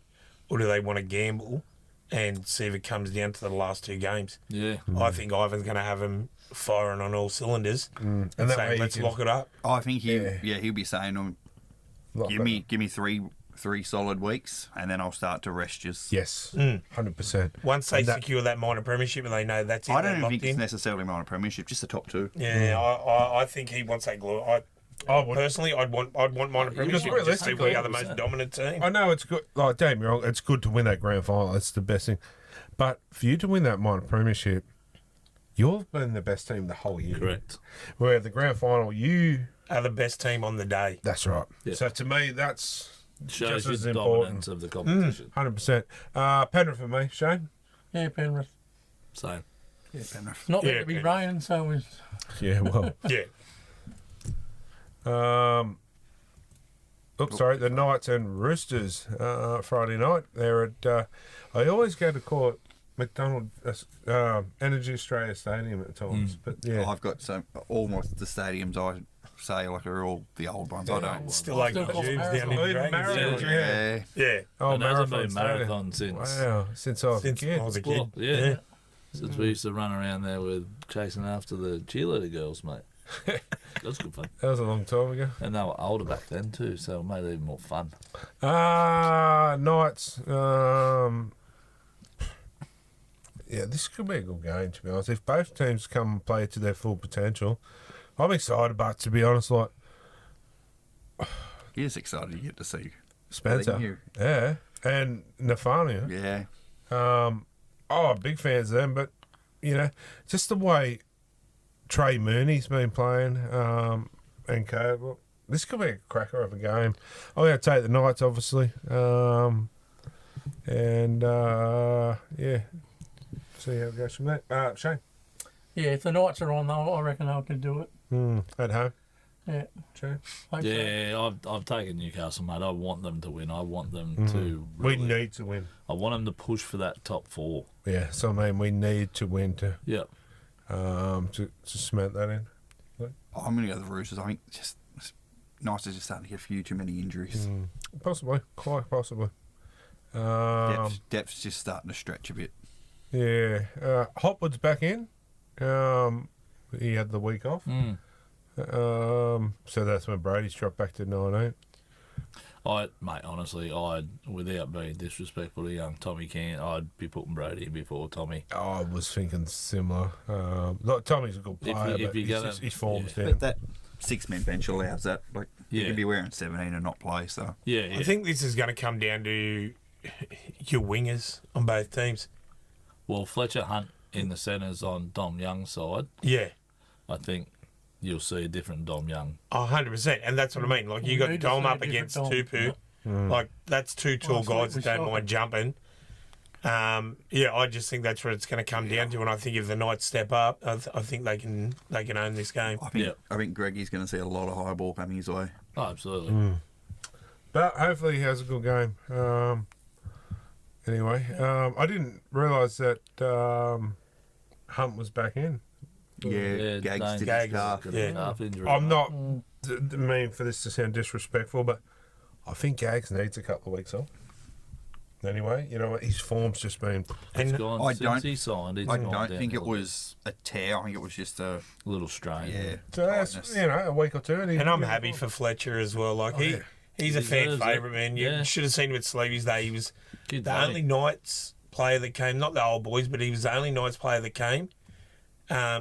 or do they want to gamble and see if it comes down to the last 2 games? Yeah. I think Ivan's going to have them firing on all cylinders and that way saying, you let's can- lock it up. I think he'll be saying, give me three solid weeks, and then I'll start to rest just. Yes, 100%. Once they secure that minor premiership and they know that's it, I they're don't locked think in. it's necessarily minor premiership, just the top 2. Yeah, I think he wants that glory. Personally, I'd want minor premiership just so we are the most dominant team. I know it's good. Like, don't get me wrong, it's good to win that grand final. It's the best thing. But for you to win that minor premiership, you've been the best team the whole year. Correct. Where the grand final, you Are the best team on the day. That's right. Yeah. So to me, that's Shows just you as the important. dominance of the competition. 100%. Penrith for me, Shane. Yeah, Penrith. So, Yeah, Penrith. Not meant Yeah, to be Penrith. raining, so it's Yeah, well. Yeah. Sorry, the Knights and Roosters Friday night. They're at. I always go to call it McDonald Energy Australia Stadium at times, but yeah, I've got almost the stadiums I say like are all the old ones. I don't. Still like the Still Jews got down in Even Dragons. Marathon, Yeah. Yeah. Oh, and it hasn't been Stadium. marathon since. Wow, since I was a Since kid. I was a Well, kid. yeah. Since we used to run around there with chasing after the cheerleader girls, mate. That's good fun. That was a long time ago. And they were older back then too, so it made it even more fun. Knights. Yeah, this could be a good game, to be honest. If both teams come and play to their full potential, I'm excited. But to be honest, like He is excited to get to see Spencer, you. yeah, and Nafania. Yeah. Big fans of them, but just the way Trey Mooney's been playing, and co. Well, this could be a cracker of a game. I'm going to take the Knights, obviously, see how it goes from there. Shane, yeah. If the Knights are on, though, I reckon I can do it. at home. Yeah. Shane, Hope so. Yeah, I've taken Newcastle, mate. I want them to win. I want them to. we Really, need to win. I want them to push for that top 4. Yeah, so I mean, we need to win to Yeah. cement that in. I'm going to go the Roosters. I think it's nice to just starting to get a few too many injuries. Possibly, quite possibly. Depth's just starting to stretch a bit. Yeah, Hopwood's back in. He had the week off. So that's when Brady's dropped back to 19. Mate, honestly, without being disrespectful to young Tommy Can, I'd be putting Brady in before Tommy. I was thinking similar. Look, Tommy's a good player, if but you're gonna- his form's down. But that 6-man bench allows that. Like, Yeah. you can be wearing 17 and not play. So Yeah, yeah. I think this is going to come down to your wingers on both teams. Well, Fletcher Hunt in the centres on Dom Young's side, Yeah. I think you'll see a different Dom Young. 100%, and that's what I mean. Like, you We got need to Dom see a up different against Dom. Tupu. Yeah. Like, that's two tall Last week guys that we don't saw mind jumping. Yeah, I just think that's what it's going to come down to, and I think if the Knights step up, I think they can own this game. I think Greggy's going to see a lot of high ball coming his way. Oh, absolutely. But hopefully he has a good game. Anyway, I didn't realise that Hunt was back in. Yeah, Gags did Gags, his calf. yeah. Calf injury. I'm not mean for this to sound disrespectful, but I think Gags needs a couple of weeks off. Anyway, you know what? His form's just been. It's And gone I since don't- he signed. It's I gone don't down think a it little was a tear. I think it was just a bit. A little strain. yeah. So that's, tightness. you know, a week or two. And I'm happy for Fletcher as well. Like, yeah. he's a He fan deserves it. favourite, man. You Yeah. should have seen him at Sleevy's Day. He was Kid's the funny. only Knights player that came, not the old boys, but he was the only Knights player that came.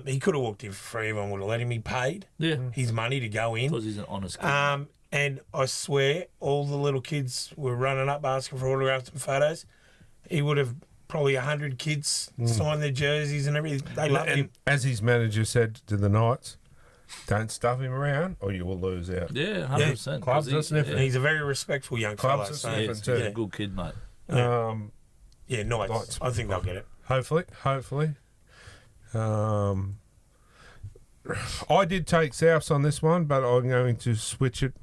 He could have walked in for free. Everyone would have let him. He paid Yeah. his money to go in. Because he's an honest kid. And I swear, all the little kids were running up asking for autographs and photos. He would have probably 100 kids sign their jerseys and everything. They loved And him. as his manager said to the Knights, don't stuff him around or you will lose out. Yeah, 100%. Clubs are sniffing. And he's a very respectful young Clubs fellow. are So, Yeah, sniffing he's too. a good kid, mate. yeah, Knights. Knights. I think they'll get it. Hopefully. I did take Souths on this one, but I'm going to switch it.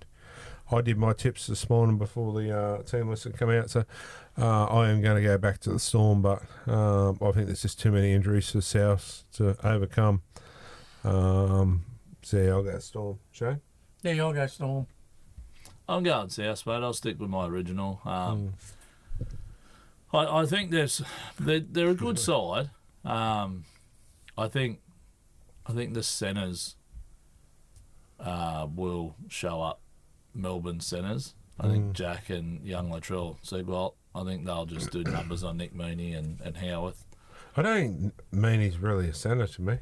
I did my tips this morning before the team list had come out, so I am going to go back to the Storm, but I think there's just too many injuries for Souths to overcome. So yeah, I'll go Storm. Shane? Yeah, I'll go Storm. I'm going South, mate. I'll stick with my original. I think they're a good side. I think the centres will show up. Melbourne centres. I think Jack and young Latrell Seagull. I think they'll just do numbers on Nick Meaney and Howarth. I don't mean he's really a centre to me.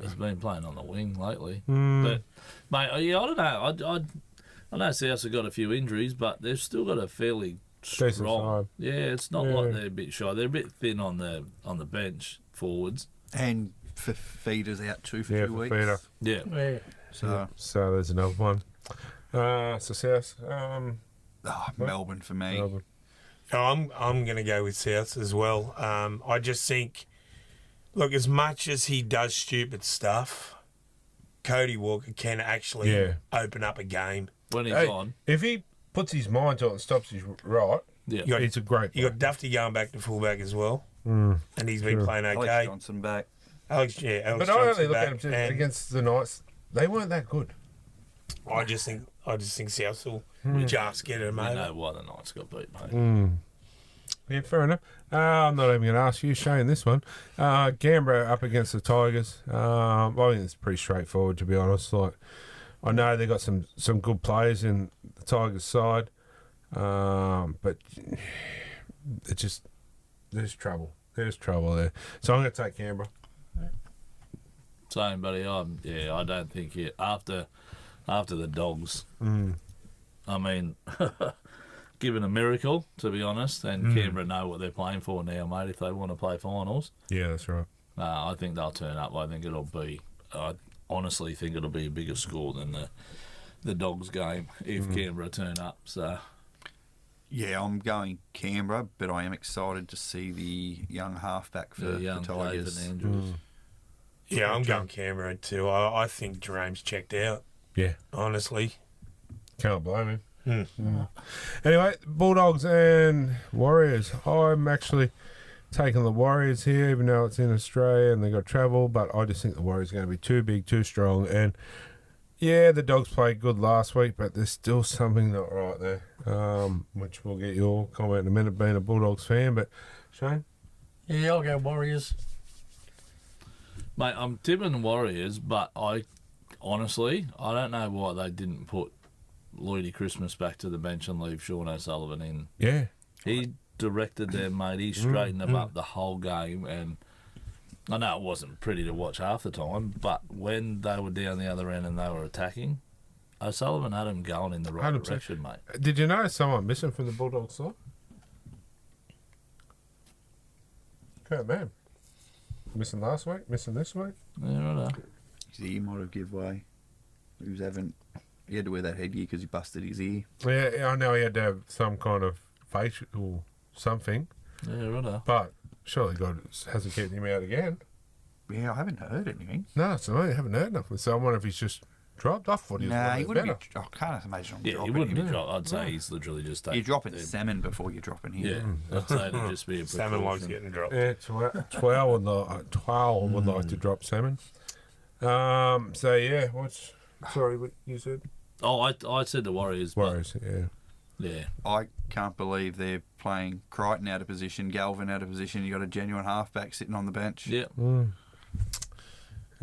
He's been playing on the wing lately. But, mate, yeah, I don't know. I know Souths have got a few injuries, but they've still got a fairly Decent strong. side. Yeah, it's not Yeah. like they're a bit shy. They're a bit thin on the bench forwards. And for Feeder's out too for Yeah, 2 for weeks. Feeder. Yeah. Yeah. So So there's another one. So South. Melbourne for me. Melbourne. No, I'm going to go with Souths as well. I just think, look, as much as he does stupid stuff, Cody Walker can actually open up a game. When he's Hey, on. if he puts his mind to it and stops his right, Yeah. You got, it's a great you got Dufty going back to fullback as well, and he's been playing Alex okay. Johnson back. Alex But I Johnson only look back, at him and against the Knights. They weren't that good. I just think Souths will just get him We over. know why the Knights got beat, mate. Yeah, fair enough. I'm not even going to ask you, Shane, this one. Canberra up against the Tigers. I think it's pretty straightforward, to be honest. Like, I know they got some good players in the Tigers' side, but it just there's trouble. There's trouble there. So I'm going to take Canberra. Same, buddy. I don't think it after the Dogs. I mean, given a miracle, to be honest, and Canberra know what they're playing for now, mate. If they want to play finals, Yeah, that's right. I think they'll turn up. I think it'll be. I honestly think it'll be a bigger score than the Dogs game if Canberra turn up. So Yeah, I'm going Canberra, but I am excited to see the young halfback for the the young Tigers. David Andrews. Yeah, I'm going Canberra too. I think Jerome's checked out, Yeah, honestly. can't blame him. Anyway, Bulldogs and Warriors. I'm actually taking the Warriors here, even though it's in Australia and they got travel. But I just think the Warriors are going to be too big, too strong. And yeah, the Dogs played good last week, but there's still something not right there, which we'll get your comment in a minute, being a Bulldogs fan. But Shane, Yeah, I'll go Warriors. Mate, I'm tipping Warriors, but I honestly don't know why they didn't put Lloydie Christmas back to the bench and leave Sean O'Sullivan in. yeah, He directed them, mate. He straightened them up the whole game, and I know it wasn't pretty to watch half the time, but when they were down the other end and they were attacking, O'Sullivan had them going in the right 100%. direction, mate. Did you know someone missing from the Bulldogs side? hurt man. Missing last week, missing this week. Yeah, right. His ear might have give way. He had to wear that headgear because he busted his ear. Yeah, I know he had to have some kind of facial something, Yeah, right. but surely God hasn't kept him out again. Yeah, I haven't heard anything. No, so I haven't heard nothing. So I wonder if he's just dropped off. What Nah, he he's wouldn't better. be. I can't imagine him Yeah, he dropping wouldn't be him. dropped. I'd say he's literally just You're taking. dropping salmon before you're dropping him. Yeah, I'd say it'd just be a Salmon likes precaution. getting dropped. Yeah, Twal would like to drop salmon. So yeah, sorry, what you said? Oh, I said the Warriors. but- Warriors, yeah. Yeah. I can't believe they're playing Crichton out of position, Galvin out of position. You got a genuine halfback sitting on the bench. Yeah.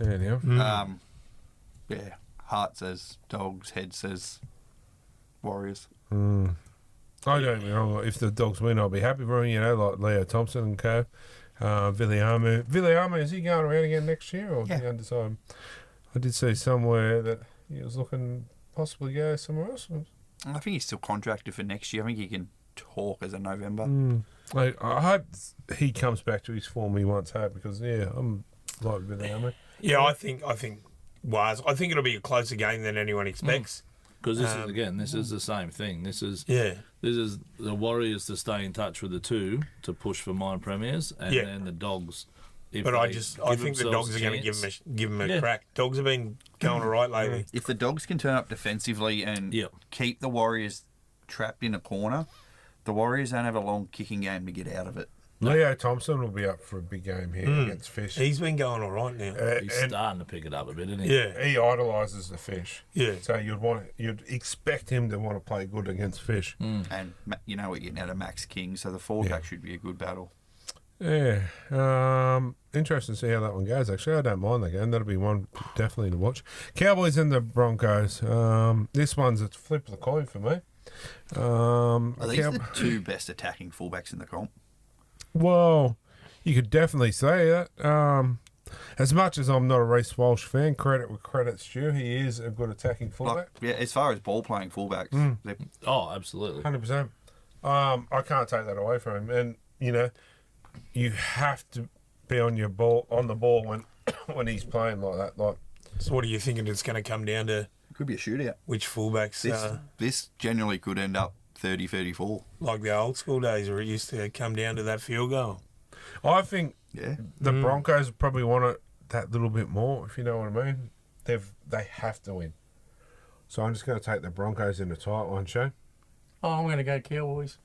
Anyhow. Yeah. Heart says Dogs, head says Warriors. I don't get me wrong. If the Dogs win, I'll be happy for him. You know, like Leo Thompson and co. Villiamu. Villiamu, is he going around again next year, or is he undecided? I did see somewhere that he was looking possibly go somewhere else. I think he's still contracted for next year. I think he can talk as of November. I hope he comes back to his form he once had, because I'm like Villiamu. Yeah, I think it'll be a closer game than anyone expects. Because this is the same thing. This is Yeah. the Warriors to stay in touch with the two to push for mine premiers, and Yeah. then the Dogs. If But I they think the themselves Dogs are going to chance- give him a Yeah. crack. Dogs have been going all right lately. If the Dogs can turn up defensively and keep the Warriors trapped in a corner, the Warriors don't have a long kicking game to get out of it. Leo Thompson will be up for a big game here against Fish. He's been going all right now. He's and starting to pick it up a bit, isn't he? Yeah. he idolises the Fish. Yeah. So you'd expect him to want to play good against Fish. And you know we're getting out of Max King, so the forward pack should be a good battle. Yeah. Interesting to see how that one goes, actually. I don't mind that game. That'll be one definitely to watch. Cowboys and the Broncos. This one's a flip of the coin for me. Are these the two best attacking fullbacks in the comp? Well, you could definitely say that. As much as I'm not a Reece Walsh fan, credit where credit's due, he is a good attacking fullback. As far as ball playing fullbacks, they're Oh, absolutely. 100%. I can't take that away from him. And, you have to be on the ball when he's playing like that. Like, So what are you thinking it's going to come down to? could be a shootout. Which fullbacks, This generally could end up 30-34. like the old school days where it used to come down to that field goal? I think Yeah. the Broncos probably want it that little bit more, if you know what I mean. They have to win. So I'm just going to take the Broncos in a tight one, Shane. Oh, I'm going to go Cowboys.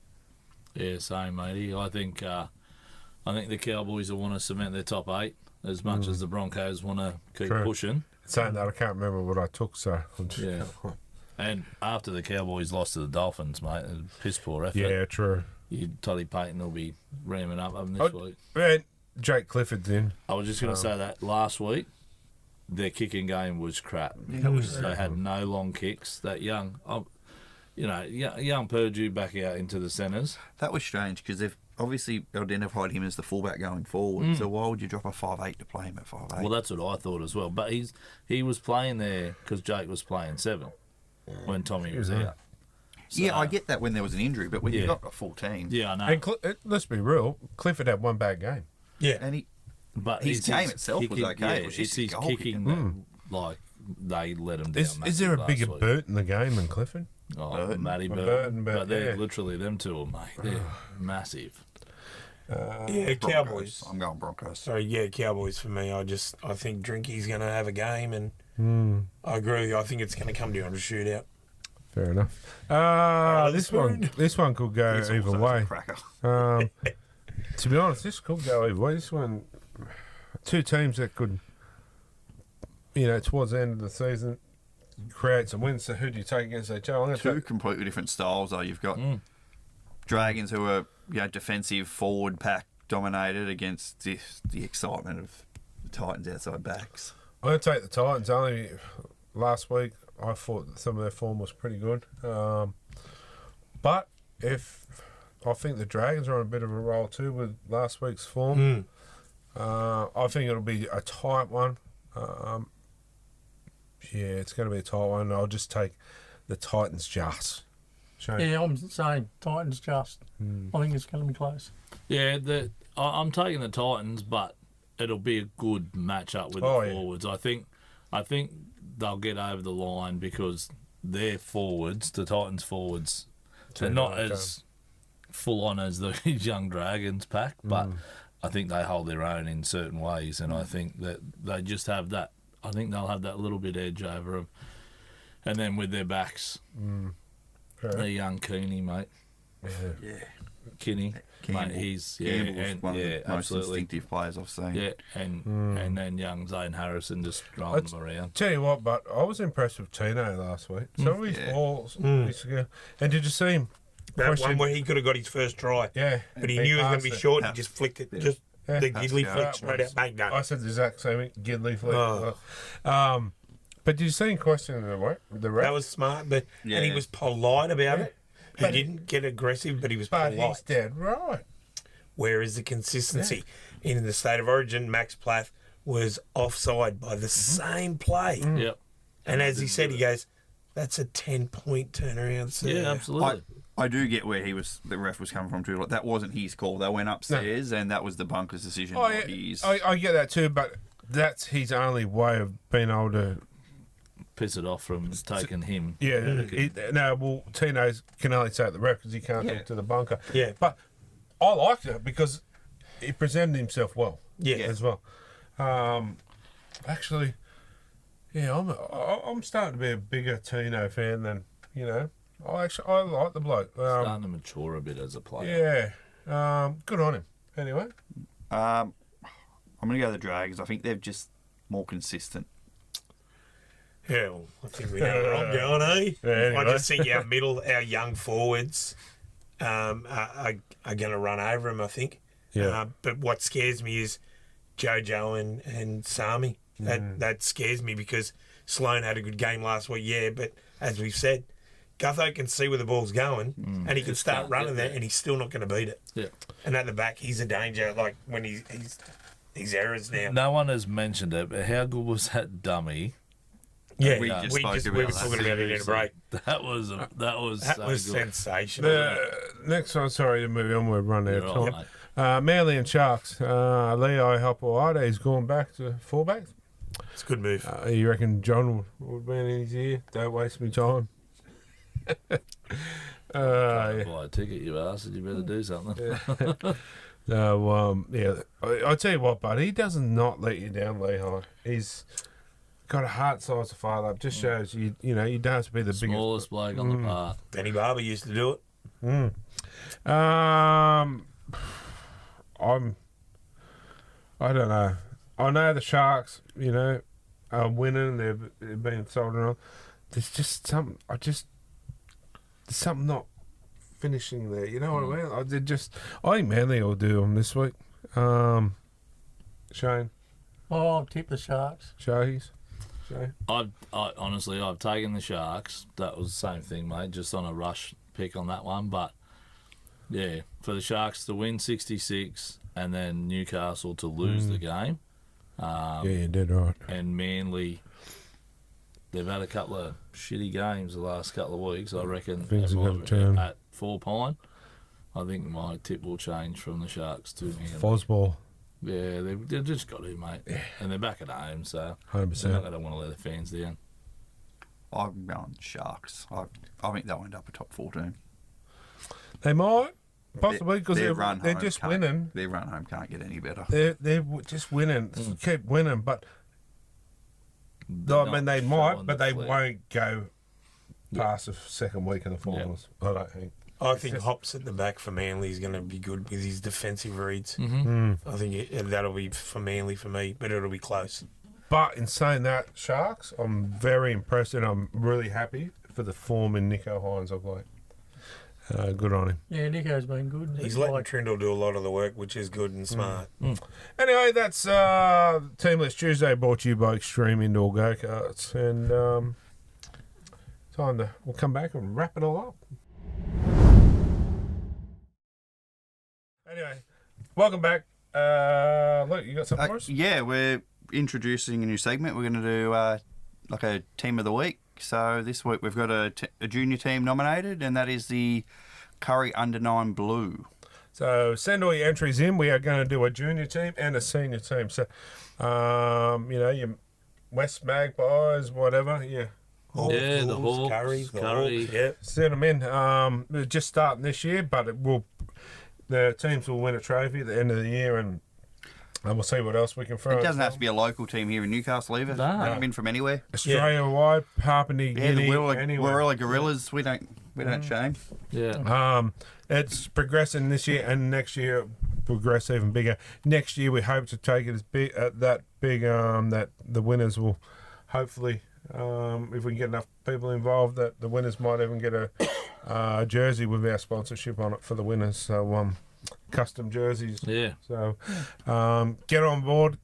Yeah, same, matey. I think the Cowboys will want to cement their top 8 as much as the Broncos want to keep True. pushing. Saying that, I can't remember what I took, so I'm just Yeah. And after the Cowboys lost to the Dolphins, mate, a piss poor effort. Yeah, true. Toddy Payton will be ramming up this week. And Jake Clifford's in. I was just going to say that last week, their kicking game was crap. They had no long kicks. That young Purdue back out into the centres. That was strange because they've obviously identified him as the fullback going forward. So why would you drop a 5'8" to play him at 5'8"? Well, that's what I thought as well. But he was playing there because Jake was playing 7 when Tommy was out. So, yeah, I get that when there was an injury, but when Yeah. you've got a full team, Yeah, I know. And let's be real, Clifford had one bad game. Yeah. and he But his it's game itself was kicking- okay. Yeah, It was just it's his goal kicking kicking. that, like, they let him down. Is there a massive bigger last week. boot in the game than Clifford? Oh, Burton. Matty Burton, Burton. but But they're yeah. literally them two, mate. They're massive. Yeah, Cowboys. I'm going Broncos. So yeah, Cowboys for me. I think Drinky's going to have a game, and I agree with you. I think it's going to come down to a shootout. Fair enough. This one could go It's either also way. a cracker. To be honest, this could go either way. This one, two teams that could, towards the end of the season, create some wins. So who do you take against each other? I'm going to Two take completely different styles, though. You've got Dragons, who are defensive forward pack dominated, against the excitement of the Titans outside backs. I'm going to take the Titans. Only last week, I thought that some of their form was pretty good. But I think the Dragons are on a bit of a roll too with last week's form. I think it'll be a tight one. It's going to be a tight one. I'll just take the Titans just. Shane? Yeah, I'm saying Titans just. I think it's going to be close. Yeah, I'm taking the Titans, but it'll be a good matchup with the forwards. I think they'll get over the line because their forwards, the Titans forwards, they're not as full on as the young Dragons pack, but I think they hold their own in certain ways, and I think that they just have that. I think they'll have that little bit edge over them, and then with their backs, the young Keeney, mate. Yeah. Kinney, mate, he's one of the most absolutely instinctive players I've seen. Yeah, and then young Zane Harrison just rolling them around. Tell you what, but I was impressed with Tino last week. Some of his balls, and did you see him? That one where he could have got his first try. Yeah, but he knew it was going to be short. And he just flicked it, just the Gidley flick straight out. Bang, done. I said the exact same Gidley flick. Oh. But did you see him question the ref? That was smart, but and he was polite about it. He didn't get aggressive, but he was polite. But he's dead right. Where is the consistency? In the State of Origin, Max Plath was offside by the same play. Yep. And as he said, he goes, that's a 10-point turnaround. So Yeah, absolutely. I do get where the ref was coming from too. Like, that wasn't his call. They went upstairs, and that was the bunker's decision. Oh, yeah, I get that too, but that's his only way of being able to piss it off from taking him. Yeah, Tino can only say it the ref because he can't talk to the bunker. Yeah. But I liked it because he presented himself well. Yeah. As well. Actually, I'm starting to be a bigger Tino fan than, I like the bloke. Starting to mature a bit as a player. Yeah. Good on him. Anyway. I'm going to go the Dragons. I think they're just more consistent. Yeah, well, I think we know where I'm going, eh? Yeah, anyway. I just think our young forwards are going to run over them, I think. Yeah. But what scares me is Jojo and Sami. That scares me because Sloan had a good game last week, but as we've said, Gutho can see where the ball's going and he can start running there and he's still not going to beat it. Yeah. And at the back, he's a danger, like when he's errors now. No one has mentioned it, but how good was that dummy? Yeah, we we were talking about it in a break. That was so sensational. Next one, sorry to move on, we're running out of You're time. right, Manly and Sharks. Leo Hopoate's gone back to fullback. It's a good move. You reckon John would be in his ear? Don't waste my time. Buy a ticket, you bastard. You better do something. I tell you what, bud, he does not let you down, Lehigh. He's got a heart size of fire up. Just shows you don't have to be the smallest bloke on the park. Benny Barber used to do it. I don't know. I know the Sharks, are winning. They've been sold around. There's just something. There's something not finishing there. You know what I mean? I think Manly will do them this week. Shane. Oh, I'll tip the Sharks. Sharkies. I honestly, I've taken the Sharks. That was the same thing, mate. Just on a rush pick on that one, but yeah, for the Sharks to win 66 and then Newcastle to lose the game. You did right. And Manly, they've had a couple of shitty games the last couple of weeks. I reckon things are going to turn at 4 Pine. I think my tip will change from the Sharks to Manly. Fosball. Yeah, they've just got to, mate. Yeah. And they're back at home, so 100%. They're not going to want to let the fans down. I'm going Sharks. I think they'll end up a top 14. They might, possibly, because they're home just winning. Their run home can't get any better. They're just winning. Keep winning, but they might, but they won't go past the second week of the finals. I don't think. I think Hops at the back for Manly is going to be good with his defensive reads. I think that'll be for Manly for me, but it'll be close. But in saying that, Sharks, I'm very impressed and I'm really happy for the form in Nico Hines of late. Good on him. Yeah, Nico's been good. He's letting Trindle do a lot of the work, which is good and smart. Anyway, that's Team List Tuesday brought to you by Extreme Indoor Go-Karts. And we'll come back and wrap it all up. Anyway, welcome back. Luke, you got something for us? Yeah, we're introducing a new segment. We're going to do like a team of the week. So this week we've got a junior team nominated, and that is the Curry Under-9 Blue. So send all your entries in. We are going to do a junior team and a senior team. So, your West Magpies, whatever, yeah. Yeah, the Hawks, Curry. Yeah. Send them in. They're just starting this year, but the teams will win a trophy at the end of the year, and we'll see what else we can throw. It doesn't have to be a local team here in Newcastle either. No. They can come in from anywhere. Australia-wide, Papua New Guinea, anywhere. Warilla Gorillas. We don't shame. Yeah. It's progressing this year, and next year progress even bigger. Next year we hope to take it as big, that the winners will hopefully, if we can get enough people involved, that the winners might even get a jersey with our sponsorship on it for the winners. So custom jerseys. Yeah. So get on board.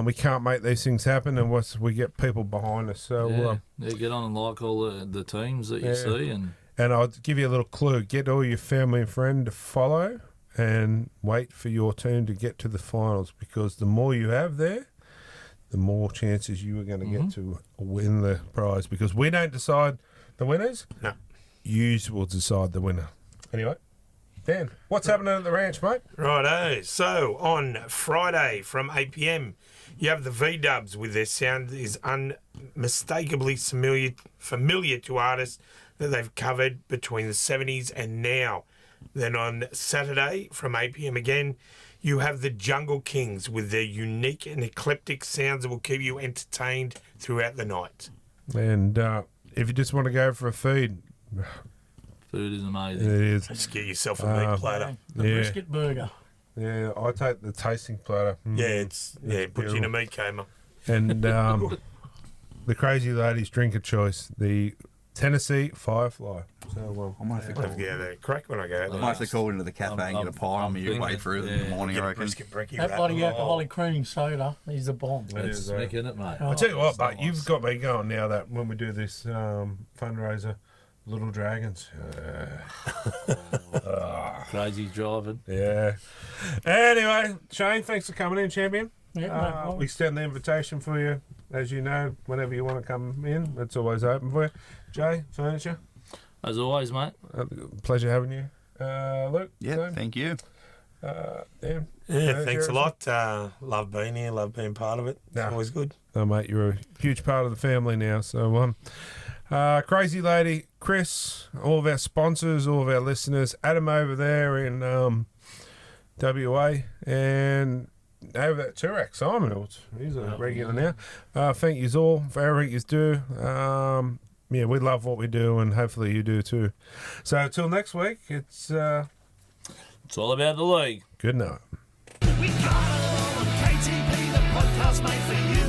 We can't make these things happen unless we get people behind us. So get on and like all the teams that you see, and I'll give you a little clue. Get all your family and friend to follow and wait for your team to get to the finals, because the more you have there, the more chances you are going to get to win the prize, because we don't decide the winners. No. You will decide the winner. Anyway, Dan, what's happening at the ranch, mate? Righto. So on Friday from 8 p.m, you have the V-Dubs with their sound is unmistakably familiar to artists that they've covered between the 70s and now. Then on Saturday from 8 p.m. again, you have the Jungle Kings with their unique and eclectic sounds that will keep you entertained throughout the night. And if you just want to go for a feed, food is amazing. it is. Just get yourself a meat platter. The brisket burger. Yeah, I take the tasting platter. Yeah, put you in a meat coma. And the crazy ladies' drink of choice, the Tennessee Firefly. So I might have to I'll have to go there. Crack when I go I there. might have to call into the cafe and get a pie on me. You wait for it in the morning, I reckon. Brisket brekkie That wrap. bloody alcoholic cream soda is the bomb. It's is, slick, isn't it, mate? I tell you what, but you've got me going now that when we do this fundraiser, Little Dragons. Crazy driving. Yeah. Anyway, Shane, thanks for coming in, champion. Yeah, no problem. We extend the invitation for you, as you know, whenever you want to come in. It's always open for you. Jay, furniture. As always, mate. Pleasure having you. Luke. Yeah, same. thank you. Dan. Yeah, thanks a lot. Love being here. Love being part of it. It's No. always good. Oh, mate, you're a huge part of the family now. So, Crazy Lady, Chris, all of our sponsors, all of our listeners, Adam over there in WA, and over at Toorak, Simon, he's a regular now. Thank you all for everything you do. Yeah, we love what we do, and hopefully you do too. So until next week, it's all about the league. good night. We got it all on KTP, the podcast made for you.